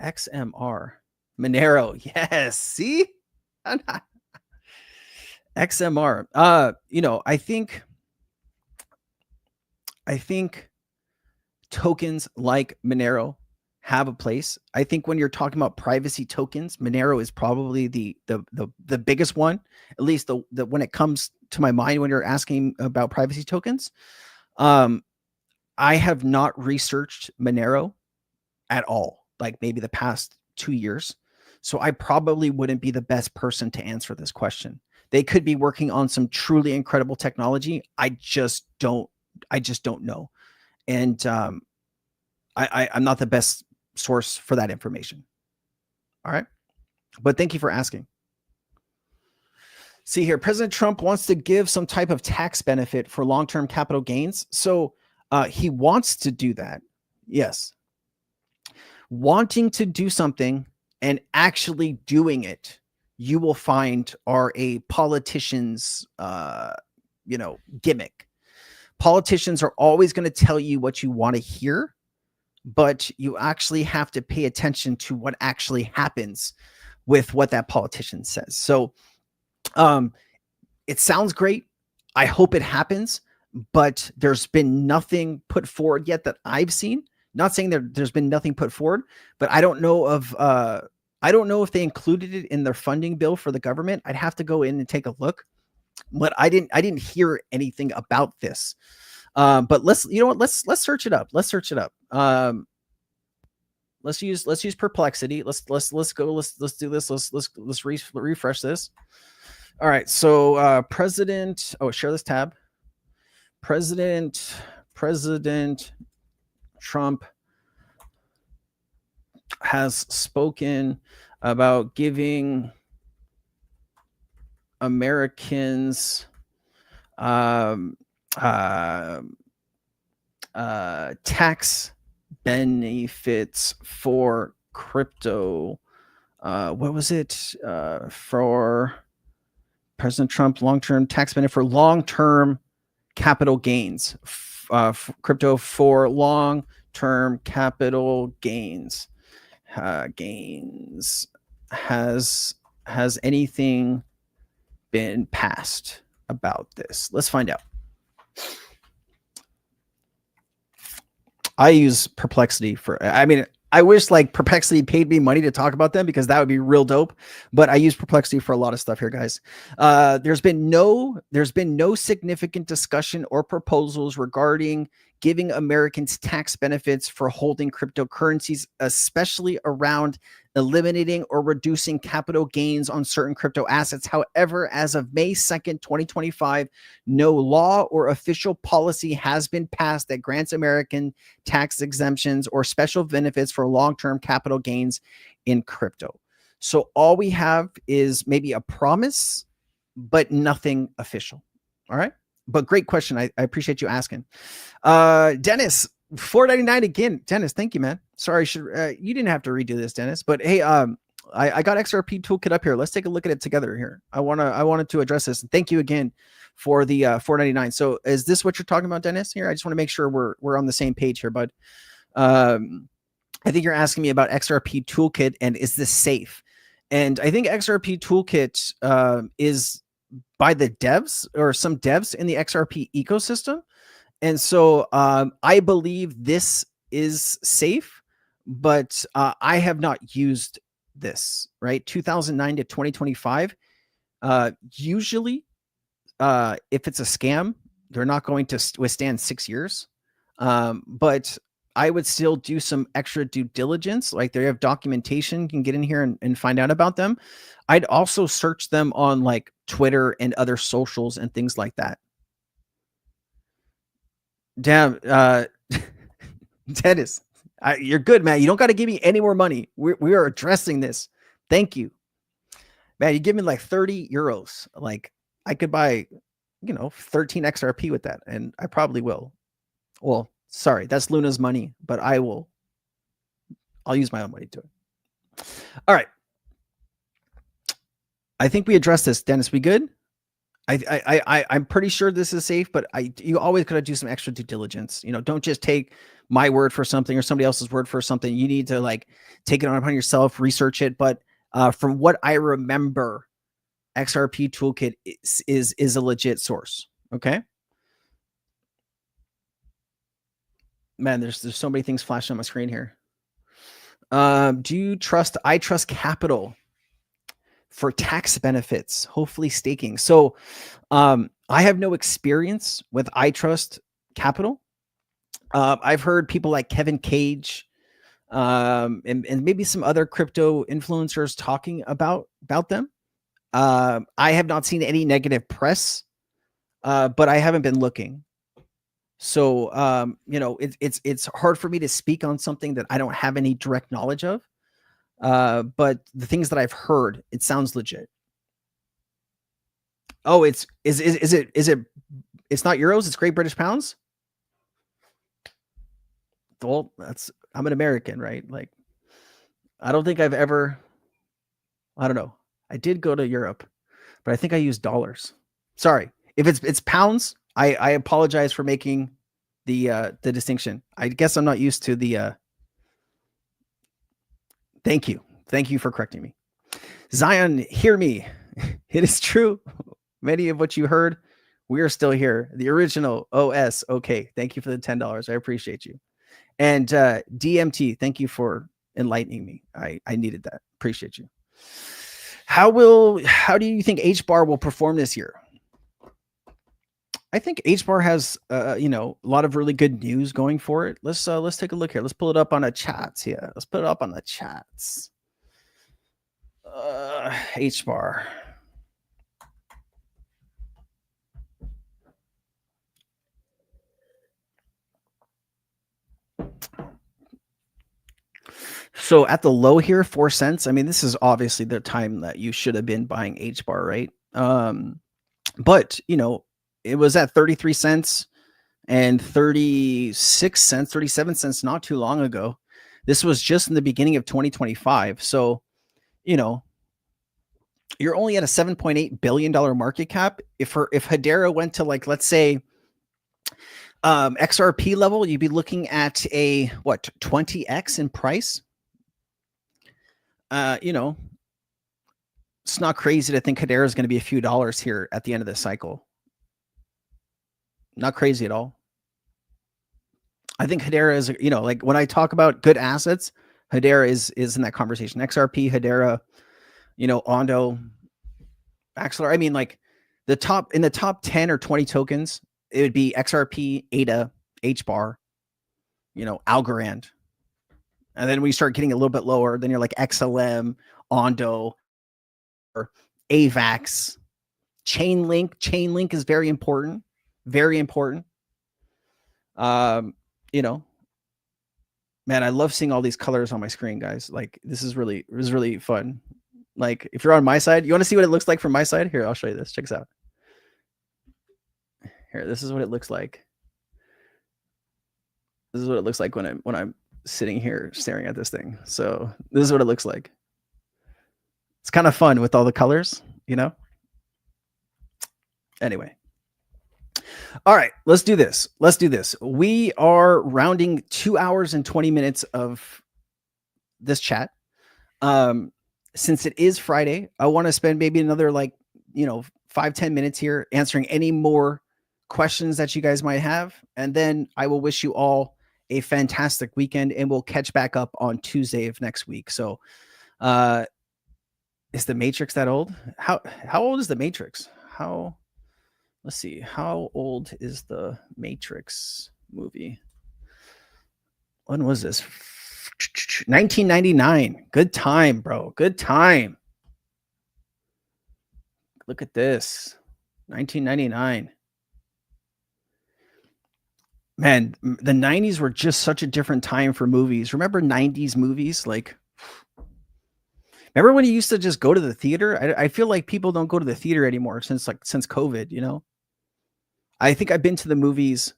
XMR. Monero. Yes. See? XMR. I think tokens like Monero have a place. I think when you're talking about privacy tokens, Monero is probably the biggest one, at least the when it comes to my mind when you're asking about privacy tokens. I have not researched Monero at all, like maybe the past 2 years. So I probably wouldn't be the best person to answer this question. They could be working on some truly incredible technology. I just don't know. And I'm not the best source for that information. All right. But thank you for asking. See here, President Trump wants to give some type of tax benefit for long-term capital gains. So he wants to do that. Yes. Wanting to do something and actually doing it, you will find are a politician's, gimmick. Politicians are always going to tell you what you want to hear, but you actually have to pay attention to what actually happens with what that politician says. So it sounds great. I hope it happens, but there's been nothing put forward yet that I've seen. Not saying there's been nothing put forward, but I don't know if they included it in their funding bill for the government. I'd have to go in and take a look, but I didn't hear anything about this. But let's search it up. Let's search it up. Let's use Perplexity. Let's do this. Let's refresh this. All right. So President, share this tab. President Trump has spoken about giving Americans tax benefits for crypto. What was it? For President Trump, long-term tax benefit for long-term capital gains. Crypto for long-term capital gains. Has anything been passed about this? Let's find out. I use Perplexity I wish like Perplexity paid me money to talk about them because that would be real dope. But I use Perplexity for a lot of stuff here, guys. There's been no significant discussion or proposals regarding giving Americans tax benefits for holding cryptocurrencies, especially around eliminating or reducing capital gains on certain crypto assets. However, as of May 2nd, 2025, no law or official policy has been passed that grants American tax exemptions or special benefits for long-term capital gains in crypto. So all we have is maybe a promise, but nothing official. All right. But great question. I appreciate you asking. Dennis, $4.99 again. Dennis, thank you, man. Sorry, you didn't have to redo this, Dennis. But hey, I got XRP toolkit up here. Let's take a look at it together here. I wanted to address this. Thank you again for the $4.99. So is this what you're talking about, Dennis? Here, I just want to make sure we're on the same page here, bud. I think you're asking me about XRP toolkit and is this safe? And I think XRP Toolkit is by the devs or some devs in the XRP ecosystem. And so I believe this is safe, but I have not used this, right? 2009 to 2025. Usually, if it's a scam, they're not going to withstand 6 years. But I would still do some extra due diligence. Like they have documentation, you can get in here and find out about them. I'd also search them on like Twitter and other socials and things like that. Damn, Dennis, you're good, man. You don't got to give me any more money. We are addressing this. Thank you, man. You give me like 30 euros. Like I could buy, 13 XRP with that, and I probably will. Well, sorry, that's Luna's money, but I'll use my own money to it. All right. I think we addressed this, Dennis. We good? I'm pretty sure this is safe, but you always got to do some extra due diligence. Don't just take my word for something or somebody else's word for something. You need to like take it on upon yourself, research it. But from what I remember, XRP Toolkit is a legit source. Okay. Man, there's so many things flashing on my screen here. Do you trust iTrust Capital for tax benefits, hopefully staking? So I have no experience with iTrust Capital. I've heard people like Kevin Cage and maybe some other crypto influencers talking about them. I have not seen any negative press, but I haven't been looking. So, it's hard for me to speak on something that I don't have any direct knowledge of. But the things that I've heard, it sounds legit. Oh, it's not euros, it's Great British pounds. Well, I'm an American, right? Like, I don't think I've ever, I don't know. I did go to Europe, but I think I used dollars. Sorry. If it's pounds, I apologize for making the distinction. I guess I'm not used to the, Thank you. Thank you for correcting me. Zion, hear me. It is true. Many of what you heard, we are still here. The original OS. Okay. Thank you for the $10. I appreciate you. And DMT, thank you for enlightening me. I needed that. Appreciate you. How do you think HBAR will perform this year? I think HBAR has a lot of really good news going for it. Let's take a look here. Let's pull it up on the chats here. Let's put it up on the chats. HBAR. So at the low here, 4 cents. I mean, this is obviously the time that you should have been buying HBAR, right? But it was at 33 cents and 36 cents, 37 cents not too long ago. This was just in the beginning of 2025. So, you're only at a $7.8 billion market cap. If Hedera went to like, let's say, XRP level, you'd be looking at a 20x in price. It's not crazy to think Hedera is going to be a few dollars here at the end of this cycle. Not crazy at all. I think Hedera is, like when I talk about good assets, Hedera is in that conversation. XRP, Hedera, Ondo, Axelar. I mean, like in the top 10 or 20 tokens, it would be XRP, ADA, HBAR, Algorand. And then we start getting a little bit lower, then you're like XLM, Ondo, or AVAX, Chainlink. Chainlink is very important. Very important. Man, I love seeing all these colors on my screen, guys. Like this is really fun. Like if you're on my side, you want to see what it looks like from my side? Here, I'll show you this. Check this out. Here, this is what it looks like. This is what it looks like when I'm sitting here staring at this thing. So this is what it looks like. It's kind of fun with all the colors, Anyway. All right, let's do this. We are rounding 2 hours and 20 minutes of this chat. since it is Friday, I want to spend maybe another 5-10 minutes here answering any more questions that you guys might have. And then I will wish you all a fantastic weekend, and we'll catch back up on Tuesday of next week. So is the Matrix that old? How old is the Matrix? Let's see. How old is the Matrix movie? When was this? 1999. Good time, bro. Good time. Look at this. 1999. Man, the 90s were just such a different time for movies. Remember 90s movies? Like, remember when you used to just go to the theater? I feel like people don't go to the theater anymore since COVID, you know? I think I've been to the movies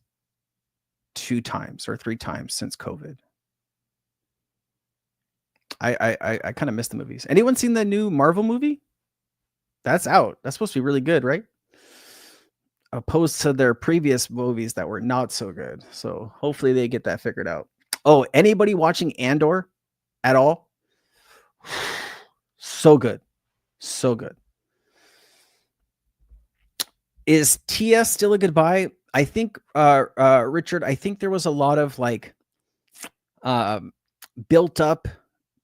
2 times or 3 times since COVID. I kind of miss the movies. Anyone seen the new Marvel movie? That's out. That's supposed to be really good, right? Opposed to their previous movies that were not so good. So hopefully they get that figured out. Oh, anybody watching Andor at all? So good. So good. Is TS still a good buy? I think, Richard, I think there was a lot of built up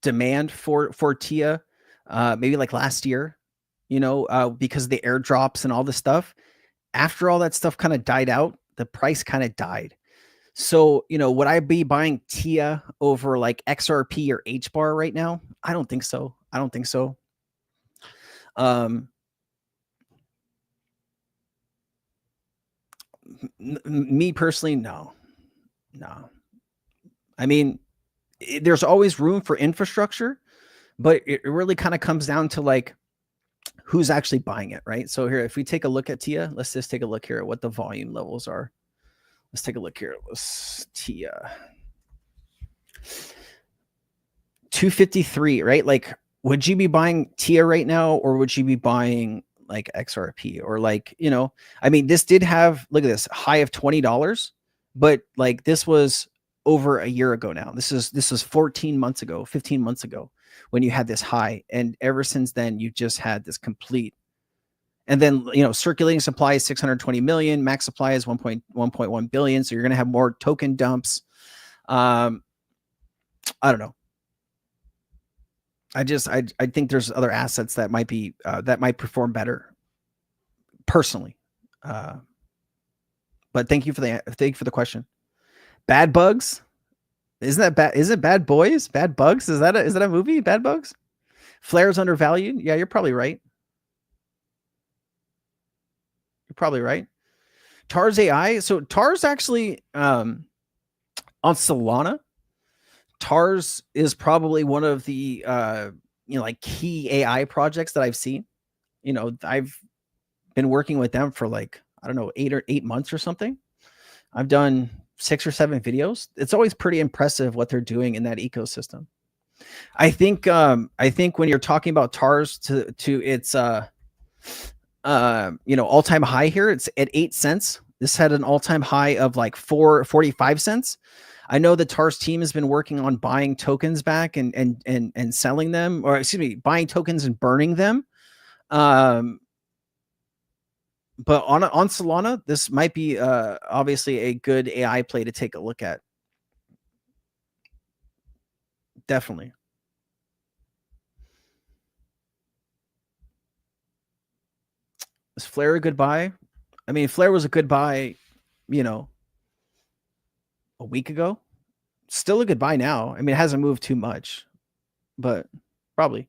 demand for TIA, maybe like last year, because of the airdrops and all this stuff. After all that stuff kind of died out, the price kind of died. So, would I be buying TIA over like XRP or HBAR right now? I don't think so. Me personally, no. I mean, there's always room for infrastructure, but it really kind of comes down to like who's actually buying it, right? So here, if we take a look at TIA, let's just take a look here at what the volume levels are. Let's take a look here. Let's TIA 253, right? Like, would you be buying TIA right now, or would you be buying like XRP or like, I mean, this did have, look at this, high of $20, but like this was over a year ago now. This is 14 months ago, 15 months ago when you had this high. And ever since then, you just had this complete. And then, circulating supply is 620 million, max supply is 1.1 billion. So you're going to have more token dumps. I don't know. I think there's other assets that might be that might perform better personally. But thank you for the question. Bad Bugs, isn't that bad? Is it Bad Boys? Bad Bugs? Is that a movie? Bad Bugs? Flare's undervalued. Yeah, you're probably right. TARS AI. So TARS actually on Solana. TARS is probably one of the key AI projects that I've seen. I've been working with them for like, I don't know, 8 months or something. I've done 6 or 7 videos. It's always pretty impressive what they're doing in that ecosystem. I think when you're talking about TARS to its all-time high here, it's at 8 cents. This had an all-time high of like 4.45 cents. I know the TARS team has been working on buying tokens back and selling them, or excuse me, buying tokens and burning them. But on Solana, this might be obviously a good AI play to take a look at. Definitely. Is Flare a good buy? I mean, Flare was a good buy, a week ago. Still a good buy now. I mean, it hasn't moved too much, but probably.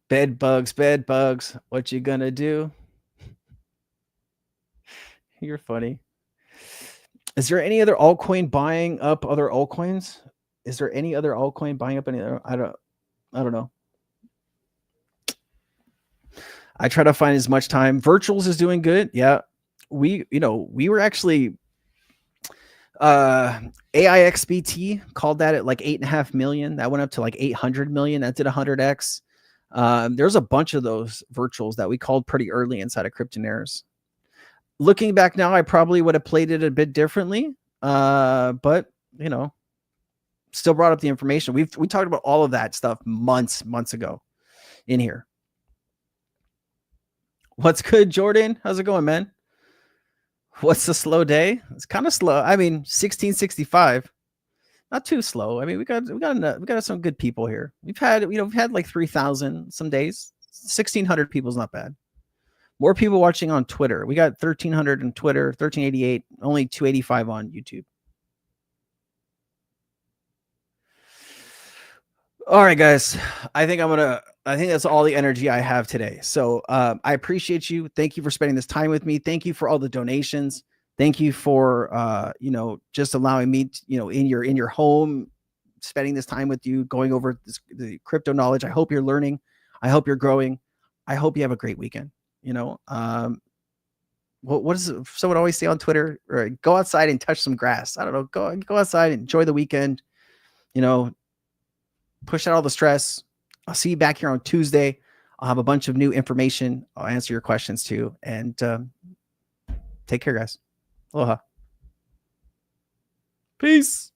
Bed bugs. What you gonna do? You're funny. Is there any other altcoin buying up other altcoins? Is there any other altcoin buying up any other? I don't know. I try to find as much time. Virtuals is doing good. Yeah. We were actually AIXBT called that at like 8.5 million. That went up to like 800 million. That did 100x. There's a bunch of those virtuals that we called pretty early inside of Cryptonaires. Looking back now, I probably would have played it a bit differently. But still brought up the information. We talked about all of that stuff months ago in here. What's good, Jordan? How's it going, man? What's the slow day? It's kind of slow. I mean, 1665, not too slow. I mean, we got some good people here. We've had like 3,000 some days. 1,600 people is not bad. More people watching on Twitter. We got 1,300 on Twitter, 1,388, only 285 on YouTube. All right, guys. I think that's all the energy I have today. So I appreciate you. Thank you for spending this time with me. Thank you for all the donations. Thank you for just allowing me to, in your home, spending this time with you, going over the crypto knowledge. I hope you're learning. I hope you're growing. I hope you have a great weekend. What does someone always say on Twitter? Or go outside and touch some grass. I don't know. Go outside and enjoy the weekend. Push out all the stress. I'll see you back here on Tuesday. I'll have a bunch of new information. I'll answer your questions too. And take care, guys. Aloha. Peace.